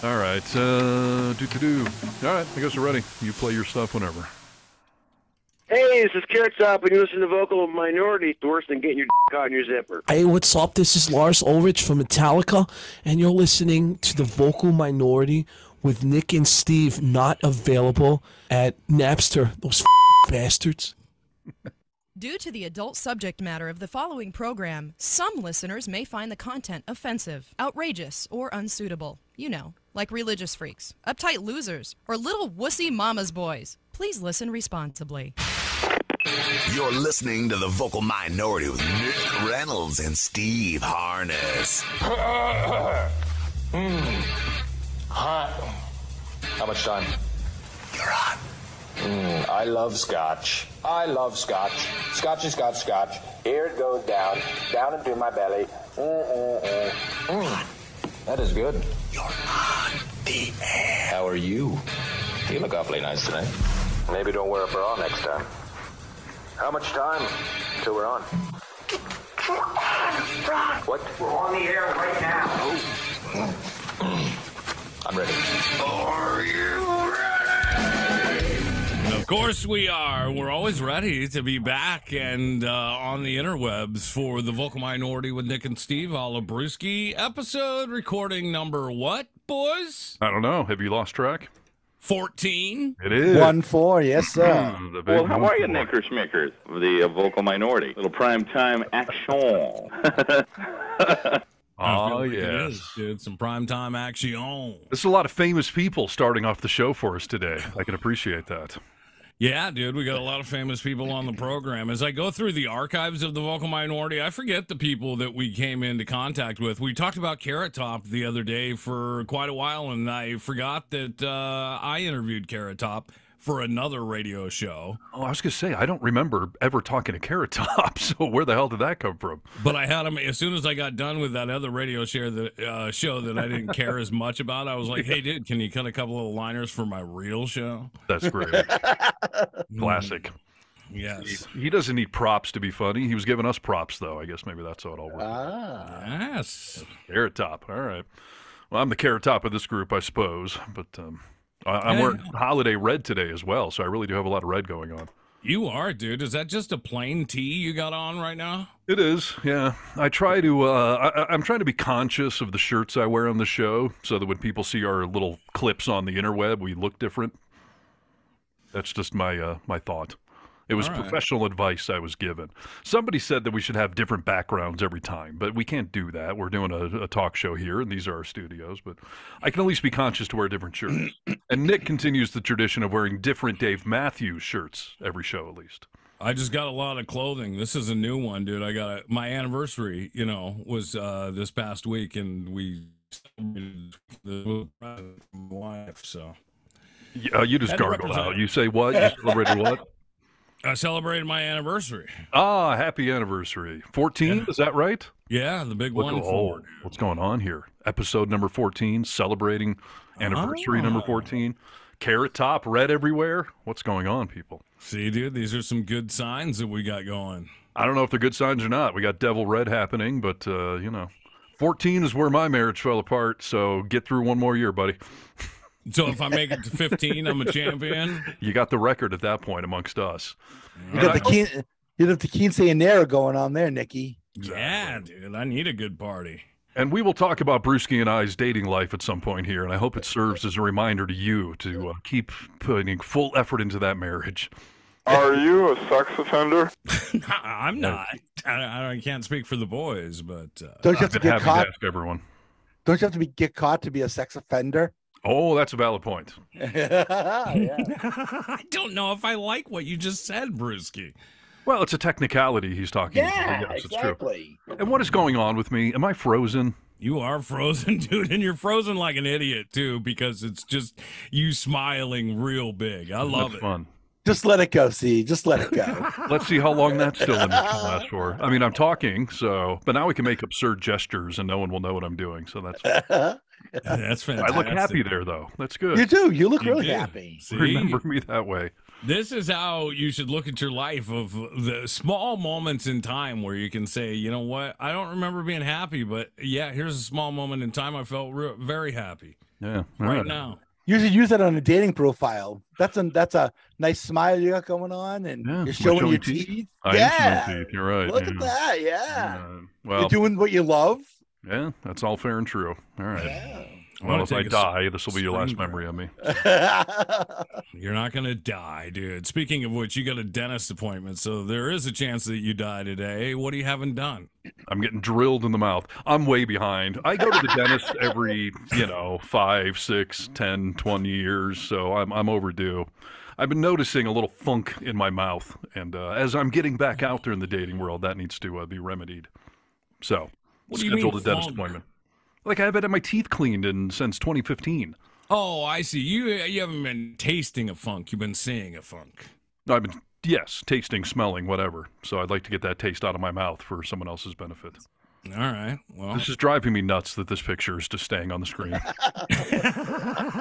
All right. All right, I guess we're ready. You play your stuff whenever. Hey, this is Carrot Top, and you listen to Vocal Minority. It's worse than getting your caught in your zipper. Hey, what's up? This is Lars Ulrich from Metallica, and you're listening to the Vocal Minority with Nick and Steve, not available at Napster. Those bastards. Due to the adult subject matter of the following program, some listeners may find the content offensive, outrageous, or unsuitable. You know, like religious freaks, uptight losers, or little wussy mama's boys. Please listen responsibly. You're listening to the Vocal Minority with Nick Reynolds and Steve Harness. Hot. How much time? You're hot. I love scotch. I love scotch. Scotchy, scotch, scotch. Here it goes down into my belly. That is good. You're on the air. How are you? You look awfully nice tonight. Maybe don't wear a bra next time. How much time till we're on? What? We're on the air right now. I'm ready. Are you ready? Of course we are. We're always ready to be back and on the interwebs for the Vocal Minority with Nick and Steve, a la Brewski episode, recording number what, boys? I don't know. Have you lost track? 14. It is 1-4, yes sir. Well, how are you, Nickers Schmickers? The Vocal Minority, little prime time action. Oh, yes. yes. Dude, some primetime action. There's a lot of famous people starting off the show for us today. I can appreciate that. Yeah, dude, we got a lot of famous people on the program. As I go through the archives of the Vocal Minority, I forget the people that we came into contact with. We talked about Carrot Top the other day for quite a while, and I forgot that I interviewed Carrot Top for another radio show. Oh, I was going to say, I don't remember ever talking to Carrot Top, so where the hell did that come from? But I had him, as soon as I got done with that other radio show that I didn't care as much about, I was like, hey, dude, can you cut a couple of liners for my real show? That's great. Classic. Yes. He doesn't need props to be funny. He was giving us props, though. I guess maybe that's how it all works. Yes. Carrot Top. All right. Well, I'm the Carrot Top of this group, I suppose, but I'm wearing holiday red today as well, so I really do have a lot of red going on. You are, dude. Is that just a plain tee you got on right now? It is, yeah. I try to. I'm trying to be conscious of the shirts I wear on the show, so that when people see our little clips on the interweb, we look different. That's just my my thought. It was professional advice I was given. Somebody said that we should have different backgrounds every time, but we can't do that. We're doing a talk show here, and these are our studios. But I can at least be conscious to wear a different shirt. And Nick continues the tradition of wearing different Dave Matthews shirts every show, at least. I just got a lot of clothing. This is a new one, dude. I got my anniversary, was this past week, and we celebrated the wife. So you just gargled out. You say what? You celebrated what? I celebrated my anniversary. Ah, happy anniversary. 14, yeah. Is that right? Yeah, the big one. What's going on here? Episode number 14, celebrating anniversary number 14. Carrot Top, red everywhere. What's going on, people? See, dude, these are some good signs that we got going. I don't know if they're good signs or not. We got devil red happening, but, 14 is where my marriage fell apart, so get through one more year, buddy. So if I make it to 15, I'm a champion? You got the record at that point amongst us. You got the quinceañera going on there, Nicky. Yeah, dude, I need a good party. And we will talk about Brewski and I's dating life at some point here, and I hope it serves as a reminder to you to keep putting full effort into that marriage. Are you a sex offender? I'm not. I can't speak for the boys, but don't you have to get caught? To ask everyone. Don't you have to get caught to be a sex offender? Oh, that's a valid point. Yeah. I don't know if I like what you just said, Brewski. Well, it's a technicality he's talking about. Yes, exactly. It's true. And what is going on with me? Am I frozen? You are frozen, dude, and you're frozen like an idiot, too, because it's just you smiling real big. I love it. Fun. Just let it go, see. Just let it go. Let's see how long that still can last for. I mean, I'm talking, but now we can make absurd gestures, and no one will know what I'm doing, so that's fun. That's fantastic. I look happy there, though. That's good. You do. You look You really do. happy. See? Remember me that way. This is how you should look at your life, of the small moments in time where you can say, you know what, I don't remember being happy, but yeah, here's a small moment in time I felt very happy. Yeah. Right now. You should use that on a dating profile. That's a nice smile you got going on, and you're showing your teeth. I am showing teeth. You're right. Look at that. Yeah. Well, you're doing what you love. Yeah, that's all fair and true. All right. Yeah. Well, if I die, this will be your last memory of me. You're not going to die, dude. Speaking of which, you got a dentist appointment, so there is a chance that you die today. What do you haven't done? I'm getting drilled in the mouth. I'm way behind. I go to the dentist every, 5, 6, 10, 20 years, so I'm overdue. I've been noticing a little funk in my mouth, and as I'm getting back out there in the dating world, that needs to be remedied. So, What do you scheduled mean a dentist funk? appointment. Like I haven't had my teeth cleaned since 2015. Oh, I see. You haven't been tasting a funk. You've been seeing a funk. I've been, yes, tasting, smelling, whatever. So I'd like to get that taste out of my mouth for someone else's benefit. All right. Well, this is driving me nuts that this picture is just staying on the screen.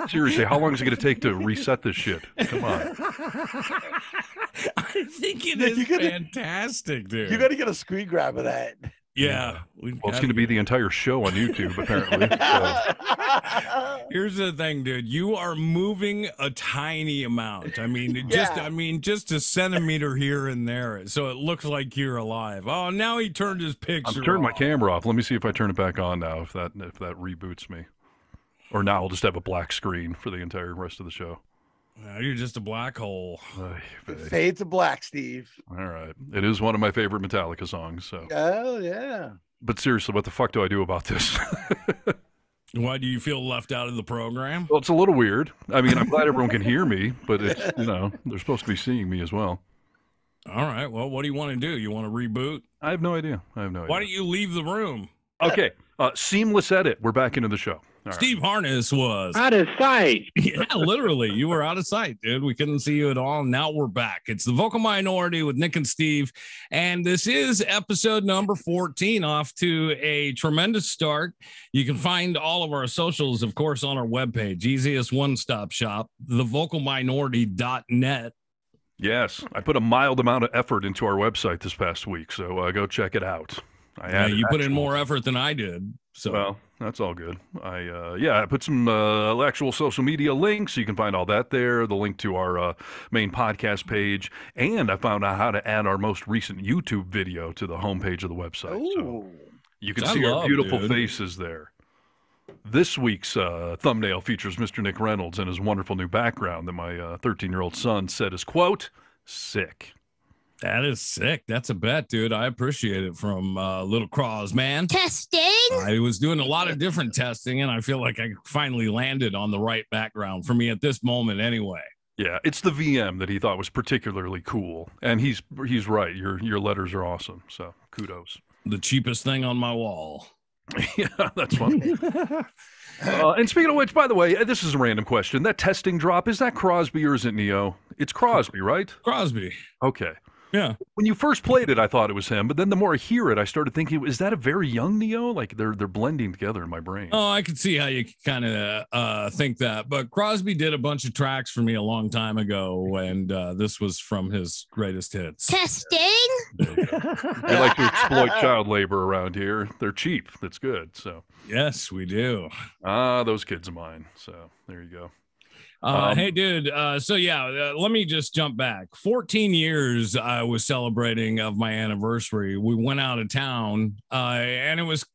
Seriously, how long is it going to take to reset this shit? Come on. I think it is fantastic, dude. You got to get a screen grab of that. Yeah. Well, it's going to be the entire show on YouTube, apparently. So. Here's the thing, dude. You are moving a tiny amount. I mean, just a centimeter here and there, so it looks like you're alive. Oh, now he turned his picture. I'm turning my off. camera off. Let me see if I turn it back on now. If that reboots me, or now I'll just have a black screen for the entire rest of the show. Now you're just a black hole. Fade to black, Steve. All right. It is one of my favorite Metallica songs. So. Oh, yeah. But seriously, what the fuck do I do about this? Why do you feel left out of the program? Well, it's a little weird. I mean, I'm glad everyone can hear me, but it's, they're supposed to be seeing me as well. All right. Well, what do you want to do? You want to reboot? I have no idea. Why don't you leave the room? Okay. Seamless edit. We're back into the show. All Steve Harness was out of sight. Yeah, literally. You were out of sight, dude. We couldn't see you at all. Now we're back. It's the Vocal Minority with Nick and Steve. And this is episode number 14, off to a tremendous start. You can find all of our socials, of course, on our webpage. Easiest one-stop shop, thevocalminority.net. Yes. I put a mild amount of effort into our website this past week, so go check it out. You put in more effort than I did. So well, that's all good. I put some actual social media links. You can find all that there. The link to our main podcast page, and I found out how to add our most recent YouTube video to the homepage of the website. Ooh. So you can see our beautiful faces there. This week's thumbnail features Mr. Nick Reynolds and his wonderful new background that my 13-year-old son said is, quote, sick. That is sick. That's a bet, dude. I appreciate it from Little Cross, man. Testing. I was doing a lot of different testing, and I feel like I finally landed on the right background for me at this moment anyway. Yeah, it's the VM that he thought was particularly cool. And he's right. Your letters are awesome. So kudos. The cheapest thing on my wall. Yeah, that's funny. And speaking of which, by the way, this is a random question. That testing drop, is that Crosby or is it Neo? It's Crosby, right? Crosby. Okay. Yeah. When you first played it, I thought it was him, but then the more I hear it, I started thinking, is that a very young Neo? Like they're blending together in my brain. Oh, I could see how you kind of think that. But Crosby did a bunch of tracks for me a long time ago, and this was from his greatest hits. Testing. They like to exploit child labor around here. They're cheap. That's good. So yes, we do. Those kids of mine. So there you go. Hey, dude. Let me just jump back. 14 years I was celebrating of my anniversary. We went out of town, and it was,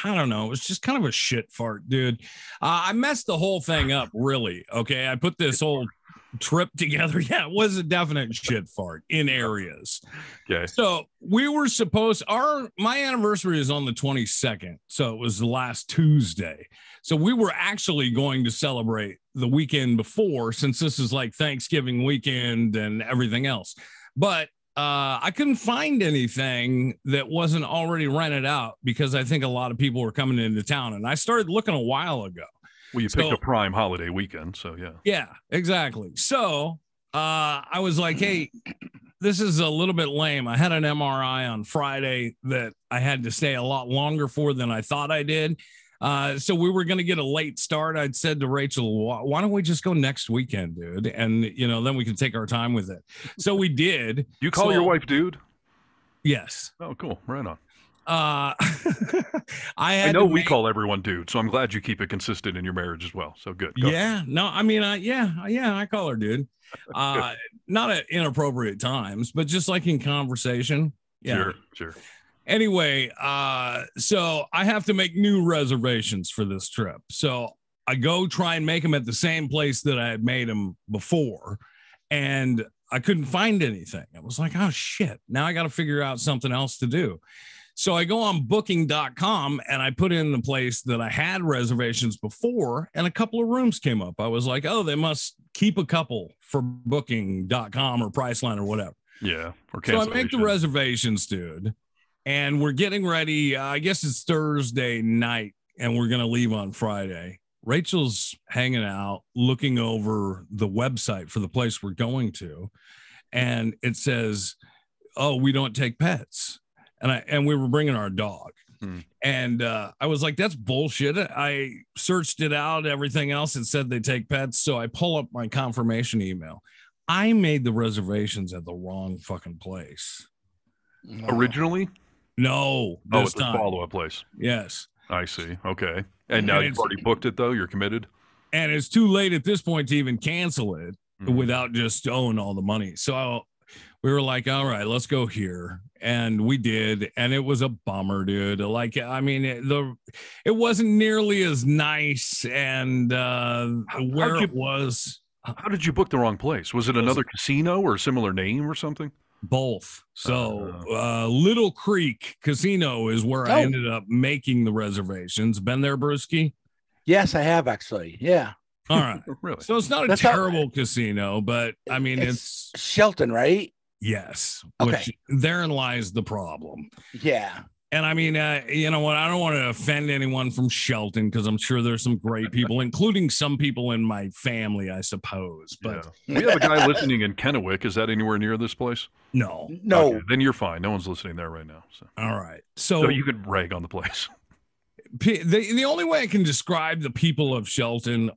I don't know, it was just kind of a shit fart, dude. I messed the whole thing up, really. Okay, I put this whole trip together. Yeah, it was a definite shit fart in areas. Okay. So we were supposed, my anniversary is on the 22nd. So it was the last Tuesday. So we were actually going to celebrate the weekend before, since this is like Thanksgiving weekend and everything else. But I couldn't find anything that wasn't already rented out, because I think a lot of people were coming into town, and I started looking a while ago. Well, you picked a prime holiday weekend, so yeah. Yeah, exactly. So I was like, hey, this is a little bit lame. I had an MRI on Friday that I had to stay a lot longer for than I thought I did. So we were going to get a late start. I'd said to Rachel, why don't we just go next weekend, dude? And, then we can take our time with it. So we did. You call your wife dude? Yes. Oh, cool. Right on. I know we call everyone dude, so I'm glad you keep it consistent in your marriage as well. So good. Go ahead. No, I mean, I call her dude. Not at inappropriate times, but just like in conversation. Yeah. Sure. Anyway, so I have to make new reservations for this trip. So I go try and make them at the same place that I had made them before, and I couldn't find anything. I was like, oh shit, now I got to figure out something else to do. So I go on booking.com and I put in the place that I had reservations before, and a couple of rooms came up. I was like, oh, they must keep a couple for booking.com or Priceline or whatever. Yeah. So I make the reservations, dude, and we're getting ready. I guess it's Thursday night and we're going to leave on Friday. Rachel's hanging out, looking over the website for the place we're going to. And it says, oh, we don't take pets. And we were bringing our dog. And I was like, that's bullshit. I searched it out. Everything else, it said they take pets. So I pull up my confirmation email. I made the reservations at the wrong fucking place. Originally? No. It's a follow-up place. Yes. I see. Okay. And now you've already booked it, though? You're committed? And it's too late at this point to even cancel it without just owing all the money. So we were like, all right, let's go here. And we did. And it was a bummer, dude. Like, I mean, it wasn't nearly as nice and it was. How did you book the wrong place? Was it another casino or a similar name or something? Both. So Little Creek Casino is where I ended up making the reservations. Been there, Brewski? Yes, I have actually. Yeah. All right. Really? So it's not a terrible casino, but I mean, it's Shelton, right? Yes. Okay. Which therein lies the problem. Yeah. And I mean, you know what? I don't want to offend anyone from Shelton because I'm sure there's some great people, including some people in my family, I suppose. But we have a guy listening in Kennewick. Is that anywhere near this place? No. Okay, then you're fine. No one's listening there right now. So. All right. So you could rag on the place. The only way I can describe the people of Shelton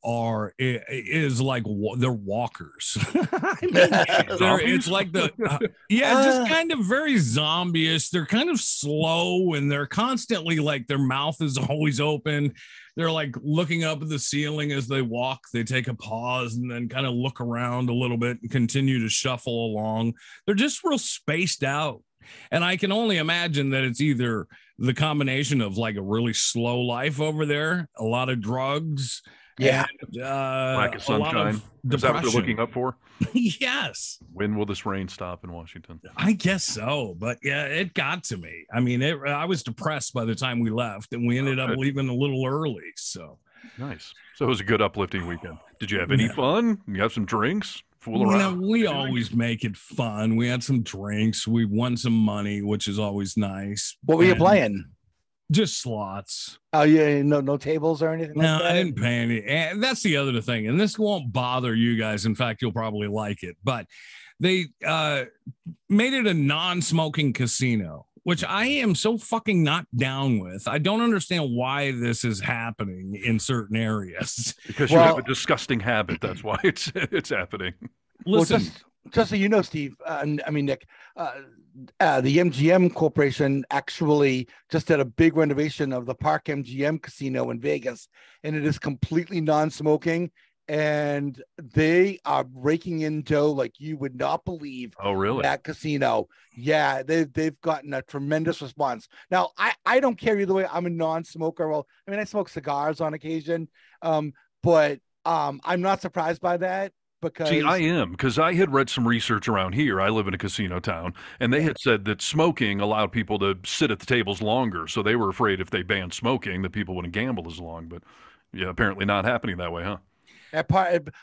is like they're walkers. I mean, it's like just kind of very zombie-ish. They're kind of slow and they're constantly like their mouth is always open. They're like looking up at the ceiling as they walk. They take a pause and then kind of look around a little bit and continue to shuffle along. They're just real spaced out. And I can only imagine that it's either the combination of like a really slow life over there, a lot of drugs, and lack of sunshine. Is that what they're looking up for? Yes. When will this rain stop in Washington? I guess so, but yeah, it got to me. I mean, I was depressed by the time we left, and we ended up leaving a little early. So nice. So it was a good uplifting weekend. Did you have any fun? You have some drinks? Fool around. We always make it fun. We had some drinks. We won some money, which is always nice. What were you playing? Just slots. Oh yeah, no tables or anything. No, like that? I didn't pay any. And that's the other thing. And this won't bother you guys. In fact, you'll probably like it. But they made it a non-smoking casino, which I am so fucking not down with. I don't understand why this is happening in certain areas. Because you have a disgusting habit. That's why it's happening. Listen, just so you know, Steve, I mean, Nick, the MGM Corporation actually just did a big renovation of the Park MGM Casino in Vegas, and it is completely non-smoking. And they are raking in dough like you would not believe. Oh, really? That casino. Yeah, they've gotten a tremendous response. Now, I don't care either way. I'm a non-smoker. Well, I mean, I smoke cigars on occasion, but I'm not surprised by that. Because see, I am, because I had read some research around here. I live in a casino town, and they had said that smoking allowed people to sit at the tables longer. So they were afraid if they banned smoking, that people wouldn't gamble as long. But yeah, apparently not happening that way, huh?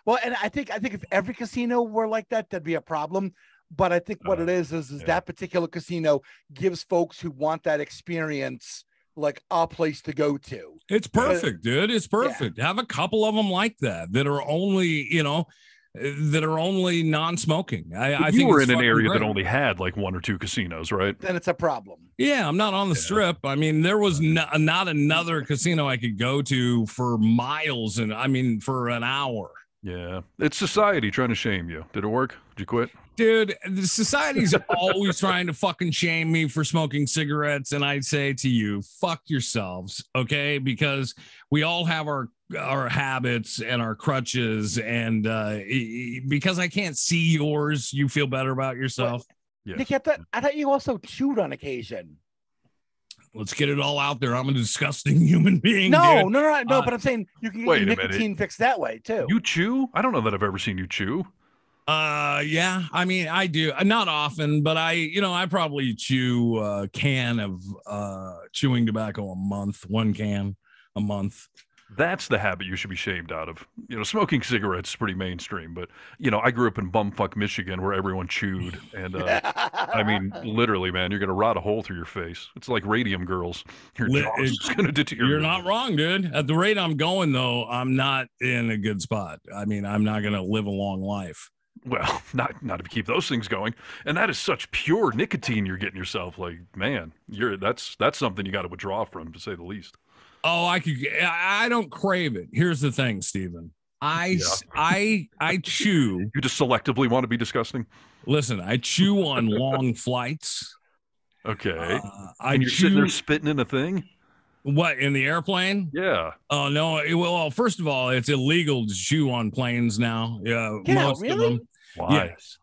Well, and I think if every casino were like that, that'd be a problem. But I think what it is that particular casino gives folks who want that experience like a place to go to. It's perfect, dude. It's perfect. Have a couple of them like that are only, that are only non-smoking. I You think were it's in an fucking area great. that only had like 1 or 2 casinos, right? Then it's a problem. Yeah, I'm not on the strip. I mean, there was not another casino I could go to for miles, and I mean for an hour. Yeah, it's society trying to shame you. Did it work? Did you quit? Dude, the society's always trying to fucking shame me for smoking cigarettes, and I say to you, fuck yourselves, okay? Because we all have our habits and our crutches, and because I can't see yours, you feel better about yourself. Yes. Nick, I thought you also chewed on occasion. Let's get it all out there. I'm a disgusting human being. No, dude. no, but I'm saying you can get Wait your a nicotine minute. fixed that way too. You chew? I don't know that I've ever seen you chew. Yeah, I mean, I do not often, but I probably chew a can of chewing tobacco a month, 1 can a month. That's the habit you should be shamed out of. Smoking cigarettes is pretty mainstream, but I grew up in bumfuck Michigan where everyone chewed, and I mean, literally, man, you're gonna rot a hole through your face. It's like radium girls. Your jaw's just gonna deteriorate. You're not wrong, dude. At the rate I'm going, though, I'm not in a good spot. I mean, I'm not gonna live a long life. Well, not if you keep those things going. And that is such pure nicotine you're getting yourself. Like, man, that's something you got to withdraw from, to say the least. Oh, I don't crave it. Here's the thing, Steven. I chew. You just selectively want to be disgusting? Listen, I chew on long flights. Okay. And you're sitting there spitting in a thing? What, in the airplane? Yeah. Oh, no. Well, first of all, it's illegal to chew on planes now. Yeah, most really? of them. Why? Yes.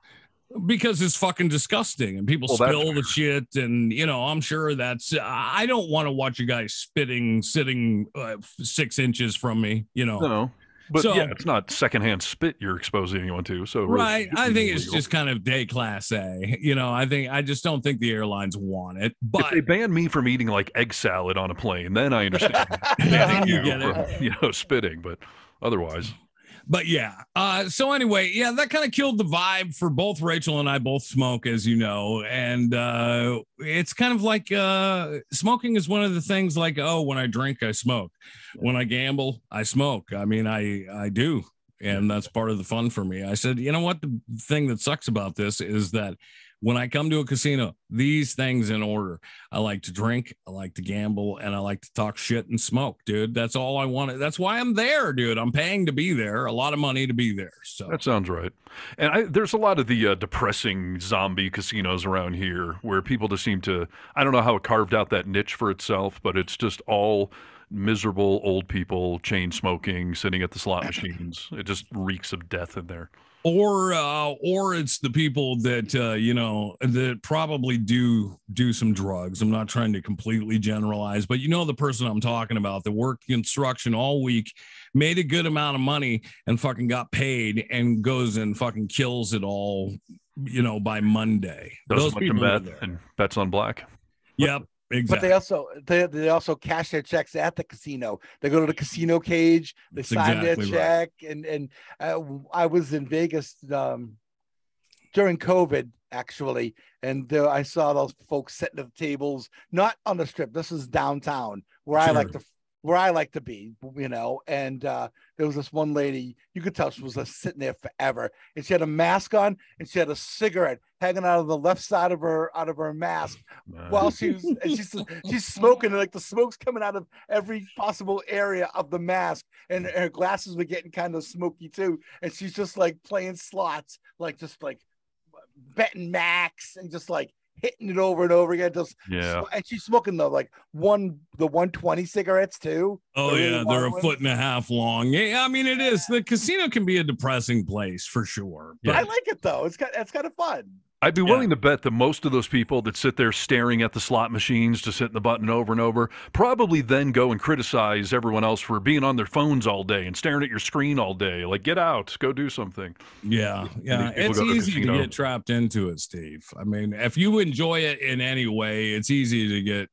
Because it's fucking disgusting and people spill the shit. And, I'm sure I don't want to watch a guy sitting 6 inches from me, No. But it's not secondhand spit you're exposing anyone to. So right. Really, I think it's just kind of day class A. I just don't think the airlines want it. But if they ban me from eating like egg salad on a plane, then I understand spitting, but otherwise. But yeah. So anyway, yeah, that kind of killed the vibe for both Rachel and I both smoke, as you know. And it's kind of like smoking is one of the things like, when I drink, I smoke. When I gamble, I smoke. I mean, I do. And that's part of the fun for me. I said, you know what? The thing that sucks about this is that when I come to a casino, these things in order. I like to drink, I like to gamble, and I like to talk shit and smoke, dude. That's all I want. That's why I'm there, dude. I'm paying to be there, a lot of money to be there. So that sounds right. And there's a lot of the depressing zombie casinos around here where people just seem to, I don't know how it carved out that niche for itself, but it's just all miserable old people chain smoking, sitting at the slot machines. It just reeks of death in there. Or it's the people that that probably do some drugs. I'm not trying to completely generalize, but the person I'm talking about that worked construction all week, made a good amount of money, and fucking got paid, and goes and fucking kills it all, by Monday. Those people bet and bets on black. Yep. Exactly. But they also cash their checks at the casino. They go to the casino cage, they sign their check, right. And I was in Vegas during COVID actually, and I saw those folks sitting at the tables, not on the strip. This is downtown where I like to be, and there was this one lady, you could tell she was sitting there forever, and she had a mask on and she had a cigarette hanging out of the left side of her mask while she's smoking, and like the smoke's coming out of every possible area of the mask, and her glasses were getting kind of smoky too, and she's just like playing slots, like just like betting max and just like hitting it over and over again. And she's smoking the 120 cigarettes too. Oh yeah, they're 1.5 foot long. Yeah, I mean it is. The casino can be a depressing place for sure. But I like it though. It's kind of fun. I'd be willing to bet that most of those people that sit there staring at the slot machines, just hitting the button over and over, probably then go and criticize everyone else for being on their phones all day and staring at your screen all day. Like, get out, go do something. Yeah. It's easy to get trapped into it, Steve. I mean, if you enjoy it in any way, it's easy to get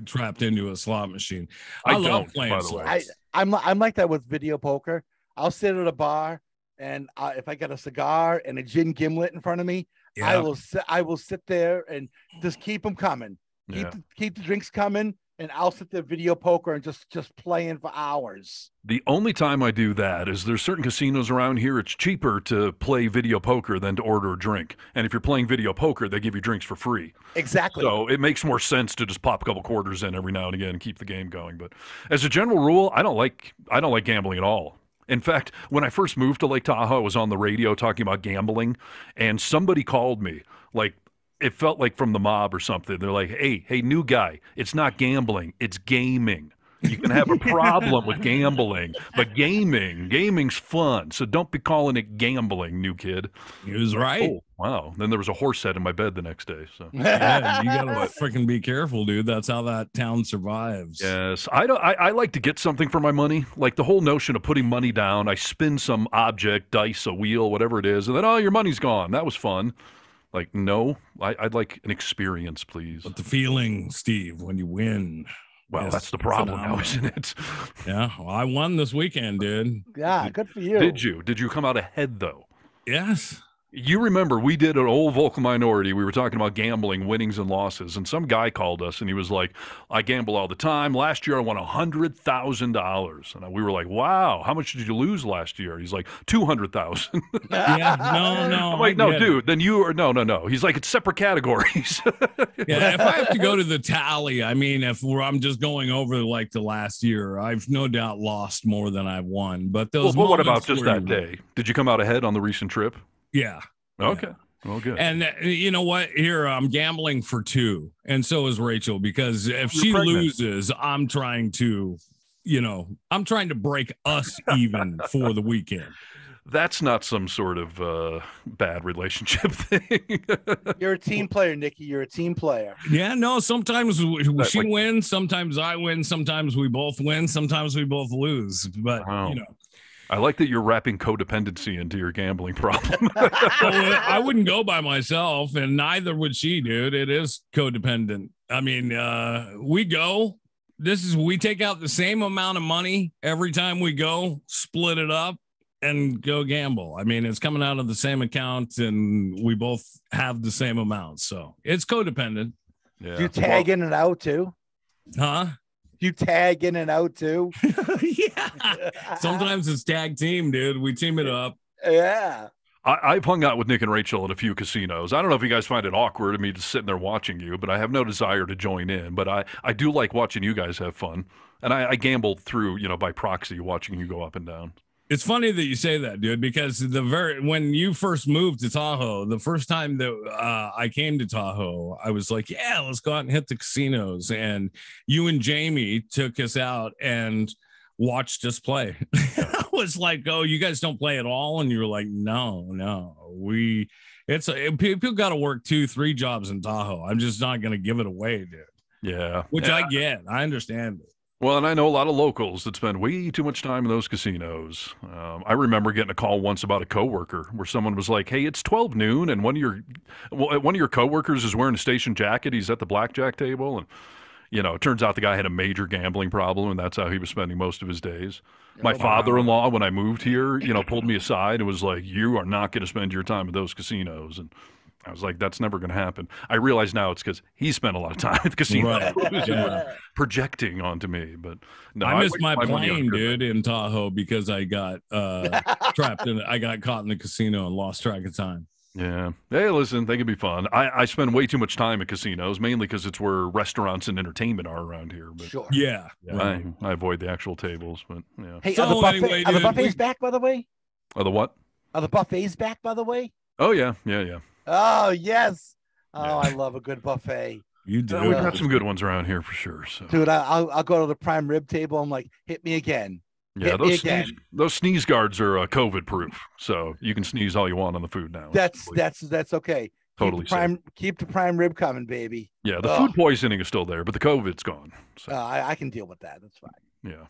trapped into a slot machine. I love playing slots. I'm like that with video poker. I'll sit at a bar, and if I got a cigar and a gin gimlet in front of me, I will sit there and just keep them coming. Keep the drinks coming, and I'll sit there video poker and just playing for hours. The only time I do that is there's certain casinos around here. It's cheaper to play video poker than to order a drink. And if you're playing video poker, they give you drinks for free. Exactly. So it makes more sense to just pop a couple quarters in every now and again and keep the game going. But as a general rule, I don't like gambling at all. In fact, when I first moved to Lake Tahoe, I was on the radio talking about gambling, and somebody called me like, it felt like from the mob or something. They're like, hey, new guy, it's not gambling, it's gaming. You can have a problem with gambling, but gaming's fun. So don't be calling it gambling, new kid. He was right. Oh, wow. Then there was a horse head in my bed the next day. So yeah, you gotta freaking be careful, dude. That's how that town survives. Yes, I like to get something for my money. Like the whole notion of putting money down. I spin some object, dice, a wheel, whatever it is, and then your money's gone. That was fun. Like, no, I'd like an experience, please. But the feeling, Steve, when you win. Well, that's the problem now, isn't it? Yeah, well, I won this weekend, dude. Yeah, good for you. Did you? Did you come out ahead, though? Yes. You remember we did an old vocal minority. We were talking about gambling, winnings and losses, and some guy called us and he was like, I gamble all the time. Last year I won $100,000. And we were like, wow, how much did you lose last year? He's like, 200,000. Yeah, no. I'm like, no, dude, then you are, no. He's like, it's separate categories. Yeah, if I have to go to the tally, I mean, I'm just going over like the last year, I've no doubt lost more than I've won. But those what about just that day? Did you come out ahead on the recent trip? Yeah. Okay. Yeah. Well, good. And you know what? Here, I'm gambling for two. And so is Rachel, because if You're she pregnant. loses, I'm trying to break us even for the weekend. That's not some sort of bad relationship thing. You're a team player, Nikki. You're a team player. Yeah, no, sometimes she wins, sometimes I win, sometimes we both win, sometimes we both lose. But, wow. I like that you're wrapping codependency into your gambling problem. Well, I wouldn't go by myself, and neither would she, dude. It is codependent. I mean, we take out the same amount of money every time we go, split it up, and go gamble. I mean, it's coming out of the same account, and we both have the same amount. So it's codependent. Yeah. Do you tag in and out too? Huh? You tag in and out too? Yeah. Sometimes it's tag team, dude. We team it up. Yeah. I've hung out with Nick and Rachel at a few casinos. I don't know if you guys find it awkward of me just sitting there watching you, but I have no desire to join in. But I do like watching you guys have fun. And I gamble through, by proxy, watching you go up and down. It's funny that you say that, dude, because when you first moved to Tahoe, the first time that I came to Tahoe, I was like, yeah, let's go out and hit the casinos. And you and Jamie took us out and watched us play. I was like, oh, you guys don't play at all? And you were like, no, people got to work 2-3 jobs in Tahoe. I'm just not going to give it away, dude. Yeah. Which I get. I understand it. Well, and I know a lot of locals that spend way too much time in those casinos. I remember getting a call once about a coworker where someone was like, hey, it's 12 noon, and one of your coworkers is wearing a station jacket. He's at the blackjack table, and, it turns out the guy had a major gambling problem, and that's how he was spending most of his days. My father-in-law, when I moved here, pulled me aside and was like, you are not going to spend your time at those casinos. And I was like, that's never going to happen. I realize now it's because he spent a lot of time at the casino, right. Projecting onto me. But no, I missed my plane, dude, in Tahoe because I got trapped in. I got caught in the casino and lost track of time. Yeah. Hey, listen, they can be fun. I spend way too much time at casinos, mainly because it's where restaurants and entertainment are around here. But sure. Yeah. Right. I avoid the actual tables, but yeah. Hey, are the buffets back, by the way? Are the what? Are the buffets back, by the way? Oh, yeah. Oh, yes. Oh, yeah. I love a good buffet. You do. We've got some good ones around here for sure. So. Dude, I'll go to the prime rib table. I'm like, hit me again. Yeah, those sneeze guards are COVID proof, so you can sneeze all you want on the food now. That's okay. Totally keep the prime rib coming, baby. Yeah, the food poisoning is still there, but the COVID's gone. So. I can deal with that. That's fine.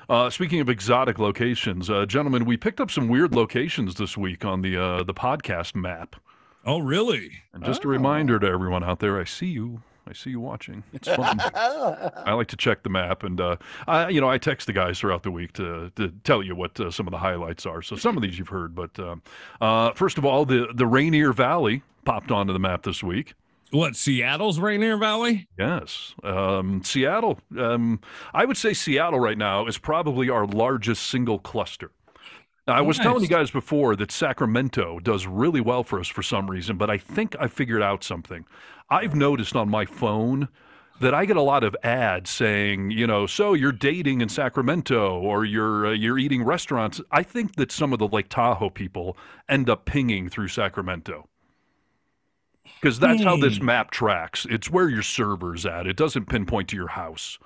Yeah. Speaking of exotic locations, gentlemen, we picked up some weird locations this week on the podcast map. Oh, really? And just a reminder to everyone out there, I see you watching. It's fun. I like to check the map, and I text the guys throughout the week to tell you what some of the highlights are. So some of these you've heard, but first of all, the Rainier Valley popped onto the map this week. What, Seattle's Rainier Valley? Yes. Seattle. I would say Seattle right now is probably our largest single cluster. Now, I was telling you guys before that Sacramento does really well for us for some reason, but I think I figured out something. I've noticed on my phone that I get a lot of ads saying, so you're dating in Sacramento or you're eating restaurants. I think that some of the Lake Tahoe people end up pinging through Sacramento. Because that's how this map tracks. It's where your server's at. It doesn't pinpoint to your house.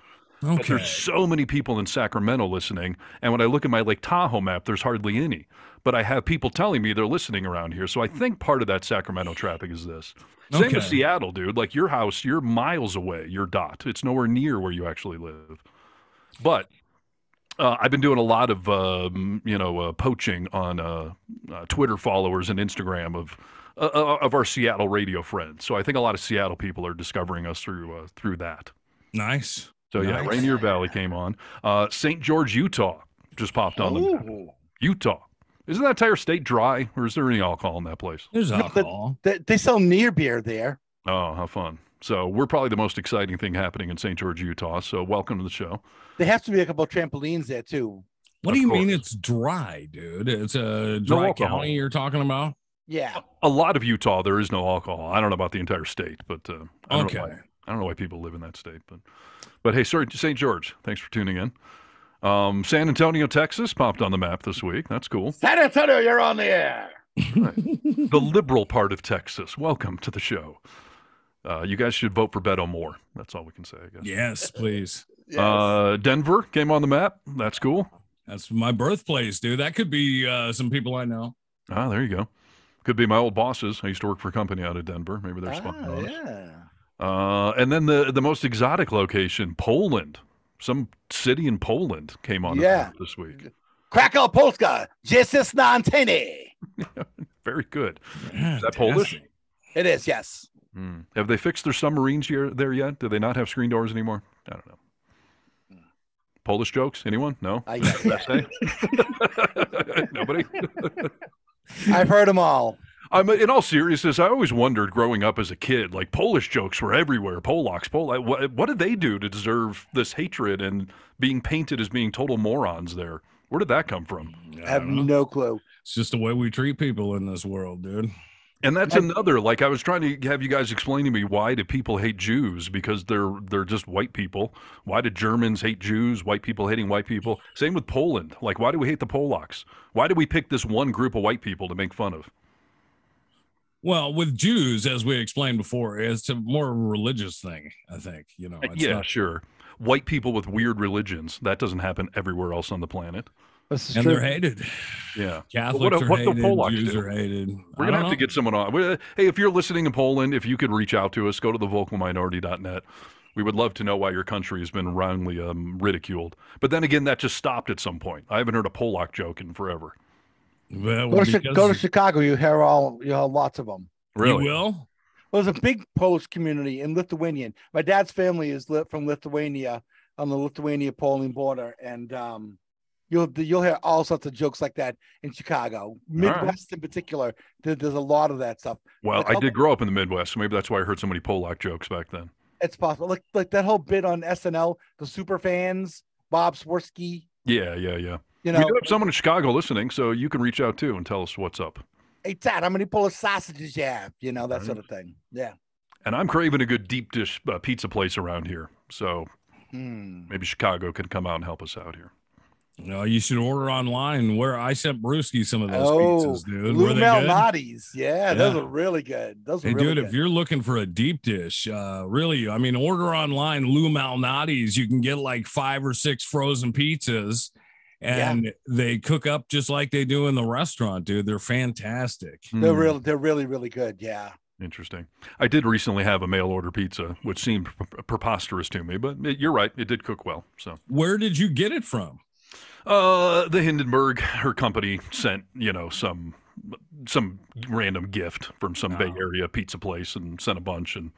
Okay. But there's so many people in Sacramento listening, and when I look at my Lake Tahoe map, there's hardly any. But I have people telling me they're listening around here, so I think part of that Sacramento traffic is this. Same with Seattle, dude. Like your house, you're miles away, your dot. It's nowhere near where you actually live. But I've been doing a lot of, poaching on Twitter followers and Instagram of our Seattle radio friends. So I think a lot of Seattle people are discovering us through that. Nice. So yeah, Rainier Valley came on. St. George, Utah just popped on the map. Utah. Isn't that entire state dry, or is there any alcohol in that place? There's alcohol. They sell near beer there. Oh, how fun. So we're probably the most exciting thing happening in St. George, Utah. So welcome to the show. There have to be a couple of trampolines there, too. What do you mean it's dry, dude? It's a dry county you're talking about? Yeah. A lot of Utah, there is no alcohol. I don't know about the entire state, but I don't know why people live in that state. But hey, sorry, St. George, thanks for tuning in. San Antonio, Texas popped on the map this week. That's cool. San Antonio, you're on the air. Right. The liberal part of Texas. Welcome to the show. You guys should vote for Beto Moore. That's all we can say, I guess. Yes, please. Yes. Denver came on the map. That's cool. That's my birthplace, dude. That could be some people I know. Ah, there you go. Could be my old bosses. I used to work for a company out of Denver. Maybe they're sponsoring us. Yeah. And then the most exotic location, Poland. Some city in Poland came on the map this week. Krakow, Polska, Jesus Nantini. Very good. Is that Polish? It is, yes. Have they fixed their submarines there yet? Do they not have screen doors anymore? I don't know. Polish jokes? Anyone? No? Nobody? I've heard them all. In all seriousness, I always wondered growing up as a kid, like Polish jokes were everywhere. Polacks. What did they do to deserve this hatred and being painted as being total morons there? Where did that come from? I have no clue. It's just the way we treat people in this world, dude. And that's another, like I was trying to have you guys explain to me, why do people hate Jews? Because they're just white people. Why do Germans hate Jews? White people hating white people. Same with Poland. Like, why do we hate the Polacks? Why do we pick this one group of white people to make fun of? Well, with Jews, as we explained before, it's a more religious thing, I think. Sure. White people with weird religions. That doesn't happen everywhere else on the planet. And they're hated. Yeah. Catholics are hated, Jews are hated. We're going to have to get someone on. Hey, if you're listening in Poland, if you could reach out to us, go to thevocalminority.net. We would love to know why your country has been roundly ridiculed. But then again, that just stopped at some point. I haven't heard a Polak joke in forever. Well, go to Chicago. You hear lots of them. Really? You will? Well, there's a big Polish community in Lithuanian. My dad's family is from Lithuania, on the Lithuania-Poland border, and you'll hear all sorts of jokes like that in Chicago, Midwest in particular. There's a lot of that stuff. Well, I did grow up in the Midwest, so maybe that's why I heard so many Polak jokes back then. It's possible, like that whole bit on SNL, the super fans, Bob Swirsky. Yeah. We do have someone in Chicago listening, so you can reach out too and tell us what's up. Hey, Dad, how many Polish sausages you have? That sort of thing. Yeah. And I'm craving a good deep dish pizza place around here, so maybe Chicago could come out and help us out here. No, you should order online. Where I sent Brewski some of those pizzas, dude. Lou Malnati's. Yeah, those are really good. Dude, if you're looking for a deep dish, really, I mean, order online Lou Malnati's. You can get like 5 or 6 frozen pizzas, and they cook up just like they do in the restaurant, dude. They're fantastic. They're really, really good. Yeah. Interesting. I did recently have a mail order pizza, which seemed preposterous to me, but you're right. It did cook well. So where did you get it from? The Hindenburg, her company sent, some random gift from some Bay Area pizza place and sent a bunch. And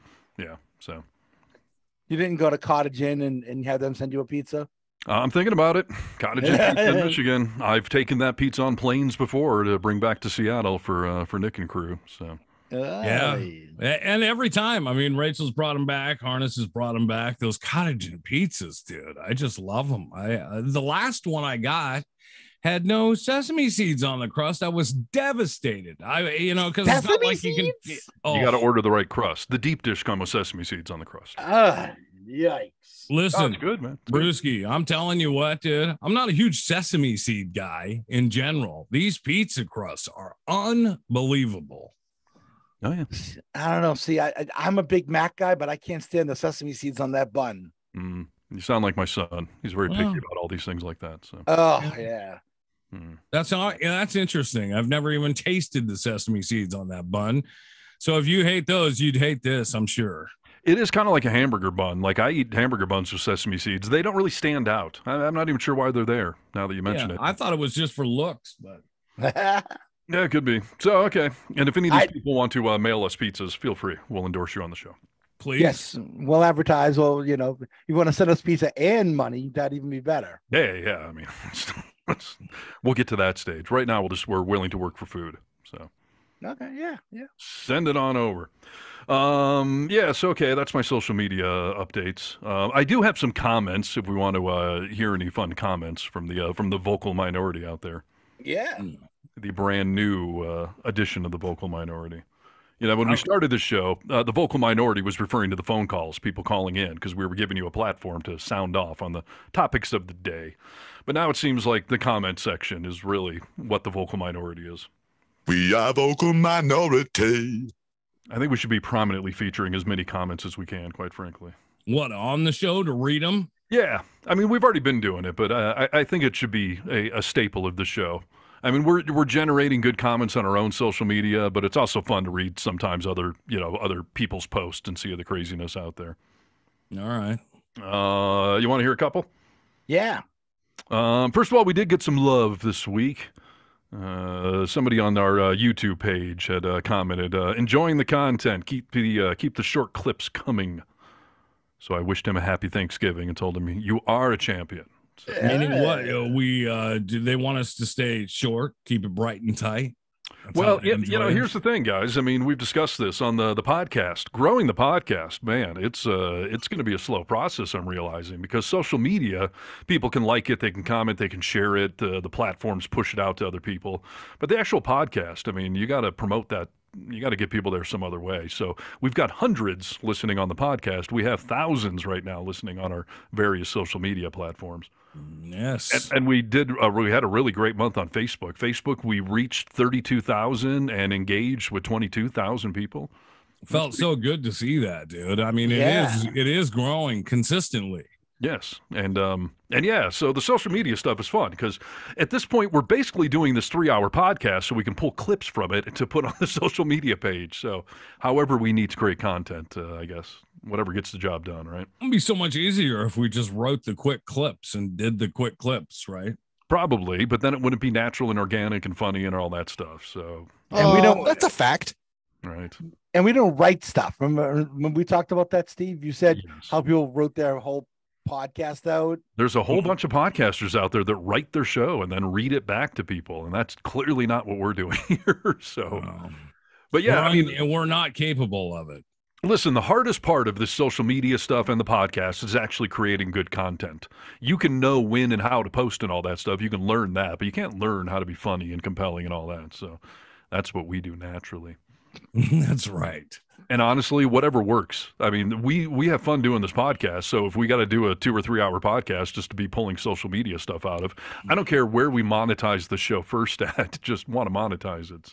so. You didn't go to Cottage Inn and have them send you a pizza? I'm thinking about it. Cottage Inn pizza in Michigan. I've taken that pizza on planes before to bring back to Seattle for Nick and crew. So Yeah. And every time, I mean, Rachel's brought them back. Harness has brought them back. Those cottage and pizzas, dude. I just love them. The last one I got had no sesame seeds on the crust. I was devastated. Because it's not like you can. You got to order the right crust. The deep dish comes with sesame seeds on the crust. Yikes. Listen, it's good, man. Brewski, I'm telling you what, dude. I'm not a huge sesame seed guy in general. These pizza crusts are unbelievable. Oh, yeah. I don't know. See, I'm a big Mac guy, but I can't stand the sesame seeds on that bun. You sound like my son. He's very picky about all these things like that. So. Oh, yeah. That's interesting. I've never even tasted the sesame seeds on that bun. So if you hate those, you'd hate this, I'm sure. It is kind of like a hamburger bun. Like I eat hamburger buns with sesame seeds. They don't really stand out. I'm not even sure why they're there now that you mention it. I thought it was just for looks, but yeah, it could be. So, okay. And if any of these people want to mail us pizzas, feel free. We'll endorse you on the show. Please. Yes, we'll advertise. Well, you want to send us pizza and money, that'd even be better. Yeah. I mean, we'll get to that stage. Right now, we're willing to work for food. So. Okay, yeah. Send it on over. So okay, that's my social media updates. I do have some comments if we want to hear any fun comments from the vocal minority out there. Yeah. The brand new edition of the vocal minority. When we started the show, the vocal minority was referring to the phone calls, people calling in, because we were giving you a platform to sound off on the topics of the day. But now it seems like the comment section is really what the vocal minority is. We are vocal minority. I think we should be prominently featuring as many comments as we can, quite frankly. What, on the show to read them? Yeah. I mean, we've already been doing it, but I think it should be a staple of the show. I mean, we're generating good comments on our own social media, but it's also fun to read sometimes other people's posts and see the craziness out there. All right. You want to hear a couple? Yeah. First of all, we did get some love this week. Somebody on our YouTube page had commented, enjoying the content, keep the short clips coming. So I wished him a happy Thanksgiving and told him, you are a champion. So, meaning what? Do they want us to stay short, keep it bright and tight? Well, here's the thing, guys. I mean, we've discussed this on the podcast. Growing the podcast, man, it's going to be a slow process, I'm realizing, because social media, people can like it, they can comment, they can share it, the platforms push it out to other people. But the actual podcast, I mean, you got to promote that. You got to get people there some other way. So we've got hundreds listening on the podcast. We have thousands right now listening on our various social media platforms. Yes. And we had a really great month on Facebook. Facebook, we reached 32,000 and engaged with 22,000 people. Felt so good to see that, dude. I mean, it is growing consistently. Yes. And so the social media stuff is fun because at this point we're basically doing this 3-hour podcast so we can pull clips from it to put on the social media page. So however we need to create content, I guess, whatever gets the job done, right? It'd be so much easier if we just wrote the quick clips and did the quick clips, right? Probably, but then it wouldn't be natural and organic and funny and all that stuff. So, and we don't. That's a fact. Right. And we don't write stuff. Remember when we talked about that, Steve? You said how people wrote their whole podcast out. There's a whole bunch of podcasters out there that write their show and then read it back to people, and that's clearly not what we're doing here. So, but yeah, we're not capable of it. Listen, the hardest part of this social media stuff and the podcast is actually creating good content. You can know when and how to post and all that stuff. You can learn that, but you can't learn how to be funny and compelling and all that. So that's what we do naturally. That's right. And honestly, whatever works. I mean, we have fun doing this podcast. So if we got to do a 2 or 3 hour podcast just to be pulling social media stuff out of, I don't care where we monetize the show first at, just want to monetize it.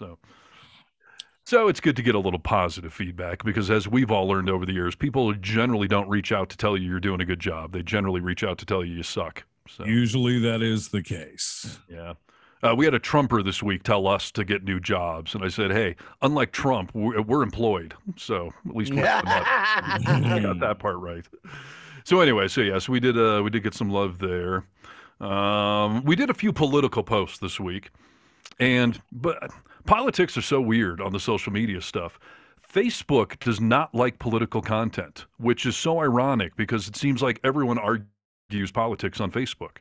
So it's good to get a little positive feedback because as we've all learned over the years, people generally don't reach out to tell you you're doing a good job. They generally reach out to tell you suck. So usually that is the case. Yeah. We had a Trumper this week tell us to get new jobs. And I said, hey, unlike Trump, we're employed. So at least we got that part right. So anyway, so we did get some love there. We did a few political posts this week. But politics are so weird on the social media stuff. Facebook does not like political content, which is so ironic because it seems like everyone argues politics on Facebook.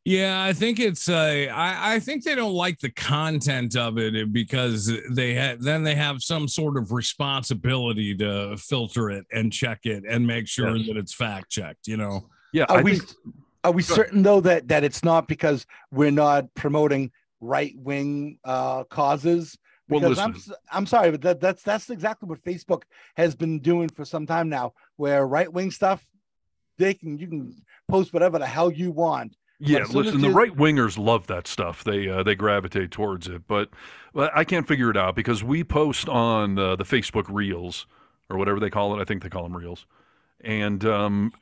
Yeah, I think it's I think they don't like the content of it because they have some sort of responsibility to filter it and check it and make sure that it's fact checked, you know. Yeah, are we certain though that it's not because we're not promoting right-wing causes? Because I'm sorry, but that's exactly what Facebook has been doing for some time now, where right-wing stuff, you can post whatever the hell you want. Yeah, listen, the right-wingers love that stuff. They gravitate towards it, but I can't figure it out because we post on the Facebook Reels or whatever they call it. I think they call them Reels. And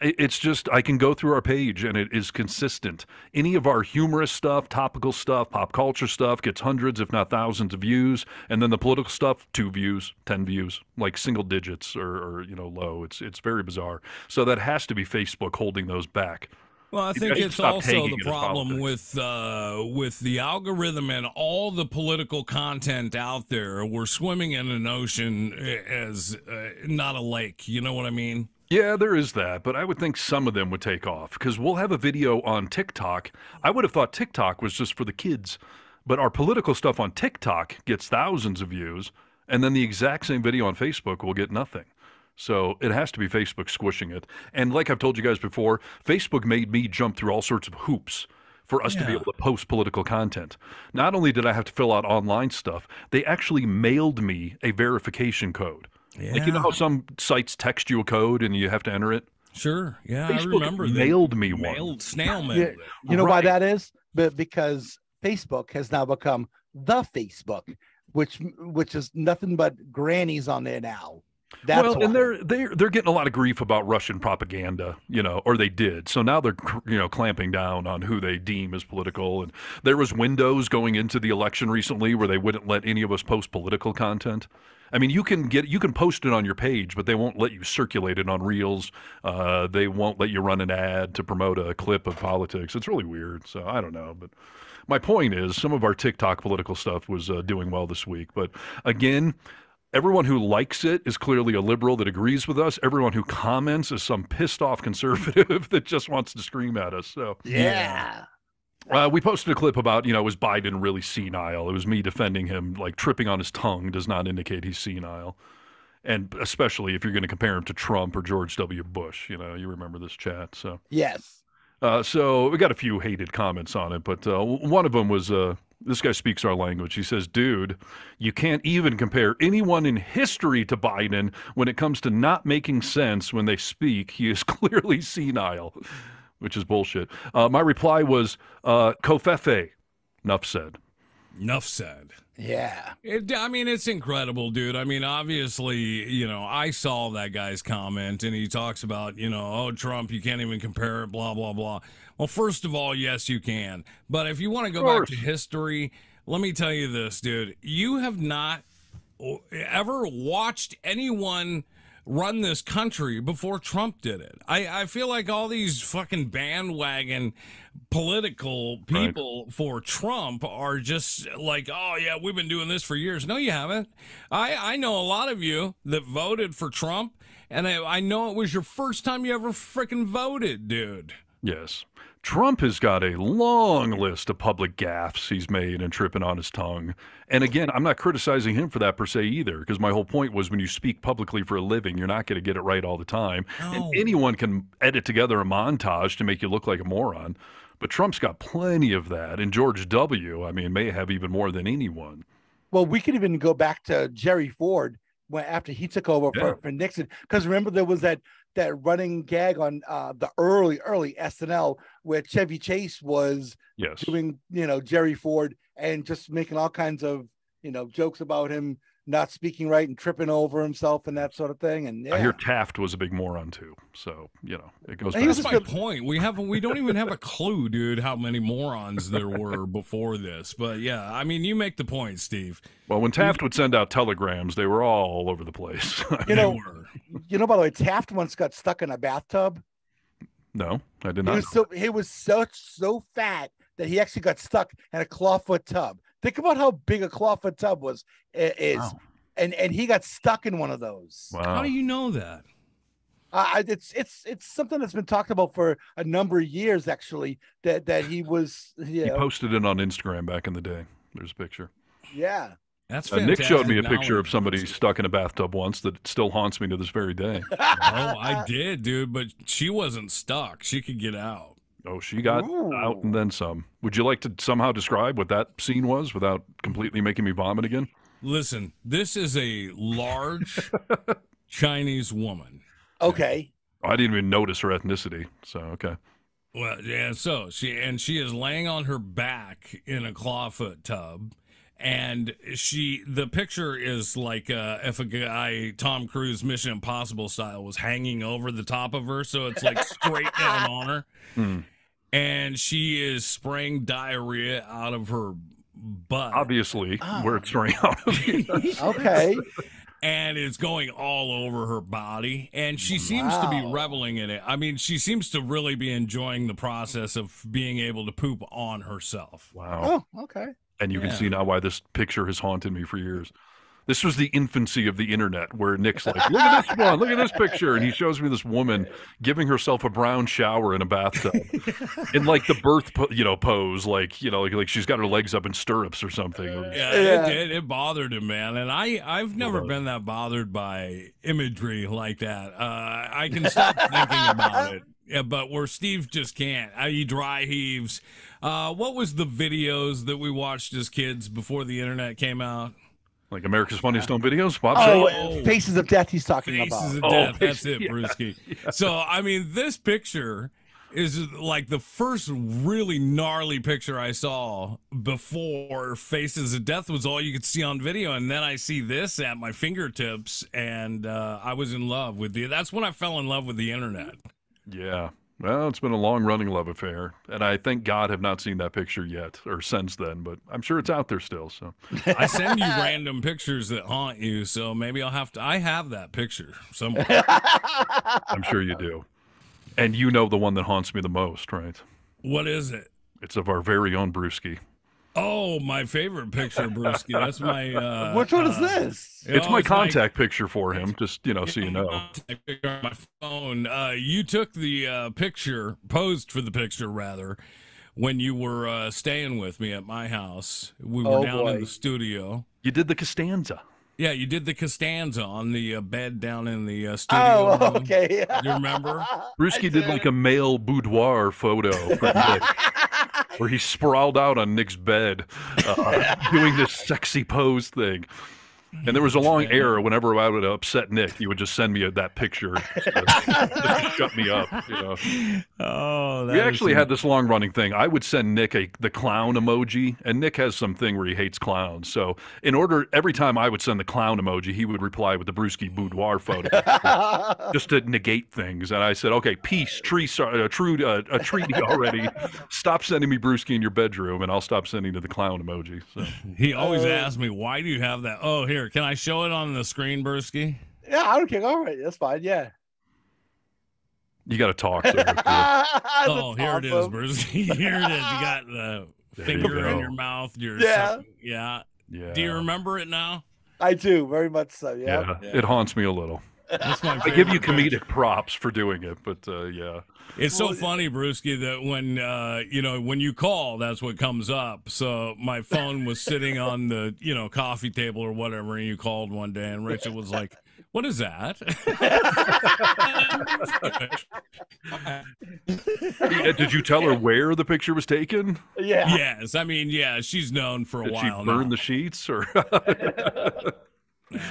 it's just, I can go through our page and it is consistent. Any of our humorous stuff, topical stuff, pop culture stuff gets hundreds, if not thousands of views. And then the political stuff, 2 views, 10 views, like single digits or low. It's very bizarre. So that has to be Facebook holding those back. Well, I think it's also the problem with the algorithm and all the political content out there. We're swimming in an ocean as not a lake. You know what I mean? Yeah, there is that, but I would think some of them would take off because we'll have a video on TikTok. I would have thought TikTok was just for the kids, but our political stuff on TikTok gets thousands of views, and then the exact same video on Facebook will get nothing. So it has to be Facebook squishing it. And like I've told you guys before, Facebook made me jump through all sorts of hoops for us to be able to post political content. Not only did I have to fill out online stuff, they actually mailed me a verification code. Yeah. Like, you know how some sites text you a code and you have to enter it? Sure. Yeah, Facebook I remember mailed me one. Snail mail. You know why that is? Because Facebook has now become the Facebook, which is nothing but grannies on there now. That's and they're getting a lot of grief about Russian propaganda, or they did. So now they're clamping down on who they deem as political. And there was windows going into the election recently where they wouldn't let any of us post political content. I mean, you can post it on your page, but they won't let you circulate it on Reels. They won't let you run an ad to promote a clip of politics. It's really weird. So I don't know, but my point is, some of our TikTok political stuff was doing well this week. But again, everyone who likes it is clearly a liberal that agrees with us. Everyone who comments is some pissed off conservative that just wants to scream at us. So yeah. We posted a clip about, was Biden really senile? It was me defending him, like tripping on his tongue does not indicate he's senile. And especially if you're going to compare him to Trump or George W. Bush, you remember this chat. So yes. So we got a few hated comments on it, but one of them was, this guy speaks our language. He says, dude, you can't even compare anyone in history to Biden when it comes to not making sense when they speak. He is clearly senile, which is bullshit. My reply was, Kofefe. Enough said. Enough said. Yeah. It's incredible, dude. I mean, obviously, I saw that guy's comment and he talks about, oh, Trump, you can't even compare it, blah, blah, blah. Well, first of all, yes, you can. But if you want to go back to history, let me tell you this, dude. You have not ever watched anyone run this country before Trump did it. I feel like all these fucking bandwagon political people for Trump are just like, oh yeah, we've been doing this for years. No, you haven't. I know a lot of you that voted for Trump, and I know it was your first time you ever freaking voted, dude. Yes. Trump has got a long list of public gaffes he's made and tripping on his tongue. And again, I'm not criticizing him for that per se either, because my whole point was when you speak publicly for a living, you're not going to get it right all the time. No. And anyone can edit together a montage to make you look like a moron. But Trump's got plenty of that. And George W., may have even more than anyone. Well, we could even go back to Jerry Ford after he took over for Nixon. Because remember, there was that running gag on the early SNL where Chevy Chase was doing, Jerry Ford and just making all kinds of, jokes about him not speaking right and tripping over himself and that sort of thing. And I hear Taft was a big moron too. So, it goes back. That's my point. We don't even have a clue, dude, how many morons there were before this. But yeah, you make the point, Steve. Well, when Taft would send out telegrams, they were all over the place. By the way, Taft once got stuck in a bathtub. No, I did not. He was so fat that he actually got stuck in a clawfoot tub. Think about how big a clawfoot tub is. Wow. And he got stuck in one of those. Wow. How do you know that? It's something that's been talked about for a number of years, actually. That he was. He posted it on Instagram back in the day. There's a picture. Yeah. That's Nick showed me a picture of somebody stuck in a bathtub once that still haunts me to this very day. Oh, I did, dude, but she wasn't stuck. She could get out. Oh, she got out and then some. Would you like to somehow describe what that scene was without completely making me vomit again? Listen, this is a large Chinese woman. Okay. I didn't even notice her ethnicity, so okay. Well, yeah, so she is laying on her back in a clawfoot tub. And the picture is like if a guy, Tom Cruise, Mission Impossible style, was hanging over the top of her. So it's like straight down on her. And she is spraying diarrhea out of her butt. Obviously, where it's spraying out of. Okay. And it's going all over her body. And she seems to be reveling in it. I mean, she seems to really be enjoying the process of being able to poop on herself. Wow. Oh, okay. And you can see now why this picture has haunted me for years. This was the infancy of the internet, where Nick's like, look at this one, look at this picture. And he shows me this woman giving herself a brown shower in a bathtub in like the birth, pose, like she's got her legs up in stirrups or something. Yeah, it bothered him, man. And I've never been that bothered by imagery like that. I can stop thinking about it. Yeah, but where Steve just can't. He dry heaves. What was the videos that we watched as kids before the internet came out? Like America's Funniest Home Videos? Faces of Death he's talking about. Faces of Death, that's it, Brewski. Yeah. So, I mean, this picture is like the first really gnarly picture I saw before Faces of Death was all you could see on video. And then I see this at my fingertips, and I was in love with that's when I fell in love with the internet. Yeah. Well, it's been a long-running love affair, and I thank God have not seen that picture yet, or since then, but I'm sure it's out there still. So I send you random pictures that haunt you, so maybe I'll have to. I have that picture somewhere. I'm sure you do. And you know the one that haunts me the most, right? What is it? It's of our very own Brewski. Oh, my favorite picture, Brewski. That's my... Which one is this? It's my contact picture for him, just, so you know. Picture on my phone. You took the posed for the picture, rather, when you were staying with me at my house. We were down in the studio. You did the Costanza. Yeah, you did the Costanza on the bed down in the studio. Oh, okay. You remember? Brewski did like a male boudoir photo for Nick, where he sprawled out on Nick's bed doing this sexy pose thing. And there was a long era whenever I would upset Nick, he would just send me that picture just to shut me up. Oh, we actually had this long-running thing. I would send Nick the clown emoji, and Nick has something where he hates clowns. So every time I would send the clown emoji, he would reply with the Brewski boudoir photo, just to negate things. And I said, okay, peace, treaty already. Stop sending me Brewski in your bedroom, and I'll stop sending you the clown emoji. So he always asks me, why do you have that? Oh, here, can I show it on the screen, Brewski? Yeah, I don't care. All right, that's fine. Yeah. You got to talk. Here it is, Brewski. Here it is. You got the finger in your mouth. Yeah. Do you remember it now? I do, very much so. Yeah. It haunts me a little. That's my I give you comedic props for doing it, but yeah. It's so funny, Brewski, that when you call, that's what comes up. So my phone was sitting on the coffee table or whatever, and you called one day, and Rachel was like, "What is that?" Did you tell her where the picture was taken? Yeah. Yes, I mean, yeah, she's known for a while. Did she burn the sheets or? No.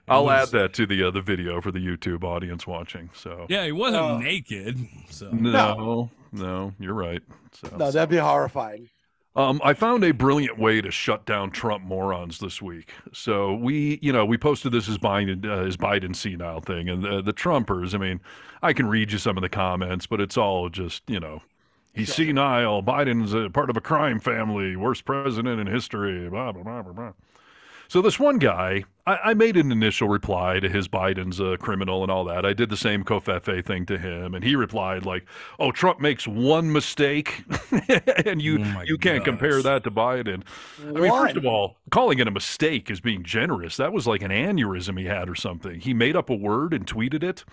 I'll add that to the video for the YouTube audience watching. So yeah, he wasn't naked. So no, you're right. So. No, that'd be horrifying. I found a brilliant way to shut down Trump morons this week. So we posted this as Biden senile thing, and the Trumpers. I mean, I can read you some of the comments, but it's all just he's senile. Biden's a part of a crime family, worst president in history. Blah blah blah blah blah. So this one guy, I made an initial reply to his Biden's a criminal and all that. I did the same Covfefe thing to him, and he replied like, "Oh, Trump makes one mistake, and you can't compare that to Biden." I mean, first of all, calling it a mistake is being generous. That was like an aneurysm he had or something. He made up a word and tweeted it.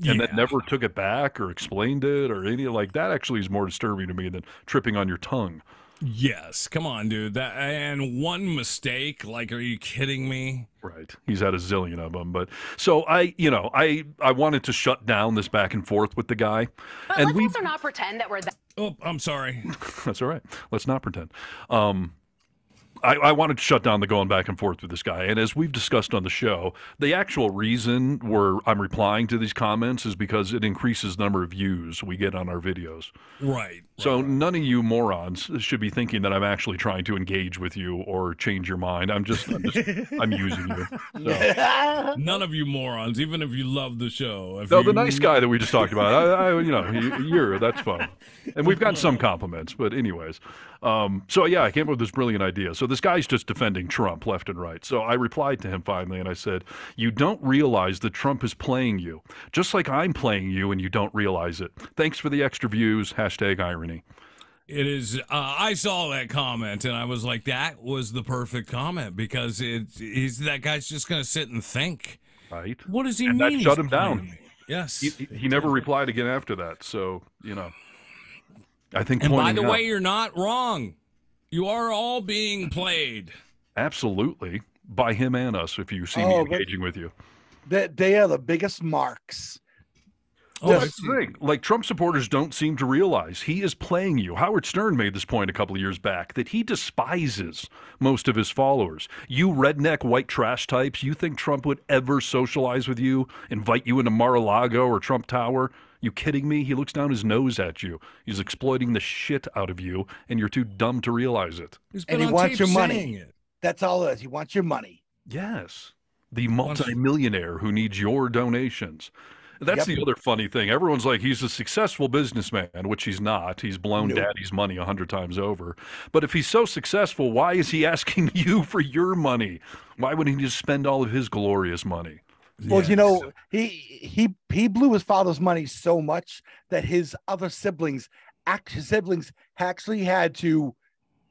and then never took it back or explained it or any like that. Actually is more disturbing to me than tripping on your tongue. Yes, come on, dude. That and one mistake. Like, are you kidding me? Right. He's had a zillion of them. But so I wanted to shut down this back and forth with the guy. But and let's also not pretend that we're that. Oh, I'm sorry. That's all right. Let's not pretend. I wanted to shut down the going back and forth with this guy. And as we've discussed on the show, the actual reason I'm replying to these comments is because it increases the number of views we get on our videos. Right. So none of you morons should be thinking that I'm actually trying to engage with you or change your mind. I'm using you. So. None of you morons, even if you love the show. The nice guy that we just talked about, that's fun. And we've gotten some compliments, but anyways. So yeah, I came up with this brilliant idea. So this guy's just defending Trump left and right. So I replied to him finally and I said, you don't realize that Trump is playing you, just like I'm playing you and you don't realize it. Thanks for the extra views. #irony. It is. I saw that comment and I was like, that was the perfect comment because that guy's just going to sit and think. Right. What does he and mean? That shut him down. Yes. He never replied again after that. So, I think. And by the way, you're not wrong. You are all being played. Absolutely. By him and us, if you see me engaging with you. They are the biggest marks. Oh, that's the thing. Like, Trump supporters don't seem to realize he is playing you. Howard Stern made this point a couple of years back, that he despises most of his followers. You redneck white trash types, you think Trump would ever socialize with you, invite you into Mar-a-Lago or Trump Tower? You kidding me? He looks down his nose at you. He's exploiting the shit out of you, and you're too dumb to realize it. And he wants your money. That's all it is. He wants your money. Yes. The multimillionaire who needs your donations. That's the other funny thing. Everyone's like, he's a successful businessman, which he's not. He's blown daddy's money 100 times over. But if he's so successful, why is he asking you for your money? Why wouldn't he just spend all of his glorious money? Well, he blew his father's money so much that his other siblings actually had to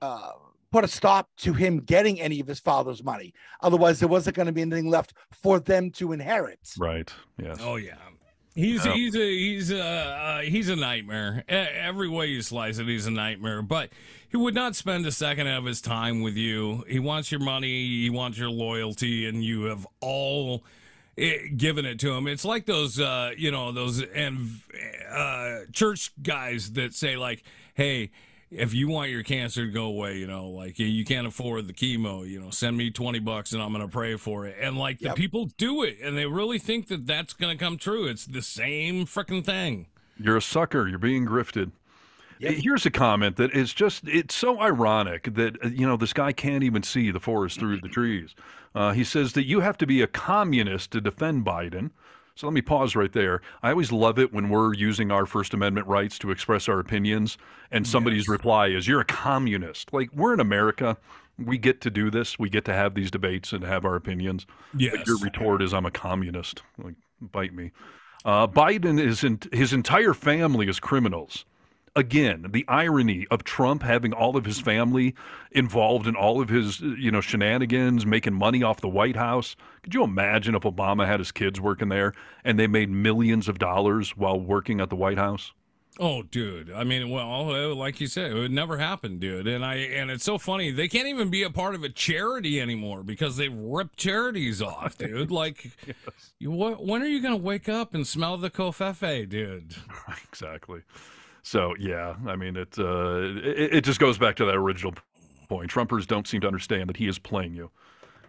put a stop to him getting any of his father's money. Otherwise, there wasn't going to be anything left for them to inherit. Right. Yes. Oh yeah. He's a nightmare. Every way you slice it, he's a nightmare. But he would not spend a second of his time with you. He wants your money. He wants your loyalty, and you have all given it to him. It's like those church guys that say like, "Hey, if you want your cancer to go away, like you can't afford the chemo, send me $20 and I'm going to pray for it." And like the people do it and they really think that that's going to come true. It's the same freaking thing. You're a sucker. You're being grifted. Yep. Here's a comment that is it's so ironic that, this guy can't even see the forest through the trees. He says that you have to be a communist to defend Biden. So let me pause right there. I always love it when we're using our First Amendment rights to express our opinions and somebody's reply is, you're a communist. Like, we're in America. We get to do this. We get to have these debates and have our opinions. Yes. But your retort is, I'm a communist. Like, bite me. Biden his entire family is criminals. Again, the irony of Trump having all of his family involved in all of his, shenanigans, making money off the White House. Could you imagine if Obama had his kids working there and they made millions of dollars while working at the White House? Oh, dude. I mean, well, like you said, it would never happen, dude. And it's so funny. They can't even be a part of a charity anymore because they've ripped charities off, dude. Like, when are you going to wake up and smell the covfefe, dude? Exactly. So, yeah, I mean, it just goes back to that original point. Trumpers don't seem to understand that he is playing you.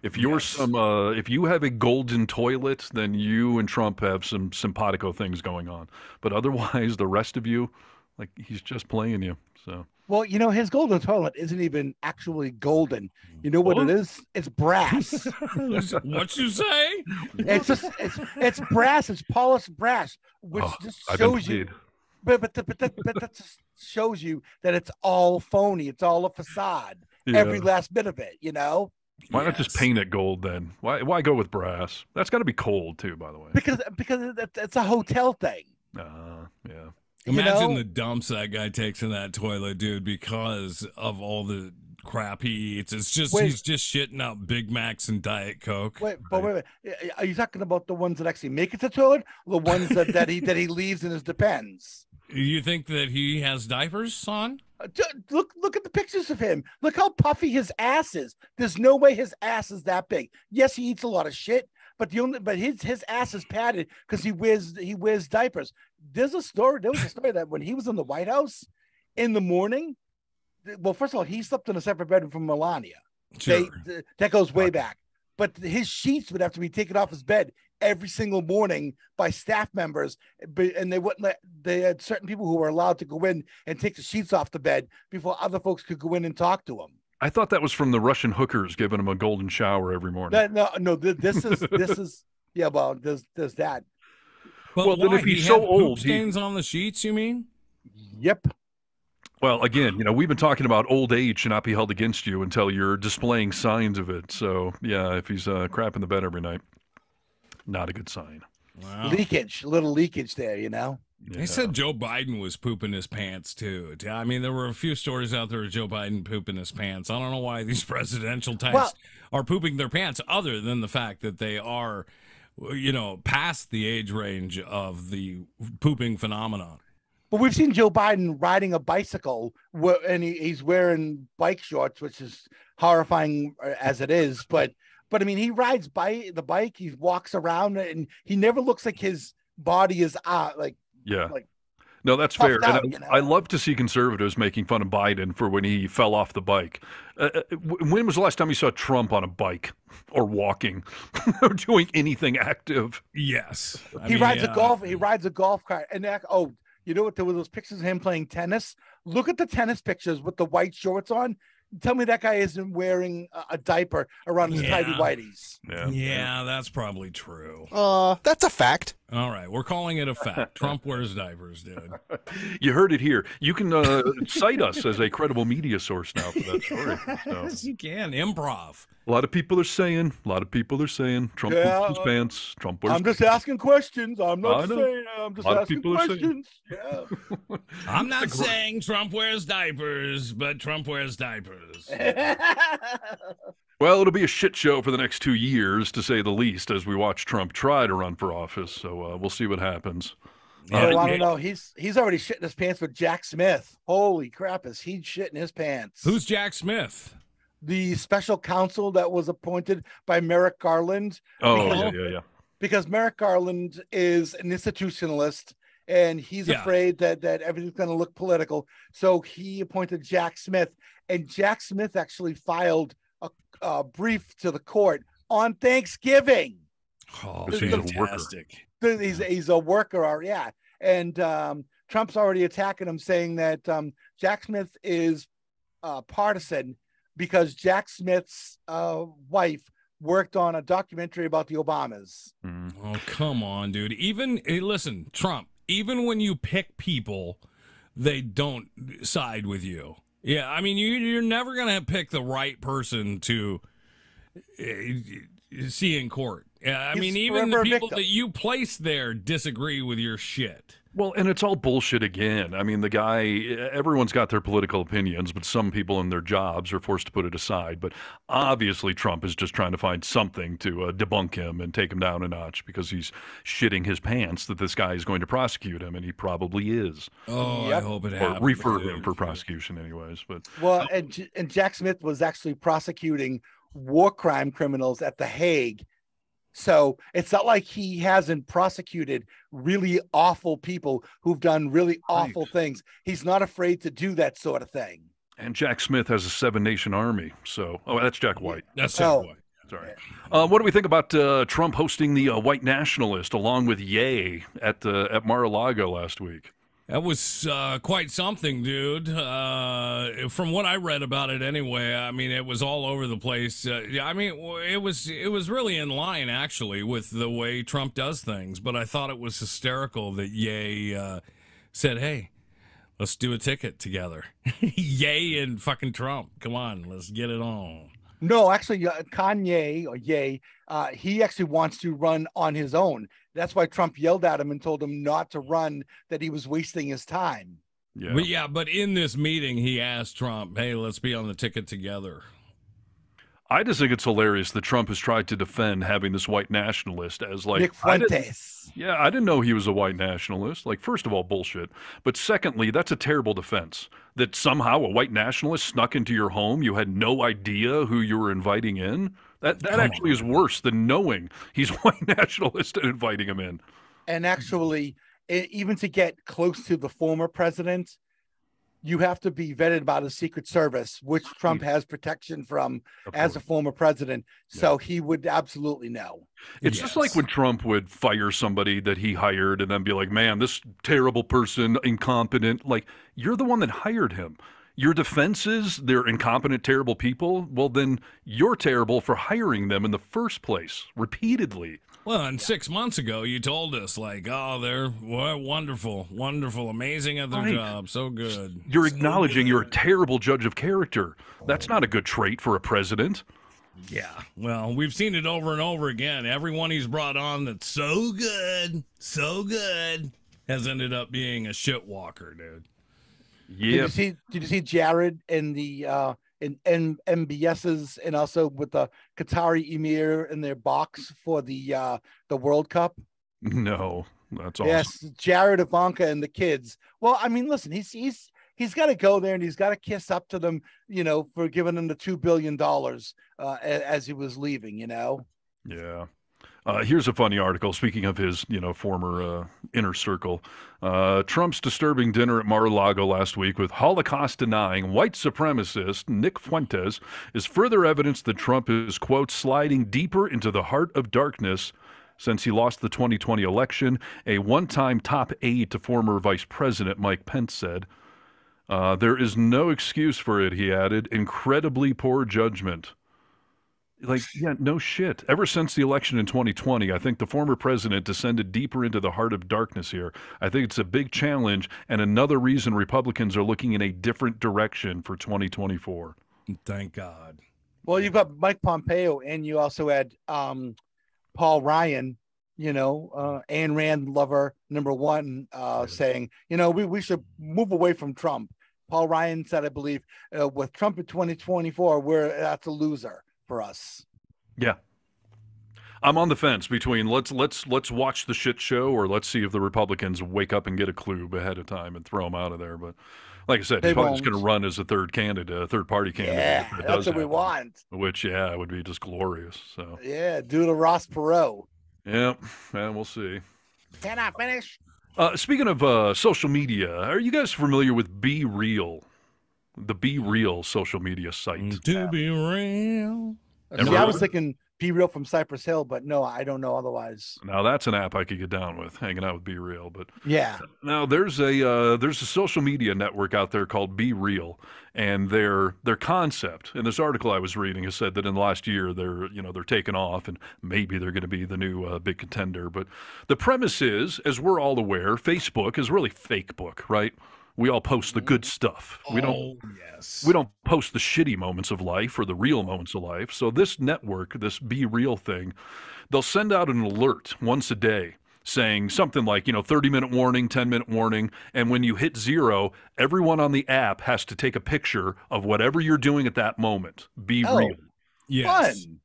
If you're if you have a golden toilet, then you and Trump have some simpatico things going on. But otherwise, the rest of you, like, he's just playing you. So. Well, his golden toilet isn't even actually golden. You know what it is? It's brass. What you say? It's brass. It's polished brass, which just shows you. But that just shows you that it's all phony. It's all a facade. Yeah. Every last bit of it, Why not just paint it gold then? Why go with brass? That's got to be cold too, by the way. Because it's a hotel thing. Yeah. Imagine the dumps that guy takes in that toilet, dude, because of all the crap he eats. It's just Wait. he's just shitting out Big Macs and Diet Coke. Wait, but wait. Are you talking about the ones that actually make it to the toilet, or the ones that he leaves in his Depends? You think that he has diapers on? Look at the pictures of him. Look how puffy his ass is. There's no way his ass is that big. Yes, he eats a lot of shit, but his ass is padded because he wears diapers. There was a story that when he was in the White House in the morning, well, first of all, he slept in a separate bedroom from Melania. Sure. That goes way back. But his sheets would have to be taken off his bed every single morning by staff members, and they had certain people who were allowed to go in and take the sheets off the bed before other folks could go in and talk to him. I thought that was from the Russian hookers giving him a golden shower every morning. No. This is yeah. Well, there's that. But well, then if he's so old, stains on the sheets, you mean? Yep. Well, again, we've been talking about old age should not be held against you until you're displaying signs of it. So, yeah, if he's crapping the bed every night, not a good sign. Wow. A little leakage there, Yeah. They said Joe Biden was pooping his pants, too. I mean, there were a few stories out there of Joe Biden pooping his pants. I don't know why these presidential types are pooping their pants, other than the fact that they are, past the age range of the pooping phenomenon. But we've seen Joe Biden riding a bicycle, and he's wearing bike shorts, which is horrifying as it is. But I mean, he rides the bike. He walks around, and he never looks like his body is no, that's fair. Out, and I love to see conservatives making fun of Biden for when he fell off the bike. When was the last time you saw Trump on a bike or walking or doing anything active? Yes, he rides a golf cart, and you know what? There were those pictures of him playing tennis. Look at the tennis pictures with the white shorts on. Tell me that guy isn't wearing a diaper around his tidy whities. Yeah, that's probably true. That's a fact. All right, we're calling it a fact. Trump wears diapers, dude. You heard it here. You can cite us as a credible media source now for that story. So. Yes, you can. Improv. A lot of people are saying Trump poops his pants. Trump wears. I'm just asking questions. I'm not saying. I'm just asking questions. Yeah. I'm not saying Trump wears diapers, but Trump wears diapers. Well, it'll be a shit show for the next 2 years, to say the least, as we watch Trump try to run for office. So we'll see what happens. I don't know. He's already shitting his pants with Jack Smith. Holy crap, is he shitting his pants? Who's Jack Smith? The special counsel that was appointed by Merrick Garland. Yeah. Because Merrick Garland is an institutionalist, and he's afraid that everything's going to look political. So he appointed Jack Smith, and Jack Smith actually filed a brief to the court on Thanksgiving. Oh, fantastic. He's a worker, yeah. And Trump's already attacking him, saying that Jack Smith is partisan because Jack Smith's wife worked on a documentary about the Obamas. Oh, come on, dude. Listen, Trump, even when you pick people, they don't side with you. Yeah, I mean, you're never going to pick the right person to see in court. I mean, even the people that you place there disagree with your shit. Well, and it's all bullshit again. I mean, everyone's got their political opinions, but some people in their jobs are forced to put it aside. But obviously Trump is just trying to find something to debunk him and take him down a notch because he's shitting his pants that this guy is going to prosecute him, and he probably is. Oh, yep. I hope it happens. Or refer him for prosecution anyways. But and Jack Smith was actually prosecuting war crime criminals at The Hague. So it's not like he hasn't prosecuted really awful people who've done really awful things. He's not afraid to do that sort of thing. And Jack Smith has a 7-nation army. So, that's Jack White. That's Jack White. Sorry. What do we think about Trump hosting the white nationalist along with Ye at Mar-a-Lago last week? That was quite something, dude. From what I read about it anyway, I mean, it was all over the place. I mean, it was really in line, actually, with the way Trump does things. But I thought it was hysterical that Ye said, hey, let's do a ticket together. Ye and fucking Trump. Come on, let's get it on. No, actually, Kanye, or Ye, he actually wants to run on his own. That's why Trump yelled at him and told him not to run, that he was wasting his time. Yeah. But in this meeting, he asked Trump, hey, let's be on the ticket together. I just think it's hilarious that Trump has tried to defend having this white nationalist as like Nick Fuentes. I didn't know he was a white nationalist. Like, first of all, bullshit. But secondly, that's a terrible defense. That somehow a white nationalist snuck into your home. You had no idea who you were inviting in. That actually is worse than knowing he's a white nationalist and inviting him in. And actually, even to get close to the former president, you have to be vetted by the Secret Service, which Trump has protection from as a former president. So he would absolutely know. It's just like when Trump would fire somebody that he hired and then be like, man, this terrible person, incompetent. Like, you're the one that hired him. Your defense is they're incompetent, terrible people. Well, then you're terrible for hiring them in the first place, repeatedly. Well, and 6 months ago, you told us, like, oh, they're wonderful, amazing at their job, so good. You're acknowledging you're a terrible judge of character. That's not a good trait for a president. Yeah, well, we've seen it over and over again. Everyone he's brought on that's so good, has ended up being a shit walker, dude. Yeah. Did you see Jared in the in MBS's and also with the Qatari Emir in their box for the World Cup? No, that's awesome. Yes, Jared, Ivanka, and the kids. Well, I mean, listen, he's got to go there and he's got to kiss up to them, for giving them the $2 billion as he was leaving. Yeah. Here's a funny article. Speaking of his, former inner circle, Trump's disturbing dinner at Mar-a-Lago last week with Holocaust-denying white supremacist Nick Fuentes is further evidence that Trump is, quote, sliding deeper into the heart of darkness since he lost the 2020 election, a one-time top aide to former Vice President Mike Pence said. There is no excuse for it, he added. Incredibly poor judgment. Like, yeah, no shit. Ever since the election in 2020, I think the former president descended deeper into the heart of darkness here. I think it's a big challenge and another reason Republicans are looking in a different direction for 2024. Thank God. Well, you've got Mike Pompeo and you also had Paul Ryan, Ayn Rand lover #1, saying, we should move away from Trump. Paul Ryan said, I believe, with Trump in 2024, that's a loser for us. Yeah. I'm on the fence between let's watch the shit show or let's see if the Republicans wake up and get a clue ahead of time and throw him out of there. But like I said, he's probably just going to run as a third party candidate. Yeah, that's what we want. Which, yeah, would be just glorious. So yeah, do the Ross Perot. Yeah, and we'll see. Can I finish? Speaking of social media, are you guys familiar with Be Real? The Be Real social media site. To be real. See, I was thinking Be Real from Cypress Hill, but no, I don't know otherwise. Now that's an app I could get down with, hanging out with Be Real. But yeah, now there's a social media network out there called Be Real, and their concept in this article I was reading has said that in the last year they're taking off, and maybe they're going to be the new big contender. But the premise is, as we're all aware, Facebook is really fake book, right? We all post the good stuff. We don't post the shitty moments of life or the real moments of life. So this network, this Be Real thing, they'll send out an alert once a day saying something like, 30-minute warning, 10-minute warning. And when you hit 0, everyone on the app has to take a picture of whatever you're doing at that moment. Be real. Yes. Fun.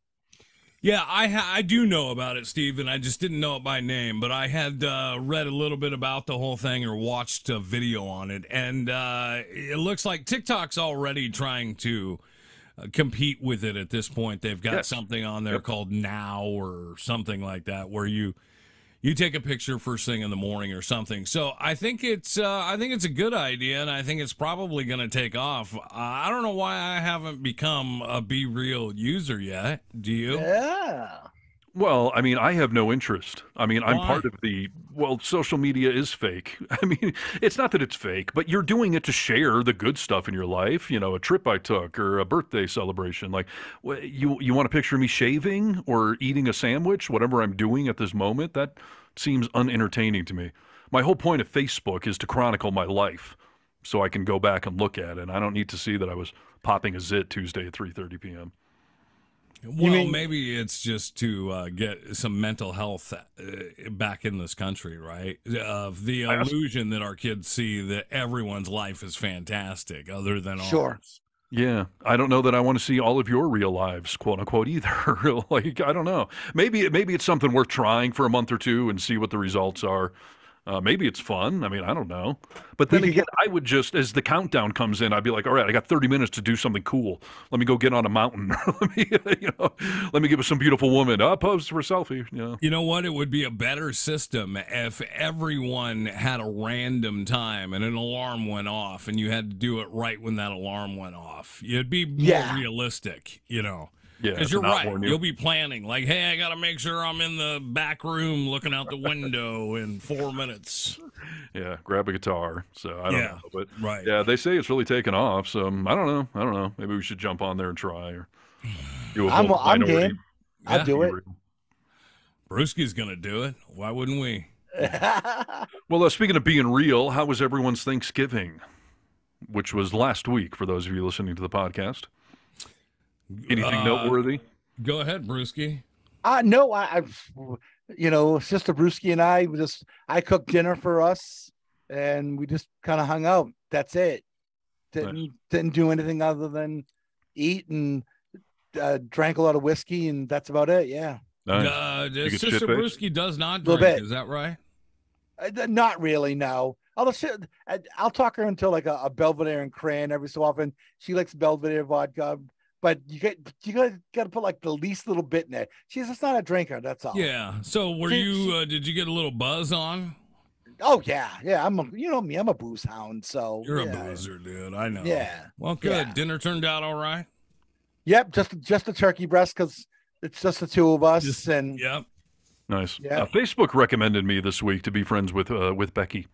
Yeah, I do know about it, Steve, and I just didn't know it by name, but I had read a little bit about the whole thing or watched a video on it, and it looks like TikTok's already trying to compete with it at this point. They've got something on there called Now or something like that, where you take a picture first thing in the morning or something. So I think it's a good idea, and I think it's probably going to take off. I don't know why I haven't become a Be Real user yet. Do you? Yeah. Well, I mean, I have no interest. I mean, I'm Why? part of social media is fake. I mean, it's not that it's fake, but you're doing it to share the good stuff in your life, a trip I took or a birthday celebration. Like, you want a picture of me shaving or eating a sandwich, whatever I'm doing at this moment? That seems unentertaining to me. My whole point of Facebook is to chronicle my life so I can go back and look at it. I don't need to see that I was popping a zit Tuesday at 3:30 p.m. Well, maybe it's just to get some mental health back in this country, right? The illusion that our kids see that everyone's life is fantastic other than ours. Yeah, I don't know that I want to see all of your real lives, quote unquote, either. Like, I don't know. Maybe it's something worth trying for a month or two and see what the results are. Maybe it's fun. I mean, I don't know. But then again, I would just, as the countdown comes in, I'd be like, all right, I got 30 minutes to do something cool. Let me go get on a mountain. let me give some beautiful woman. I'll pose for a selfie. You know what? It would be a better system if everyone had a random time and an alarm went off and you had to do it right when that alarm went off. It'd be more realistic, Yeah, because you're right. You'll be planning like, hey, I got to make sure I'm in the back room looking out the window in 4 minutes. Yeah, grab a guitar. So I don't know, but yeah, they say it's really taken off. So I don't know. Maybe we should jump on there and try. Or do I'm game. I'll do it. Brewski's gonna do it. Why wouldn't we? Well, speaking of being real, how was everyone's Thanksgiving, which was last week for those of you listening to the podcast? Anything noteworthy? Go ahead, Brewski. No, Sister Brewski and I cooked dinner for us and we just kind of hung out. That's it. Didn't do anything other than eat and drank a lot of whiskey, and that's about it. Yeah. Nice. Sister Brewski does not drink. Is that right? Not really. No. I'll talk her into like a Belvedere and Cran every so often. She likes Belvedere vodka. But you got to put like the least little bit in it. She's just not a drinker. That's all. Yeah. So did you get a little buzz on? Oh yeah. You know me. I'm a booze hound. So you're a boozer, dude. I know. Yeah. Well, good. Yeah. Dinner turned out all right. Yep. Just a turkey breast because it's just the two of us. Yep. Nice. Yeah. Facebook recommended me this week to be friends with Becky.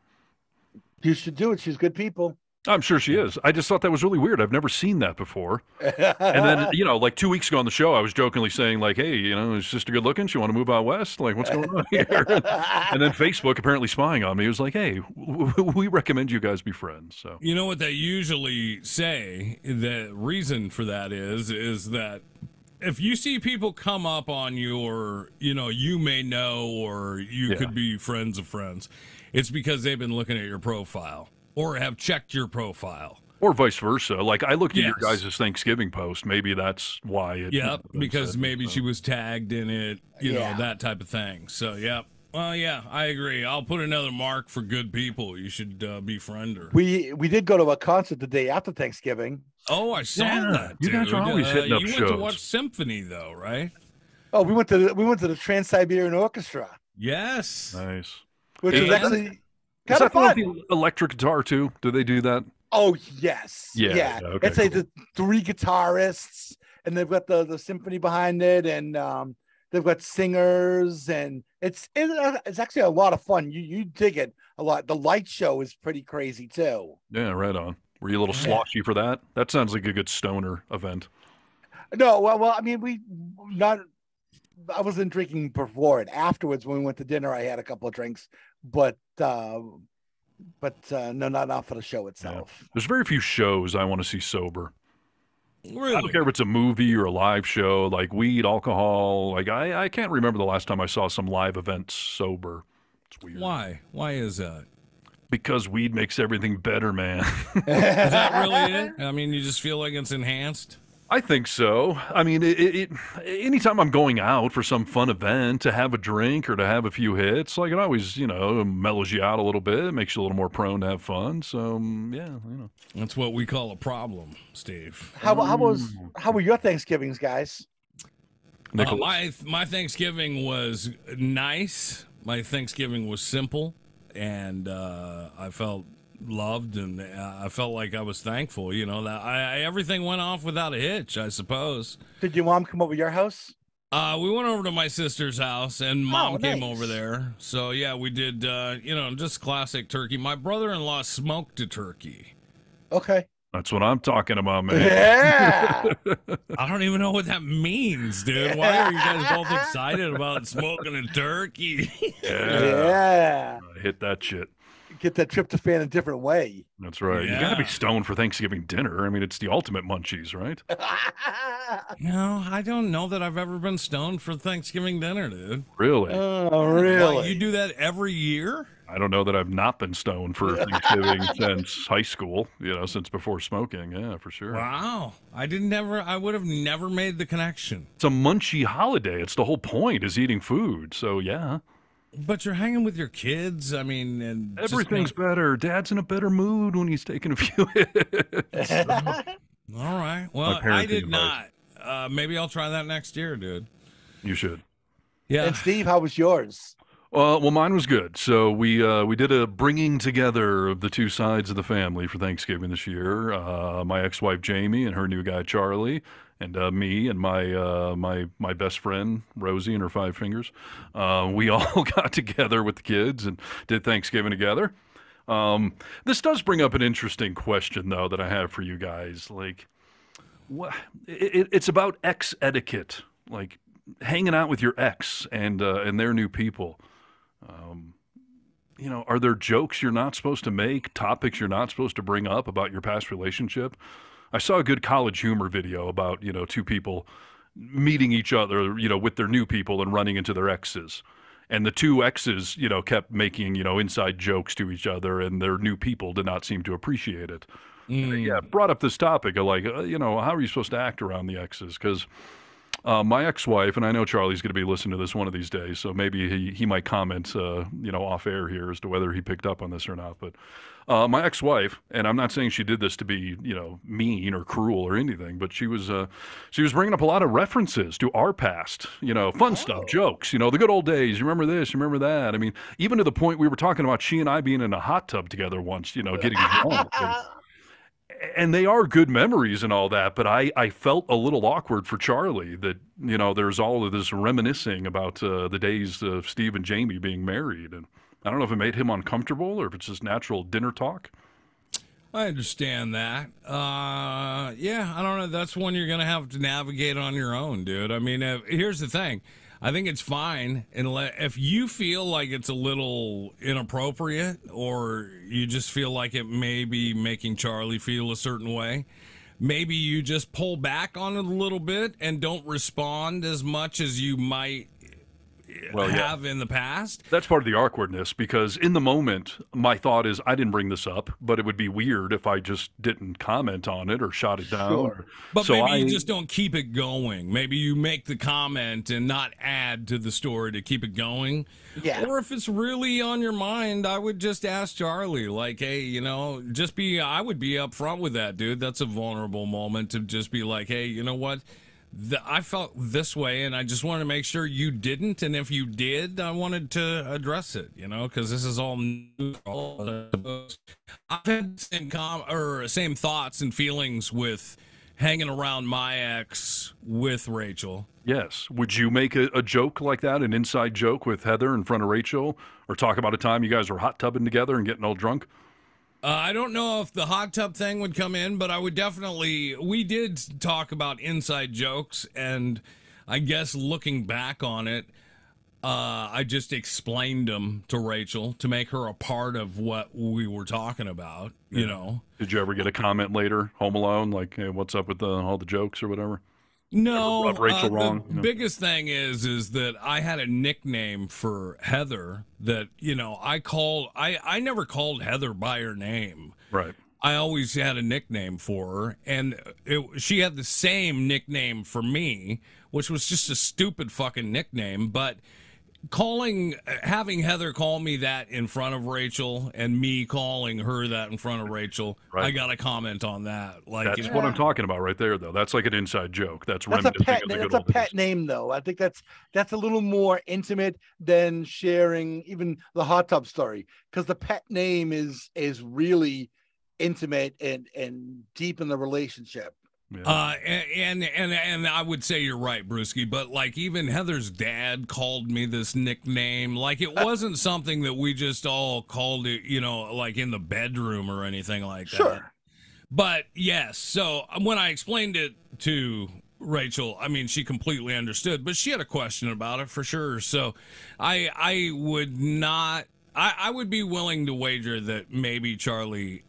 You should do it. She's good people. I'm sure she is. I just thought that was really weird. I've never seen that before. And then, like 2 weeks ago on the show, I was jokingly saying like, hey, is sister good looking? She want to move out west? Like, what's going on here? And then Facebook apparently spying on me. It was like, hey, we recommend you guys be friends. So you know what they usually say? The reason for that is that if you see people come up on you or, you may know or you could be friends of friends, it's because they've been looking at your profile. Or have checked your profile. Or vice versa. Like, I looked at your guys' Thanksgiving post. Maybe that's why it... because maybe she was tagged in it, that type of thing. So, yeah. Well, yeah, I agree. I'll put another mark for good people. You should befriend her. We did go to a concert the day after Thanksgiving. Oh, I saw that, dude. You guys are always hitting up shows. You went to watch Symphony, though, right? Oh, we went to the Trans-Siberian Orchestra. Yes. Nice. Which was actually... Is that with the electric guitar too? Do they do that? Oh yes, yeah. Okay, it's like the three guitarists, and they've got the symphony behind it, and they've got singers, and it's actually a lot of fun. You dig it a lot. The light show is pretty crazy too. Yeah, right on. Were you a little sloshy for that? That sounds like a good stoner event. No, well, I mean, I wasn't drinking before it. Afterwards, when we went to dinner, I had a couple of drinks, but no, not for the show itself. Yeah. There's very few shows I want to see sober. Really? I don't care if it's a movie or a live show, like weed, alcohol. Like I can't remember the last time I saw some live event sober. It's weird. Why? Why is that? Because weed makes everything better, man. Is that really it? I mean, you just feel like it's enhanced? I think so. I mean, anytime I'm going out for some fun event to have a drink or to have a few hits, like it always, mellows you out a little bit. It makes you a little more prone to have fun. So, yeah, That's what we call a problem, Steve. How were your Thanksgivings, guys? My Thanksgiving was nice. My Thanksgiving was simple, and I felt loved, and I felt like I was thankful, that everything went off without a hitch, I suppose. Did your mom come over to your house? We went over to my sister's house, and Mom came over there. So, yeah, we did, just classic turkey. My brother-in-law smoked a turkey. Okay. That's what I'm talking about, man. Yeah. I don't even know what that means, dude. Why are you guys both excited about smoking a turkey? Yeah. Hit that shit. get that tryptophan a different way. That's right. You got to be stoned for Thanksgiving dinner. I mean, it's the ultimate munchies, right? No, I don't know that I've ever been stoned for Thanksgiving dinner, dude. Really? Oh, really? Why, you do that every year? I don't know that I've not been stoned for Thanksgiving since high school, since before smoking. Yeah, for sure. Wow. I would have never made the connection. It's a munchie holiday. It's the whole point is eating food. So, yeah. But you're hanging with your kids. I mean, and everything's better. Dad's in a better mood when he's taking a few hits. All right. Well, I did not. Maybe I'll try that next year, dude. You should. Yeah. And Steve, how was yours? Well, mine was good. So we did a bringing together of the two sides of the family for Thanksgiving this year. My ex-wife Jamie and her new guy Charlie, and me and my best friend Rosie and her 5 fingers. We all got together with the kids and did Thanksgiving together. This does bring up an interesting question, though, that I have for you guys. Like, it's about ex etiquette, like hanging out with your ex and their new people. Are there jokes you're not supposed to make, topics you're not supposed to bring up about your past relationship? I saw a good College Humor video about, two people meeting each other, with their new people and running into their exes. And the two exes, kept making, inside jokes to each other, and their new people did not seem to appreciate it. Yeah, brought up this topic of like, how are you supposed to act around the exes? Because my ex-wife, and I know Charlie's going to be listening to this one of these days, so maybe he might comment, off air here as to whether he picked up on this or not. But my ex-wife, and I'm not saying she did this to be, mean or cruel or anything, but she was bringing up a lot of references to our past, fun stuff, jokes, the good old days. You remember this, you remember that. I mean, even to the point we were talking about she and I being in a hot tub together once, getting drunk. And they are good memories and all that, but I felt a little awkward for Charlie that, there's all of this reminiscing about the days of Steve and Jamie being married. And I don't know if it made him uncomfortable or if it's just natural dinner talk. I understand that. Yeah, I don't know. That's one you're going to have to navigate on your own, dude. I mean, here's the thing. I think it's fine if you feel like it's a little inappropriate or you just feel like it may be making Charlie feel a certain way. Maybe you just pull back on it a little bit and don't respond as much as you might have in the past. That's part of the awkwardness, because in the moment, my thought is I didn't bring this up, but it would be weird if I just didn't comment on it or shot it down. Sure. But so maybe you just don't keep it going. Maybe you make the comment and not add to the story to keep it going. Yeah. Or if it's really on your mind, I would just ask Charlie, like, hey, I would be upfront with that, dude. That's a vulnerable moment to just be like, hey, you know what? I felt this way, and I just wanted to make sure you didn't. And if you did, I wanted to address it, because this is all new. I've had the same thoughts and feelings with hanging around my ex with Rachel. Yes. Would you make a joke like that, an inside joke with Heather in front of Rachel, or talk about a time you guys were hot tubbing together and getting all drunk? I don't know if the hot tub thing would come in, but I would definitely. We did talk about inside jokes, and I guess looking back on it, I just explained them to Rachel to make her a part of what we were talking about. Did you ever get a comment later, Home Alone, like, "Hey, what's up with all the jokes or whatever"? No, Rachel wrong. The biggest thing is that I had a nickname for Heather that, I never called Heather by her name. Right. I always had a nickname for her, and she had the same nickname for me, which was just a stupid fucking nickname, but having Heather call me that in front of Rachel and me calling her that in front of Rachel, right. I got to comment on that. Like, that's what I'm talking about right there, though. That's like an inside joke. That's a pet name, though. I think that's a little more intimate than sharing even the hot tub story, because the pet name is really intimate and deep in the relationship. Yeah. And I would say you're right, Brewski, but like even Heather's dad called me this nickname. Like it wasn't something that we just all called it, like in the bedroom or anything like that. Sure. But yes, so when I explained it to Rachel, I mean, she completely understood, but she had a question about it for sure. So I would not I would be willing to wager that maybe Charlie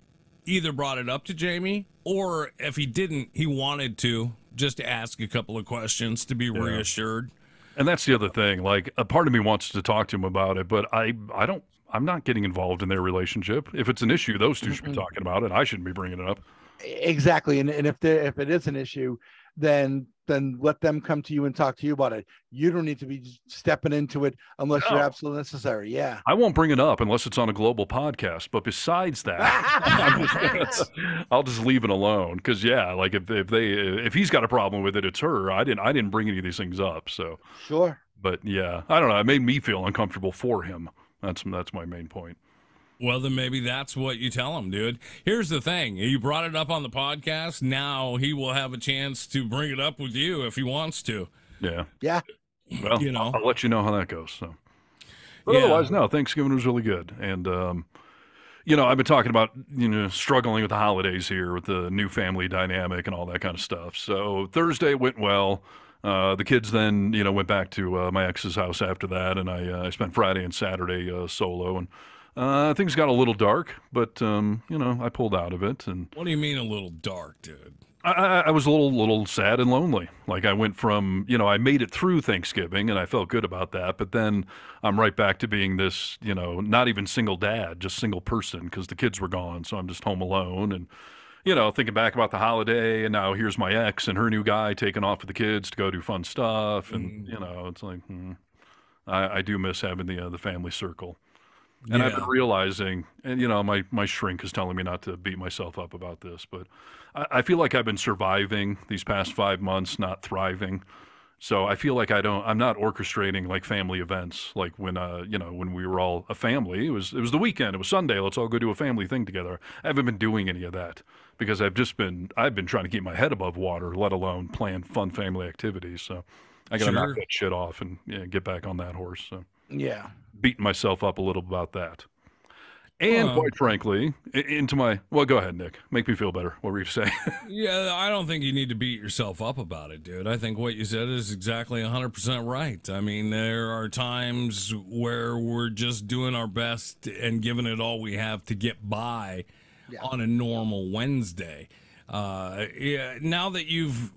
either brought it up to Jamie, or if he didn't, he wanted to just ask a couple of questions to be reassured. And that's the other thing. Like, a part of me wants to talk to him about it, but I'm not getting involved in their relationship. If it's an issue, those two should be talking about it. I shouldn't be bringing it up. Exactly. And if it is an issue, then let them come to you and talk to you about it. You don't need to be stepping into it unless you're absolutely necessary. Yeah. I won't bring it up unless it's on a global podcast. But besides that, I'll just leave it alone. Because like if he's got a problem with it, it's her. I didn't bring any of these things up. So sure. But yeah, I don't know. It made me feel uncomfortable for him. That's my main point. Well, then maybe that's what you tell him, dude. Here's the thing. You brought it up on the podcast. Now he will have a chance to bring it up with you if he wants to. Yeah. Yeah. Well, I'll let you know how that goes. So, but otherwise, no, Thanksgiving was really good. And, I've been talking about, struggling with the holidays here with the new family dynamic and all that kind of stuff. So Thursday went well. The kids then, went back to my ex's house after that. And I spent Friday and Saturday solo. And things got a little dark, but, I pulled out of it. And what do you mean a little dark, dude? I was a little sad and lonely. Like, I went from, I made it through Thanksgiving and I felt good about that. But then I'm right back to being this, not even single dad, just single person, because the kids were gone. So I'm just home alone and, thinking back about the holiday. And now here's my ex and her new guy taking off with the kids to go do fun stuff. And, it's like, I do miss having the family circle. And I've been realizing, and my shrink is telling me not to beat myself up about this, but I feel like I've been surviving these past 5 months, not thriving. So I feel like I'm not orchestrating like family events, like when when we were all a family. It was the weekend, it was Sunday, let's all go do a family thing together. I haven't been doing any of that because I've been trying to keep my head above water, let alone plan fun family activities. So I got to knock that shit off and get back on that horse. So yeah. Beating myself up a little about that. And quite frankly, go ahead, Nick. Make me feel better. What were you saying? Yeah, I don't think you need to beat yourself up about it, dude. I think what you said is exactly 100% right. I mean, there are times where we're just doing our best and giving it all we have to get by on a normal Wednesday. Now that you've,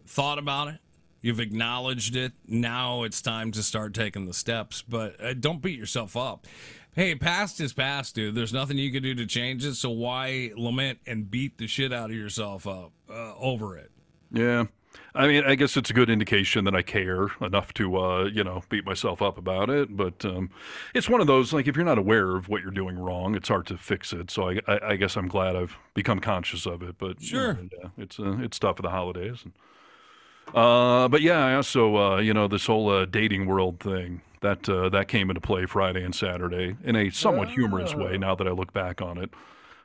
thought about it, you've acknowledged it. Now it's time to start taking the steps, but don't beat yourself up. Hey, past is past, dude. There's nothing you can do to change it, so why lament and beat the shit out of yourself up over it? Yeah. I mean, I guess it's a good indication that I care enough to, beat myself up about it. But it's one of those, like, if you're not aware of what you're doing wrong, it's hard to fix it. So I guess I'm glad I've become conscious of it. But sure, it's tough for the holidays. And, but yeah, I also, this whole dating world thing, that came into play Friday and Saturday in a somewhat humorous way now that I look back on it.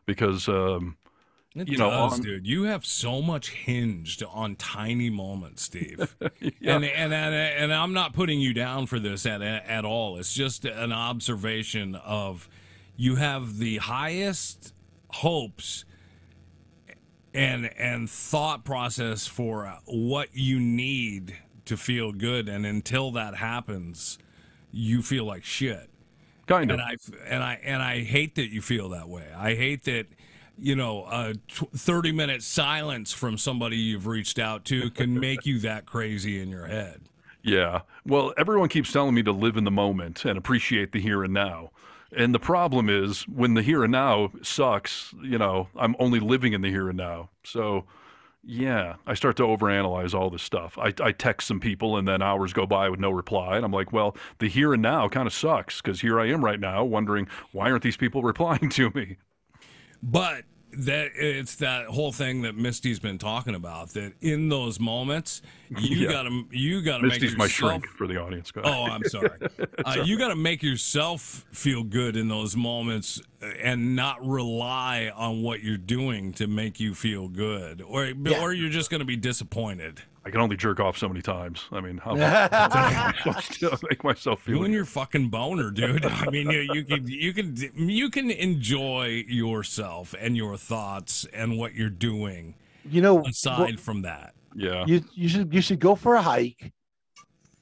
Because, dude, you have so much hinged on tiny moments, Steve. And I'm not putting you down for this at all. It's just an observation of you have the highest hopes and thought process for what you need to feel good, and until that happens, you feel like shit. Kind of. And I hate that you feel that way. I hate that 30-minute silence from somebody you've reached out to can make you that crazy in your head. Yeah. Well, everyone keeps telling me to live in the moment and appreciate the here and now. And the problem is when the here and now sucks, I'm only living in the here and now. So, yeah, I start to overanalyze all this stuff. I text some people and then hours go by with no reply. And I'm like, well, the here and now kind of sucks because here I am right now wondering, why aren't these people replying to me? But it's that whole thing that Misty's been talking about, that in those moments you gotta Misty's make yourself, my shrink for the audience. Oh, I'm sorry. You gotta make yourself feel good in those moments and not rely on what you're doing to make you feel good, or you're just gonna be disappointed. I can only jerk off so many times. I mean, how am I supposed to make myself feel? You and your fucking boner, dude. I mean, you can enjoy yourself and your thoughts and what you're doing. Aside from that, yeah, you should go for a hike,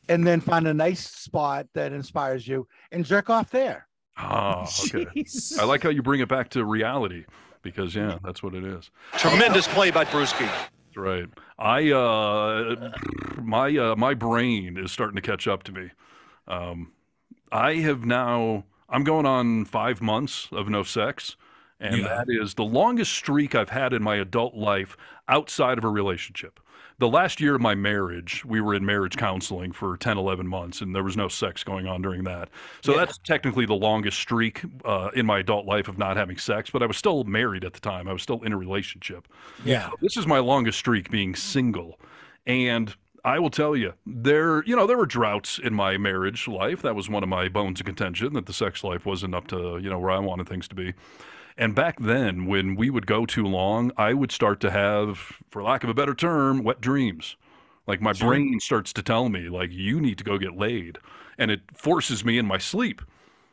and then find a nice spot that inspires you and jerk off there. Oh, okay. Jeez. I like how you bring it back to reality because, yeah, that's what it is. Tremendous play by Brewski. That's right. My brain is starting to catch up to me. I'm going on 5 months of no sex, and that is the longest streak I've had in my adult life outside of a relationship. The last year of my marriage, we were in marriage counseling for 10, 11 months, and there was no sex going on during that. So that's technically the longest streak in my adult life of not having sex, but I was still married at the time. I was still in a relationship. Yeah. This is my longest streak being single. And I will tell you, there were droughts in my marriage life. That was one of my bones of contention, that the sex life wasn't up to, where I wanted things to be. And back then, when we would go too long, I would start to have, for lack of a better term, wet dreams. Like my brain starts to tell me, like, you need to go get laid. And it forces me in my sleep.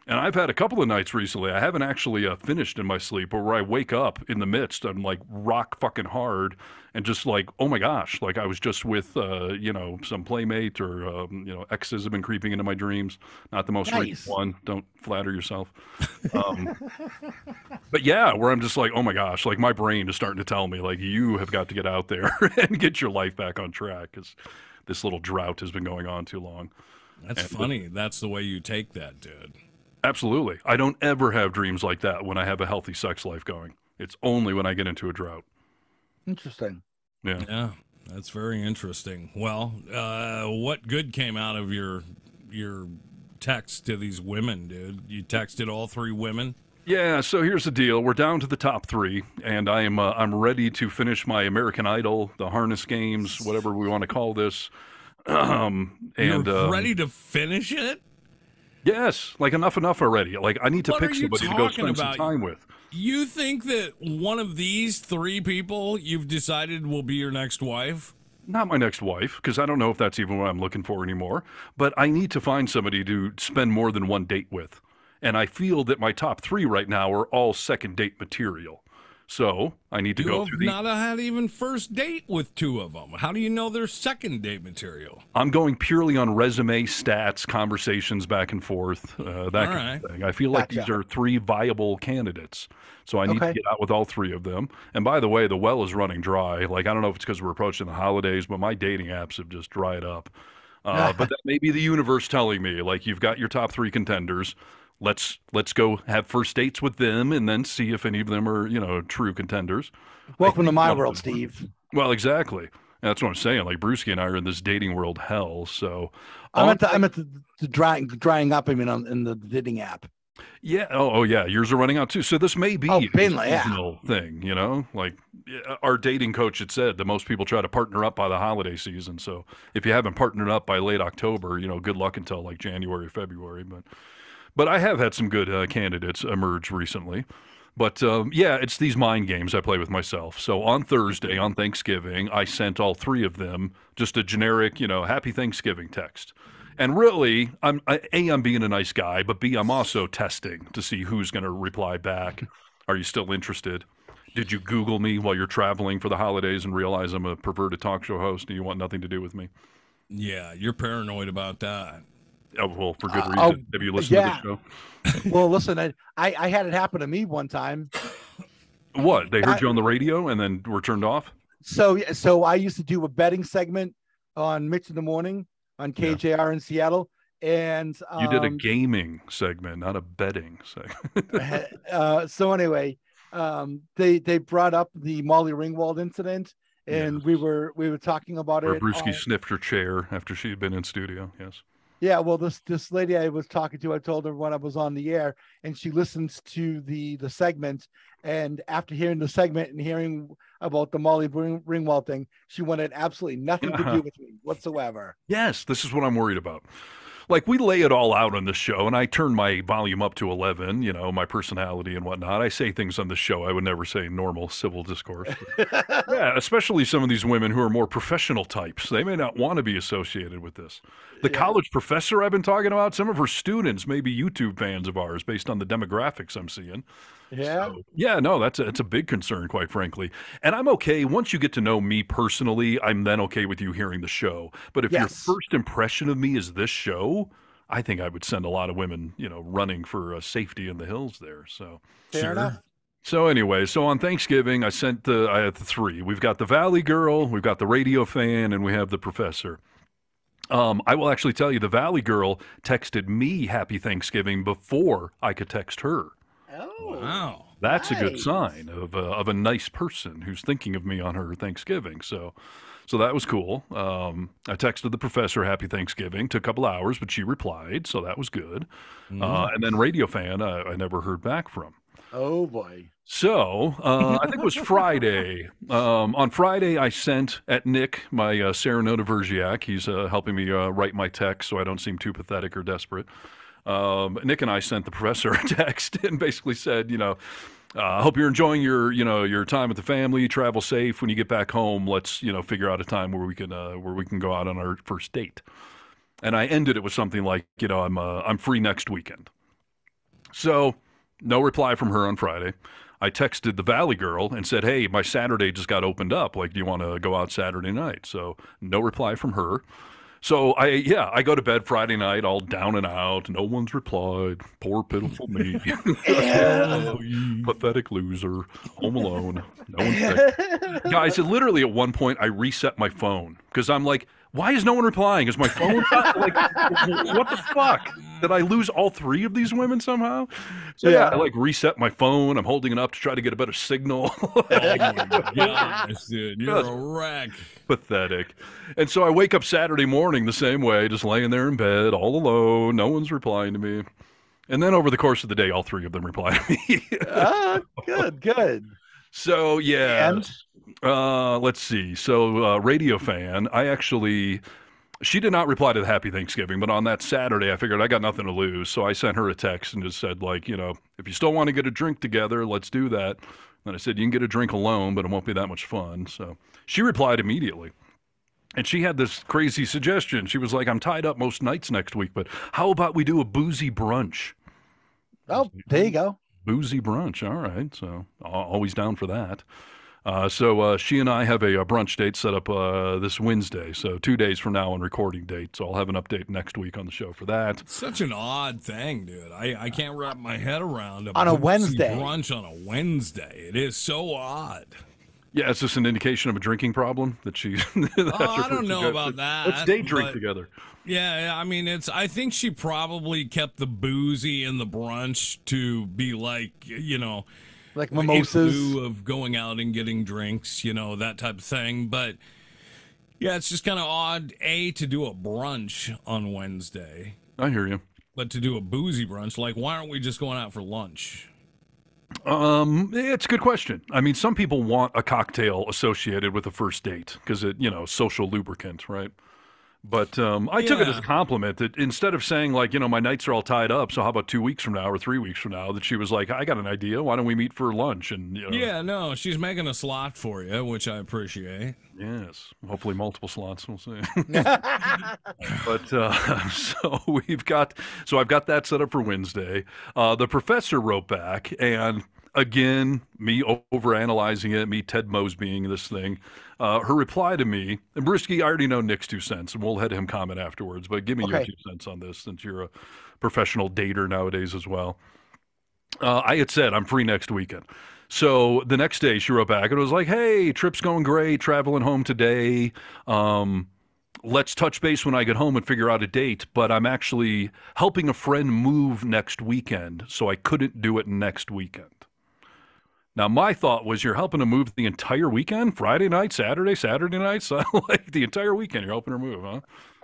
And I've had a couple of nights recently, I haven't actually finished in my sleep, but where I wake up in the midst, I'm like rock fucking hard and just like, oh my gosh, like I was just with, some playmate or, exes have been creeping into my dreams. Not the most recent one. Don't flatter yourself. But yeah, where I'm just like, oh my gosh, like my brain is starting to tell me like, you have got to get out there and get your life back on track because this little drought has been going on too long. That's funny. That's the way you take that, dude. Absolutely. I don't ever have dreams like that when I have a healthy sex life going. It's only when I get into a drought. Interesting. Yeah, that's very interesting. Well, what good came out of your text to these women, dude? You texted all 3 women? Yeah, so here's the deal. We're down to the top 3, and I'm ready to finish my American Idol, the harness games, whatever we want to call this. You're ready to finish it? Yes, like enough already. Like I need to pick somebody to go spend some time with. You think that one of these 3 people you've decided will be your next wife? Not my next wife, because I don't know if that's even what I'm looking for anymore. But I need to find somebody to spend more than one date with. And I feel that my top 3 right now are all second date material. So I need to go through the... You have not had even first date with 2 of them. How do you know they're second date material? I'm going purely on resume, stats, conversations back and forth, that kind of thing. I feel like these are 3 viable candidates. So I need to get out with all 3 of them. And by the way, the well is running dry. Like, I don't know if it's because we're approaching the holidays, but my dating apps have just dried up. But that may be the universe telling me, like, you've got your top 3 contenders. Let's go have first dates with them and then see if any of them are, true contenders. Welcome to my world, Steve. Well, exactly. That's what I'm saying. Like Brewski and I are in this dating world hell. So I'm at the drying up. I mean, in the dating app. Yeah. Oh, yeah. Yours are running out too. So this may be a seasonal thing. Like our dating coach had said that most people try to partner up by the holiday season. So if you haven't partnered up by late October, good luck until like January or February. But I have had some good candidates emerge recently. But, it's these mind games I play with myself. So on Thursday, on Thanksgiving, I sent all 3 of them just a generic, Happy Thanksgiving text. And really, I'm being a nice guy, but B, I'm also testing to see who's going to reply back. Are you still interested? Did you Google me while you're traveling for the holidays and realize I'm a perverted talk show host and you want nothing to do with me? Yeah, you're paranoid about that. Oh, well, for good reason. Have you listened to the show? Well, listen, I had it happen to me one time. What? They heard you on the radio and then were turned off? So I used to do a betting segment on Mitch in the Morning on KJR in Seattle. And you did a gaming segment, not a betting segment. So anyway, they brought up the Molly Ringwald incident. And we were talking about it. Brewski sniffed her chair after she had been in studio. Yes. Yeah, well, this lady I was talking to, I told her when I was on the air, and she listens to the segment. And after hearing the segment and hearing about the Molly Ringwald thing, she wanted absolutely nothing to do with me whatsoever. Yes, this is what I'm worried about. Like, we lay it all out on this show, and I turn my volume up to 11, my personality and whatnot. I say things on the show I would never say in normal civil discourse. Yeah, especially some of these women who are more professional types. They may not want to be associated with this. The college professor I've been talking about, some of her students may be YouTube fans of ours based on the demographics I'm seeing. Yeah. So, no, that's a big concern, quite frankly. And I'm okay. Once you get to know me personally, I'm then okay with you hearing the show. But if your first impression of me is this show, I think I would send a lot of women, running for safety in the hills there. So Fair enough. So anyway, on Thanksgiving, I had the three. We've got the Valley Girl, we've got the radio fan, and we have the professor. I will actually tell you, the Valley Girl texted me Happy Thanksgiving before I could text her. Oh, wow. That's a good sign of a nice person who's thinking of me on her Thanksgiving. So that was cool. I texted the professor Happy Thanksgiving. Took a couple hours, but she replied, so that was good. And then radio fan, I never heard back from. Oh, boy. So I think it was Friday. On Friday, I sent at Nick my Serenota Vergiac. He's helping me write my text so I don't seem too pathetic or desperate. Nick and I sent the professor a text and basically said, I hope you're enjoying your time with the family. Travel safe. When you get back home, let's figure out a time where we can go out on our first date. And I ended it with something like, I'm free next weekend. So no reply from her on Friday. I texted the Valley Girl and said, hey, my Saturday just got opened up. Like, do you want to go out Saturday night? So no reply from her. So I go to bed Friday night all down and out. No one's replied. Poor pitiful me. Pathetic loser. Home alone. No one's texting. Guys, literally at one point I reset my phone because I'm like, why is no one replying? Is my phone like, what the fuck? Did I lose all three of these women somehow? So yeah, I reset my phone. I'm holding it up to try to get a better signal. Oh my gosh, dude, you're a wreck. Pathetic. And so I wake up Saturday morning the same way, just laying there in bed, all alone. No one's replying to me. And then over the course of the day, all three of them reply to me. Good. So yeah. And? Let's see. So radio fan, she did not reply to the Happy Thanksgiving, but on that Saturday, I figured I got nothing to lose. So I sent her a text and just said, if you still want to get a drink together, let's do that. And I said, you can get a drink alone, but it won't be that much fun. So she replied immediately. And she had this crazy suggestion. She was like, I'm tied up most nights next week, but how about we do a boozy brunch? Oh, there you go. Boozy brunch. All right. So always down for that. So she and I have a brunch date set up this Wednesday. So 2 days from now on recording date. So I'll have an update next week on the show for that. Such an odd thing, dude. I can't wrap my head around on a Wednesday brunch on a Wednesday. It is so odd. Yeah, is this an indication of a drinking problem that she? I don't know about that. Let's date drink together. Yeah, I mean, I think she probably kept the boozy in the brunch to be like mimosas, in lieu of going out and getting drinks, that type of thing. But yeah, it's just kind of odd, to do a brunch on Wednesday. I hear you. But to do a boozy brunch, why aren't we just going out for lunch? It's a good question. I mean, some people want a cocktail associated with a first date because social lubricant, right? But I took it as a compliment that instead of saying my nights are all tied up, so how about 2 weeks from now or 3 weeks from now, that she was like, I got an idea. Why don't we meet for lunch? And yeah, no, she's making a slot for you, which I appreciate. Yes, hopefully multiple slots. We'll see. But I've got that set up for Wednesday. The professor wrote back and. Again, me overanalyzing it, me Ted Mosbying this thing. Her reply to me, and Brewski, I already know Nick's 2 cents, and we'll let him comment afterwards, but give me your 2 cents on this since you're a professional dater nowadays as well. I had said, I'm free next weekend. So the next day she wrote back and it was like, hey, trip's going great, traveling home today. Let's touch base when I get home and figure out a date, but I'm actually helping a friend move next weekend, so I couldn't do it next weekend. Now, my thought was you're helping to move the entire weekend? Friday night, Saturday night? So, the enther weekend you're helping her move,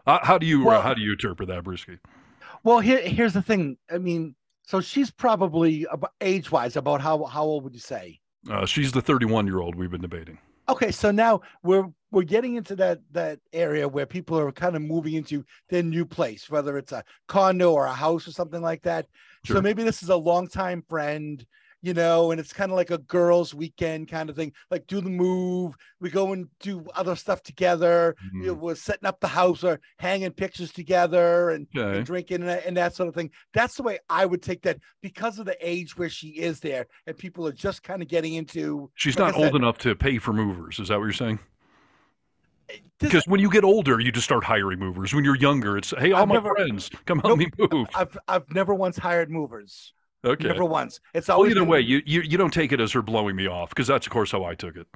huh? How do you interpret that, Brewski? Well, here's the thing. I mean, so she's probably, age-wise, about how old would you say? She's the 31-year-old we've been debating. Okay, so now we're getting into that area where people are kind of moving into their new place, whether it's a condo or a house or something like that. Sure. So maybe this is a longtime friend, and it's kind of like a girls' weekend kind of thing, like do the move. We go and do other stuff together. Mm-hmm. We're setting up the house or hanging pictures together and drinking and that sort of thing. That's the way I would take that because of the age where she is there and people are just kind of getting into. She's not old enough to pay for movers. Is that what you're saying? Because when you get older, you just start hiring movers. When you're younger, it's, hey, all my friends, come help me move. I've never once hired movers. Okay. Never once. It's Well, always either been- way, you don't take it as her blowing me off, because that's, of course, how I took it.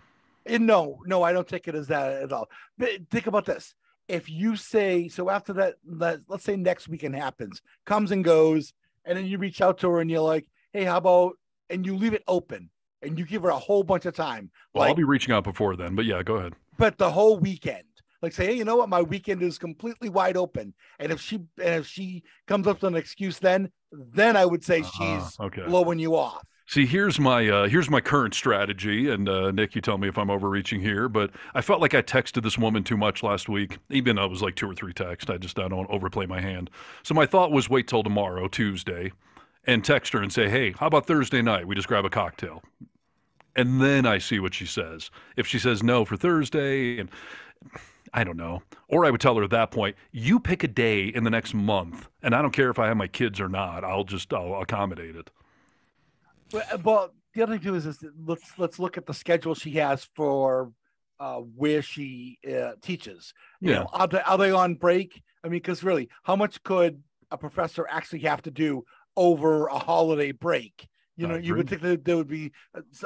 No, I don't take it as that at all. But think about this. If you say, so after that, let's say next weekend happens, comes and goes, and then you reach out to her and you're like, hey, how about, and you leave it open and you give her a whole bunch of time. Well, I'll be reaching out before then, but yeah, go ahead. But the whole weekend, like say, hey, you know what? My weekend is completely wide open. And if she comes up with an excuse, then I would say she's blowing you off. See, here's my current strategy, and Nick, you tell me if I'm overreaching here, but I felt like I texted this woman too much last week, even though it was like 2 or 3 texts. I don't overplay my hand. So my thought was wait till tomorrow, Tuesday, and text her and say, hey, how about Thursday night? We just grab a cocktail. And then I see what she says. If she says no for Thursday, and I don't know. Or I would tell her at that point, you pick a day in the next month, and I don't care if I have my kids or not. I'll accommodate it. Well, the other thing too is let's look at the schedule she has for where she teaches. You know, are they on break? I mean, because really, how much could a professor actually have to do over a holiday break? You know, you would think that there would be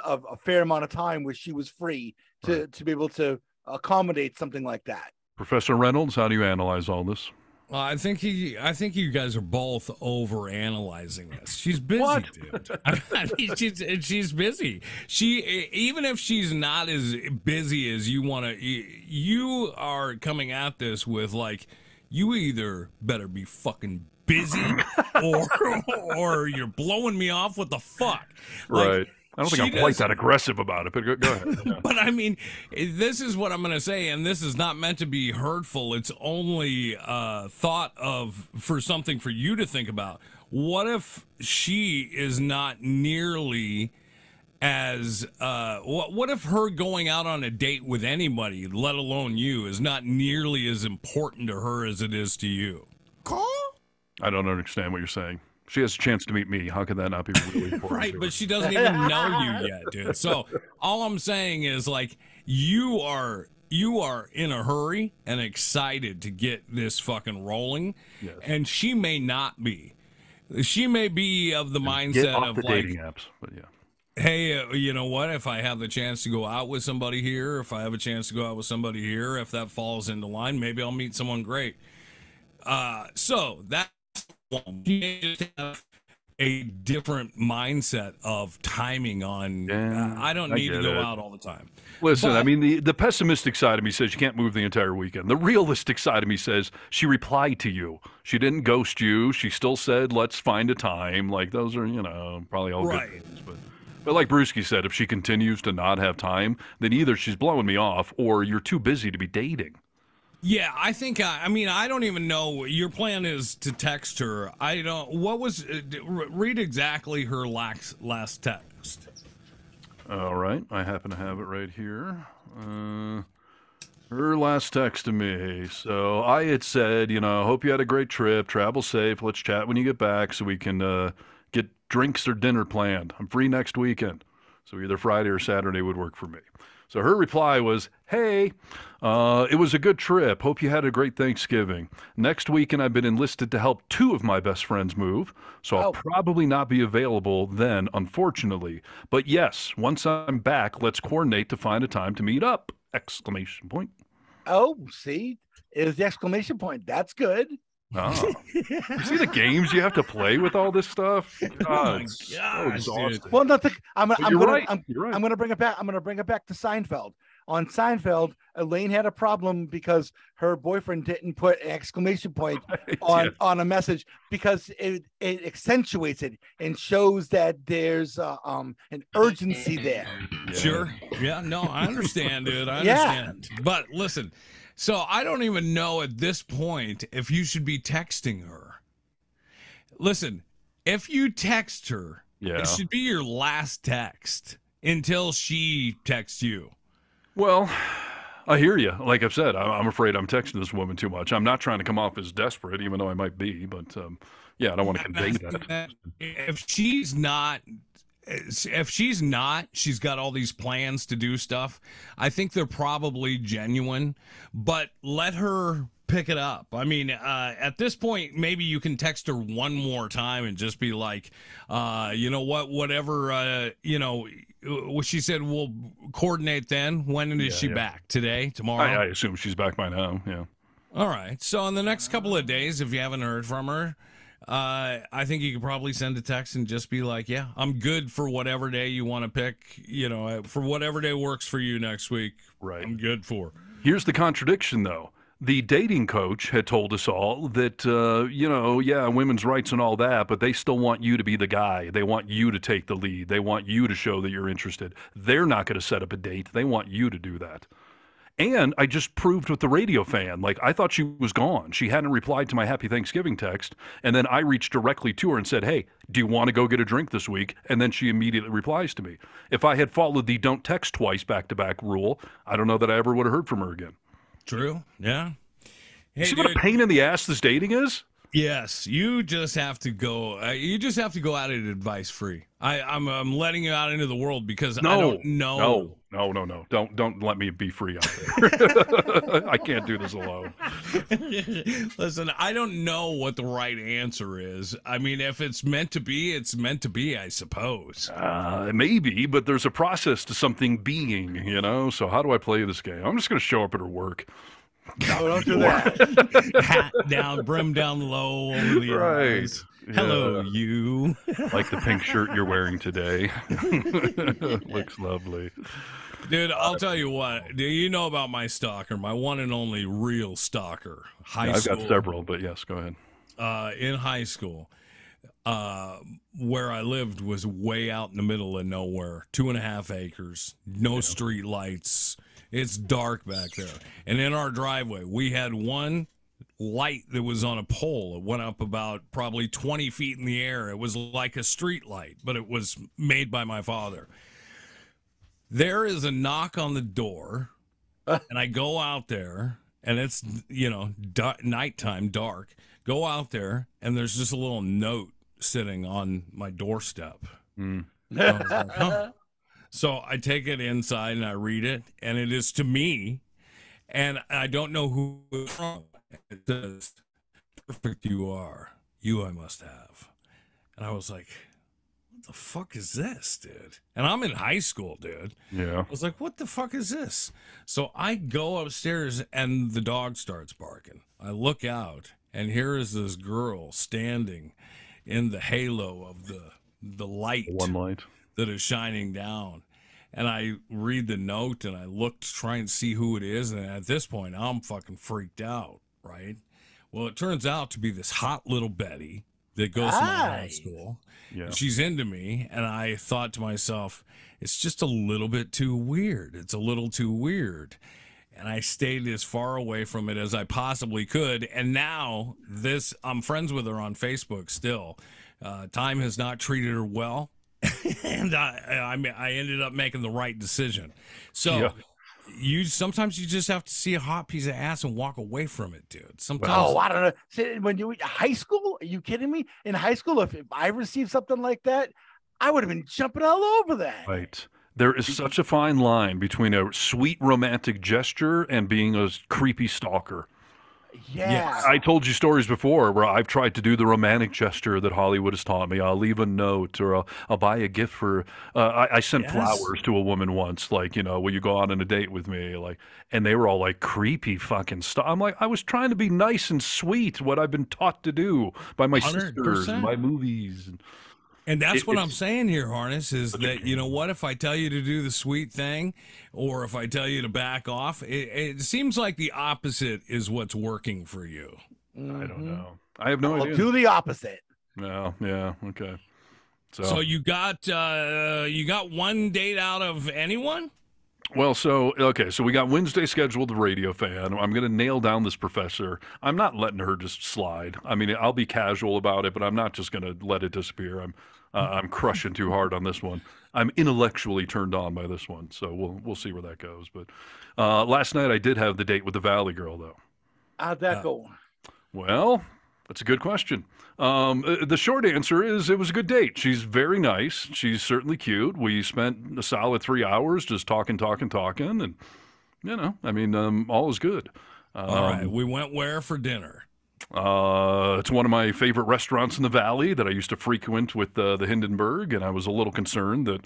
a fair amount of time where she was free to be able to accommodate something like that. Professor Reynolds, how do you analyze all this? Well, I think you guys are both over analyzing this. She's busy, dude. I mean, she's busy. Even if she's not as busy as you want to, you are coming at this with like, you either better be fucking busy or you're blowing me off. What the fuck? Right. Like, I don't think I'm quite that aggressive about it, but go ahead. Yeah. But I mean, this is what I'm going to say, and this is not meant to be hurtful. It's only thought of for something for you to think about. What if she is not nearly as what if her going out on a date with anybody, let alone you, is not nearly as important to her as it is to you? I don't understand what you're saying. She has a chance to meet me. How can that not be really important? Right, but she doesn't even know you yet, dude. So all I'm saying is, like, you are in a hurry and excited to get this fucking rolling, and she may not be. She may be of the mindset of the like dating apps, but yeah. Hey, you know what? If I have the chance to go out with somebody here, if I have a chance to go out with somebody here, if that falls into line, maybe I'll meet someone great. So that's one. You may just have a different mindset of timing on, I don't need to go out all the time. Listen, I mean, the pessimistic side of me says you can't move the entire weekend. The realistic side of me says she replied to you. She didn't ghost you. She still said, let's find a time. Like, those are, probably all good things. But like Brewski said, if she continues to not have time, then either she's blowing me off or you're too busy to be dating. Yeah, I think, I mean, I don't even know. Your plan is to text her. I don't, read exactly her last text. All right. I happen to have it right here. Her last text to me. So I had said, hope you had a great trip. Travel safe. Let's chat when you get back so we can get drinks or dinner planned. I'm free next weekend. So either Friday or Saturday would work for me. So her reply was, hey, it was a good trip. Hope you had a great Thanksgiving. Next weekend, I've been enlisted to help 2 of my best friends move, so I'll probably not be available then, unfortunately. But yes, once I'm back, let's coordinate to find a time to meet up! ! Oh, see? It is the exclamation point. That's good. Oh. You see the games you have to play with all this stuff? God, it's so exhausting. Well, nothing. I'm right. going to bring it back. I'm going to bring it back to Seinfeld. On Seinfeld, Elaine had a problem because her boyfriend didn't put an exclamation point on a message because it accentuates it and shows that there's an urgency there. Sure. Yeah. No, I understand, dude. I understand. But listen. So I don't even know at this point if you should be texting her. Listen, if you text her, it should be your last text until she texts you. Well, I hear you. Like I've said, I'm afraid I'm texting this woman too much. I'm not trying to come off as desperate, even though I might be. But, I don't want to convey that. If she's not if she's not, she's got all these plans to do stuff. I think they're probably genuine, but let her pick it up. I mean, at this point, maybe you can text her one more time and just be like, you know what, whatever, she said we'll coordinate then. When is she back? Today? Tomorrow? I assume she's back by now, yeah. All right. So in the next couple of days, if you haven't heard from her, I think you could probably send a text and just be like, yeah, I'm good for whatever day you want to pick, for whatever day works for you next week. Right. I'm good for. Here's the contradiction, though. The dating coach had told us all that, women's rights and all that, but they still want you to be the guy. They want you to take the lead. They want you to show that you're interested. They're not going to set up a date. They want you to do that. And I just proved with the radio fan, like, I thought she was gone. She hadn't replied to my Happy Thanksgiving text. And then I reached directly to her and said, hey, do you want to go get a drink this week? And then she immediately replies to me. If I had followed the don't text twice back-to-back rule, I don't know that I ever would have heard from her again. True. Yeah. Hey, see what a pain in the ass this dating is? Yes, you just have to go. You just have to go out and advice free. I'm letting you out into the world because I don't know. No. Don't let me be free out there. I can't do this alone. Listen, I don't know what the right answer is. I mean, if it's meant to be, it's meant to be, I suppose. Maybe, but there's a process to something being, So how do I play this game? I'm just going to show up at her work. No, don't do that. Hat down, brim down low over the eyes. Hello, you. Like the pink shirt you're wearing today. Looks lovely. Dude, I'll tell you what. Do you know about my stalker, my one and only real stalker? I've got several, but yes, go ahead. In high school, where I lived was way out in the middle of nowhere, 2.5 acres, no street lights. It's dark back there. And in our driveway, we had one light that was on a pole. It went up about probably 20 feet in the air. It was like a street light, but it was made by my father. There is a knock on the door, and I go out there, and it's, nighttime, dark. Go out there, and there's just a little note sitting on my doorstep. I was like, huh. So I take it inside and I read it, and it is to me, and I don't know who it's from. It says, perfect you are, you I must have. And I was like, what the fuck is this, dude? And I'm in high school, dude. Yeah. I was like, what the fuck is this? So I go upstairs, and the dog starts barking. I look out, and here is this girl standing in the halo of the light. One light. That is shining down. And I read the note, and I look to try and see who it is, and at this point, I'm fucking freaked out, right? Well, it turns out to be this hot little Betty that goes to my high school. Yeah. She's into me, and I thought to myself, it's just a little bit too weird. It's a little too weird. And I stayed as far away from it as I possibly could, and now I'm friends with her on Facebook still. Time has not treated her well. And I ended up making the right decision. So sometimes you just have to see a hot piece of ass and walk away from it, dude. Sometimes. Oh, I don't know. See, when you high school, are you kidding me? In high school, if I received something like that, I would have been jumping all over that. Right. There is such a fine line between a sweet romantic gesture and being a creepy stalker. Yeah. Yes. I told you stories before where I've tried to do the romantic gesture that Hollywood has taught me. I'll leave a note, or I'll buy a gift for. I sent flowers to a woman once, like, will you go out on a date with me? Like, and they were all like creepy fucking stuff. I'm like, I was trying to be nice and sweet, what I've been taught to do by my 100%. Sisters and my movies. And that's what I'm saying here, Harness, is that, what, if I tell you to do the sweet thing, or if I tell you to back off, it seems like the opposite is what's working for you. Mm-hmm. I don't know. I have no idea. Do the opposite. No, yeah, okay. So you got one date out of anyone? Well, so we got Wednesday scheduled, the radio fan. I'm going to nail down this professor. I'm not letting her just slide. I mean, I'll be casual about it, but I'm not just going to let it disappear. I'm crushing too hard on this one. I'm intellectually turned on by this one, so we'll see where that goes. But last night I did have the date with the Valley girl, though. How'd that go? Well, That's a good question. The short answer is it was a good date. She's very nice. She's certainly cute. We spent a solid 3 hours just talking, and I mean, all is good. All right, we went where for dinner? It's one of my favorite restaurants in the Valley that I used to frequent with the Hindenburg, and I was a little concerned that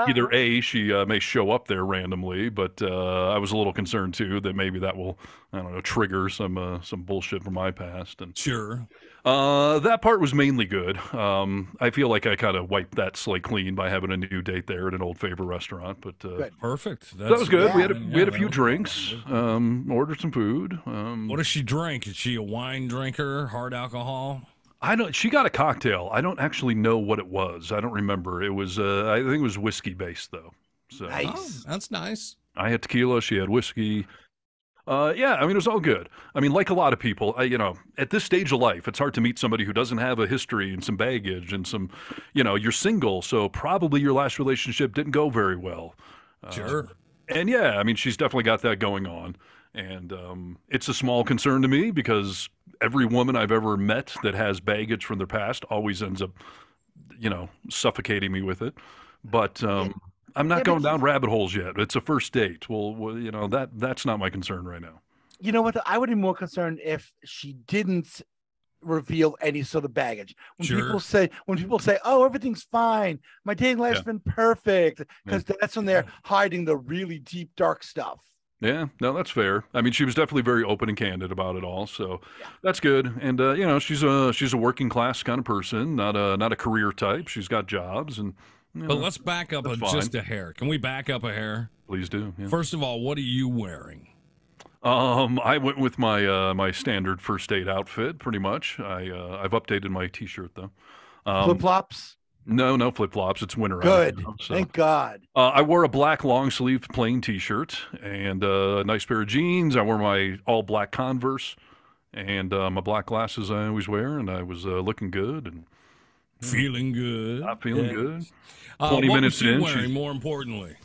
either A, she may show up there randomly, but I was a little concerned too that maybe that will, I don't know, trigger some bullshit from my past. And sure, that part was mainly good. I feel like I kind of wiped that slate clean by having a new date there at an old favorite restaurant. But perfect. That was good. Yeah, we had a few drinks, ordered some food. What does she drink? Is she a wine drinker, hard alcohol? I don't. She got a cocktail. I don't actually know what it was. I don't remember. It was. I think it was whiskey based though. So nice. That's nice. I had tequila. She had whiskey. Yeah, I mean, it was all good. I mean, like a lot of people, at this stage of life, it's hard to meet somebody who doesn't have a history and some baggage and some, you're single, so probably your last relationship didn't go very well. Sure. And yeah, I mean, she's definitely got that going on. And it's a small concern to me because every woman I've ever met that has baggage from their past always ends up, suffocating me with it. But I'm not going down rabbit holes yet. It's a first date. Well, that's not my concern right now. You know what? I would be more concerned if she didn't reveal any sort of baggage. When people say, "Oh, everything's fine. My dating life's been perfect," because that's when they're hiding the really deep, dark stuff. Yeah, no, that's fair. I mean, she was definitely very open and candid about it all, so that's good. And she's a working class kind of person, not a career type. She's got jobs and. But let's back up just a hair. Can we back up a hair? Please do. Yeah. First of all, what are you wearing? I went with my my standard first date outfit, pretty much. I've updated my T-shirt though. Flip flops? No flip flops. It's winter. Good. Out, so. Thank God. I wore a black long sleeved plain T-shirt and a nice pair of jeans. I wore my all black Converse and my black glasses I always wear, and I was looking good and feeling good. I'm feeling good. 20 minutes in. Wearing, more importantly.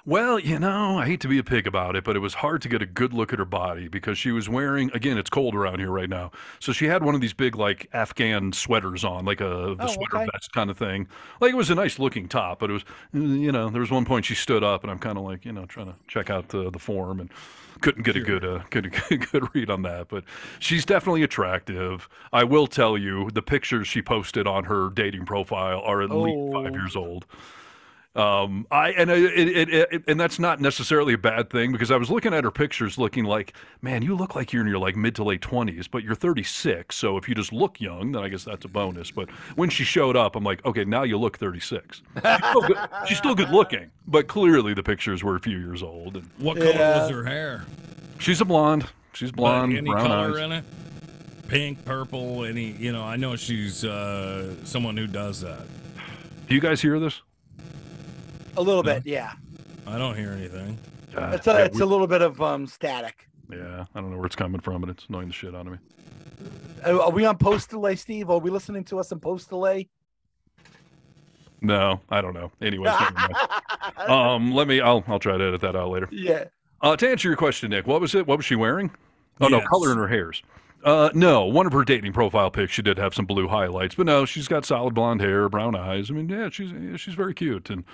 Well, I hate to be a pig about it, but it was hard to get a good look at her body because she was wearing, again, it's cold around here right now. So she had one of these big, like, Afghan sweaters on, like the sweater vest kind of thing. Like, it was a nice looking top, but it was, there was one point she stood up and I'm kind of like, trying to check out the form and couldn't get a good read on that. But she's definitely attractive. I will tell you, the pictures she posted on her dating profile are at least 5 years old. And that's not necessarily a bad thing because I was looking at her pictures looking like, man, you look like you're in your like mid to late 20s, but you're 36. So if you just look young, then I guess that's a bonus. But when she showed up, I'm like, okay, now you look 36. She's still good looking, but clearly the pictures were a few years old. And what color was her hair? She's a blonde. She's blonde, any brown color eyes. in it? Pink, purple, any, I know she's someone who does that. Do you guys hear this? A little bit, yeah. I don't hear anything. It's a little bit of static. Yeah, I don't know where it's coming from, but it's annoying the shit out of me. Are we on post delay, Steve? Are we listening to us in post delay? No, I don't know. Anyways, I'll try to edit that out later. Yeah. To answer your question, Nick, what was it? What was she wearing? Oh, yes. No, color in her hairs. No, one of her dating profile pics, she did have some blue highlights, but no, she's got solid blonde hair, brown eyes. I mean, yeah, she's very cute and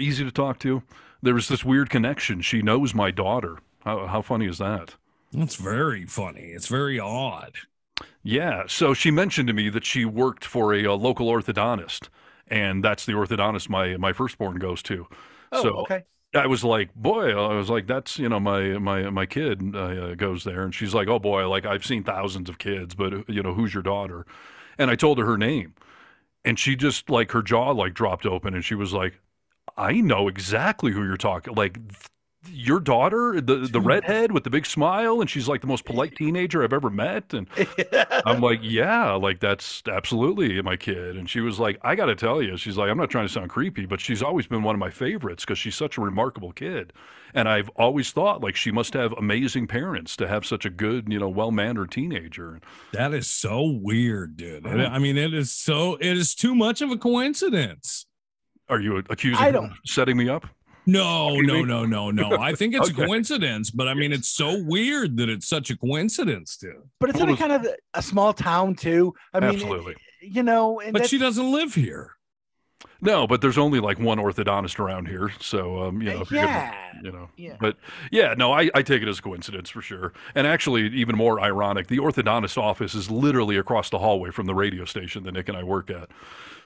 easy to talk to. There was this weird connection. She knows my daughter. How funny is that? That's very funny. It's very odd. Yeah. So she mentioned to me that she worked for a local orthodontist, and that's the orthodontist my firstborn goes to. Oh, so okay. I was like, that's, my kid goes there. And she's like, oh boy, like I've seen thousands of kids, but who's your daughter? And I told her name and she just like her jaw like dropped open and she was like, I know exactly who you're talking. Like your daughter, the redhead with the big smile. And she's like the most polite teenager I've ever met. And I'm like, yeah, like that's absolutely my kid. And she was like, I got to tell you, she's like, I'm not trying to sound creepy, but she's always been one of my favorites because she's such a remarkable kid. And I've always thought like she must have amazing parents to have such a good, well-mannered teenager. That is so weird, dude. I mean, it is too much of a coincidence. Are you accusing her of setting me up? No. I think it's a coincidence, but I mean, it's so weird that it's such a coincidence, too. But it's in a kind of a small town too. I mean, Absolutely. And but she doesn't live here. No, but there's only like one orthodontist around here, so if you're gonna, But yeah, no, I take it as a coincidence for sure. And actually, even more ironic, the orthodontist office is literally across the hallway from the radio station that Nick and I work at.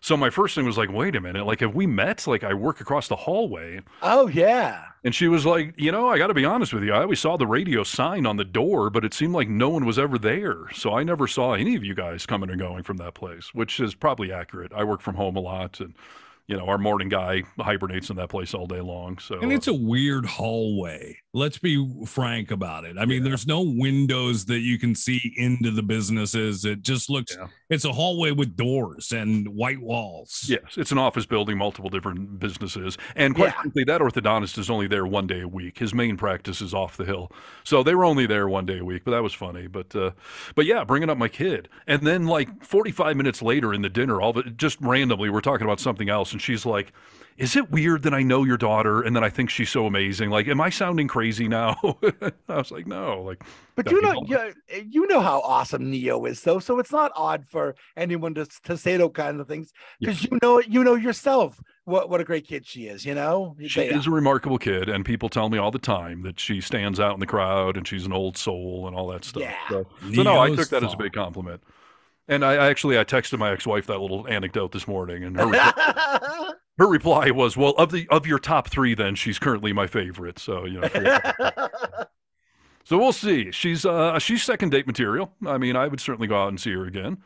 So my first thing was like, wait a minute, like, have we met? Like, I work across the hallway. Oh yeah. And she was like, I got to be honest with you. I always saw the radio sign on the door, but it seemed like no one was ever there. So I never saw any of you guys coming and going from that place, which is probably accurate. I work from home a lot, and our morning guy hibernates in that place all day long. So, and it's a weird hallway. Let's be frank about it. I mean, there's no windows that you can see into the businesses. It just looks, it's a hallway with doors and white walls. Yes, it's an office building, multiple different businesses. And quite frankly, that orthodontist is only there one day a week. His main practice is off the hill. So they were only there one day a week, but that was funny. But yeah, bringing up my kid. And then like 45 minutes later in the dinner, just randomly, we're talking about something else. And she's like, is it weird that I know your daughter and that I think she's so amazing? Like, am I sounding crazy now? I was like, no. Like, but you know how awesome Neo is, though. So it's not odd for anyone to say those kind of things because you know yourself what a great kid she is. She is a remarkable kid, and people tell me all the time that she stands out in the crowd and she's an old soul and all that stuff. Yeah. So no, I took that as a big compliment. And I texted my ex-wife that little anecdote this morning, and her reply was, "Well, of your top 3, then she's currently my favorite." So so we'll see. She's second date material. I mean, I would certainly go out and see her again.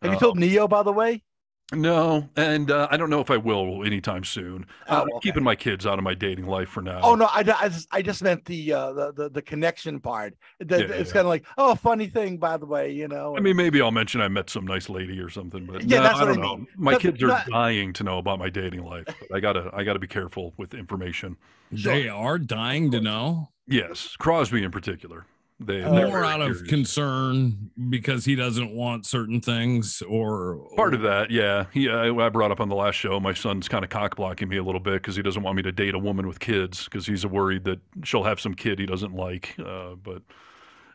Have you told Neo, by the way? No, and I don't know if I will anytime soon. I'm keeping my kids out of my dating life for now. Oh no, I just meant the connection part. It's kind of like, oh, funny thing, by the way, I mean, maybe I'll mention I met some nice lady or something, but that's I what don't know. My kids are dying to know about my dating life. But I gotta be careful with information. They are dying to know. Yes, Crosby in particular. More out of concern because he doesn't want certain things, or part of that, yeah. I brought up on the last show, my son's kind of cock blocking me a little bit because he doesn't want me to date a woman with kids because he's worried that she'll have some kid he doesn't like.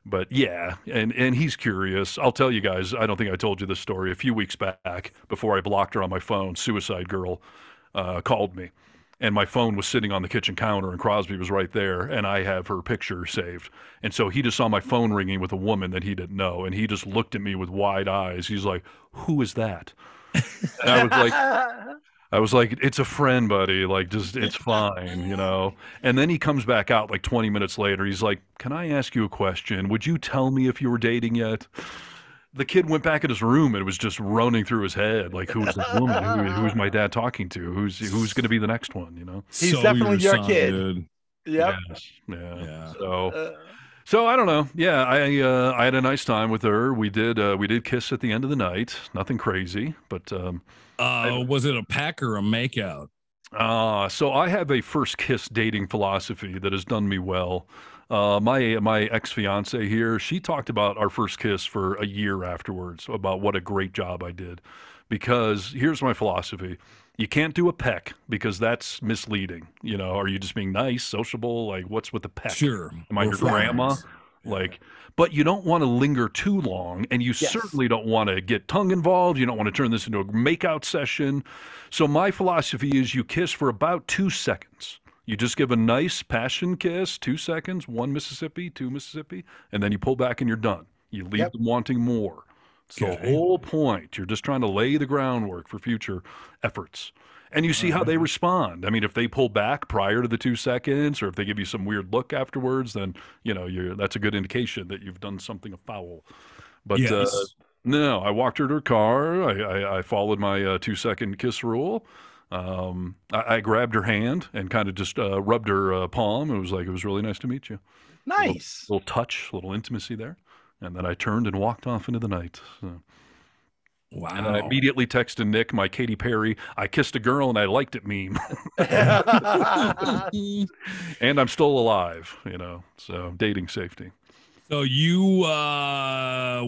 But yeah, and he's curious. I'll tell you guys, I don't think I told you this story. A few weeks back, before I blocked her on my phone, Suicide Girl called me. And my phone was sitting on the kitchen counter, and Crosby was right there, and I have her picture saved. And so he just saw my phone ringing with a woman that he didn't know, and he just looked at me with wide eyes. He's like, "Who is that?" And I was like, "It's a friend, buddy. Like, just it's fine, And then he comes back out like 20 minutes later. He's like, "Can I ask you a question? Would you tell me if you were dating yet?" The kid went back in his room and it was just running through his head, like, who's the woman? Who's my dad talking to? Who's going to be the next one? He's definitely your kid. Yep. Yes. Yeah. So I don't know. Yeah, I had a nice time with her. We did kiss at the end of the night. Nothing crazy, but was it a peck or a makeout? So I have a first kiss dating philosophy that has done me well. My ex-fiance here, she talked about our first kiss for a year afterwards, about what a great job I did. Because here's my philosophy. You can't do a peck because that's misleading. Are you just being nice, sociable? Like, what's with the peck? Sure. Am I your grandma? But you don't want to linger too long, and you certainly don't want to get tongue involved. You don't want to turn this into a makeout session. So my philosophy is you kiss for about 2 seconds. You just give a nice passion kiss, 2 seconds, 1 Mississippi, 2 Mississippi, and then you pull back and you're done. You leave them wanting more. It's the whole point. You're just trying to lay the groundwork for future efforts. And you see how they respond. I mean, if they pull back prior to the 2 seconds, or if they give you some weird look afterwards, then, that's a good indication that you've done something foul. But no, I walked her to her car. I followed my 2-second kiss rule. I grabbed her hand and kind of just rubbed her palm. It was really nice to meet you. Nice. Little touch, little intimacy there. And then I turned and walked off into the night. So. Wow. And I immediately texted Nick my Katy Perry, "I kissed a girl and I liked it" meme. And I'm still alive, so dating safety. So you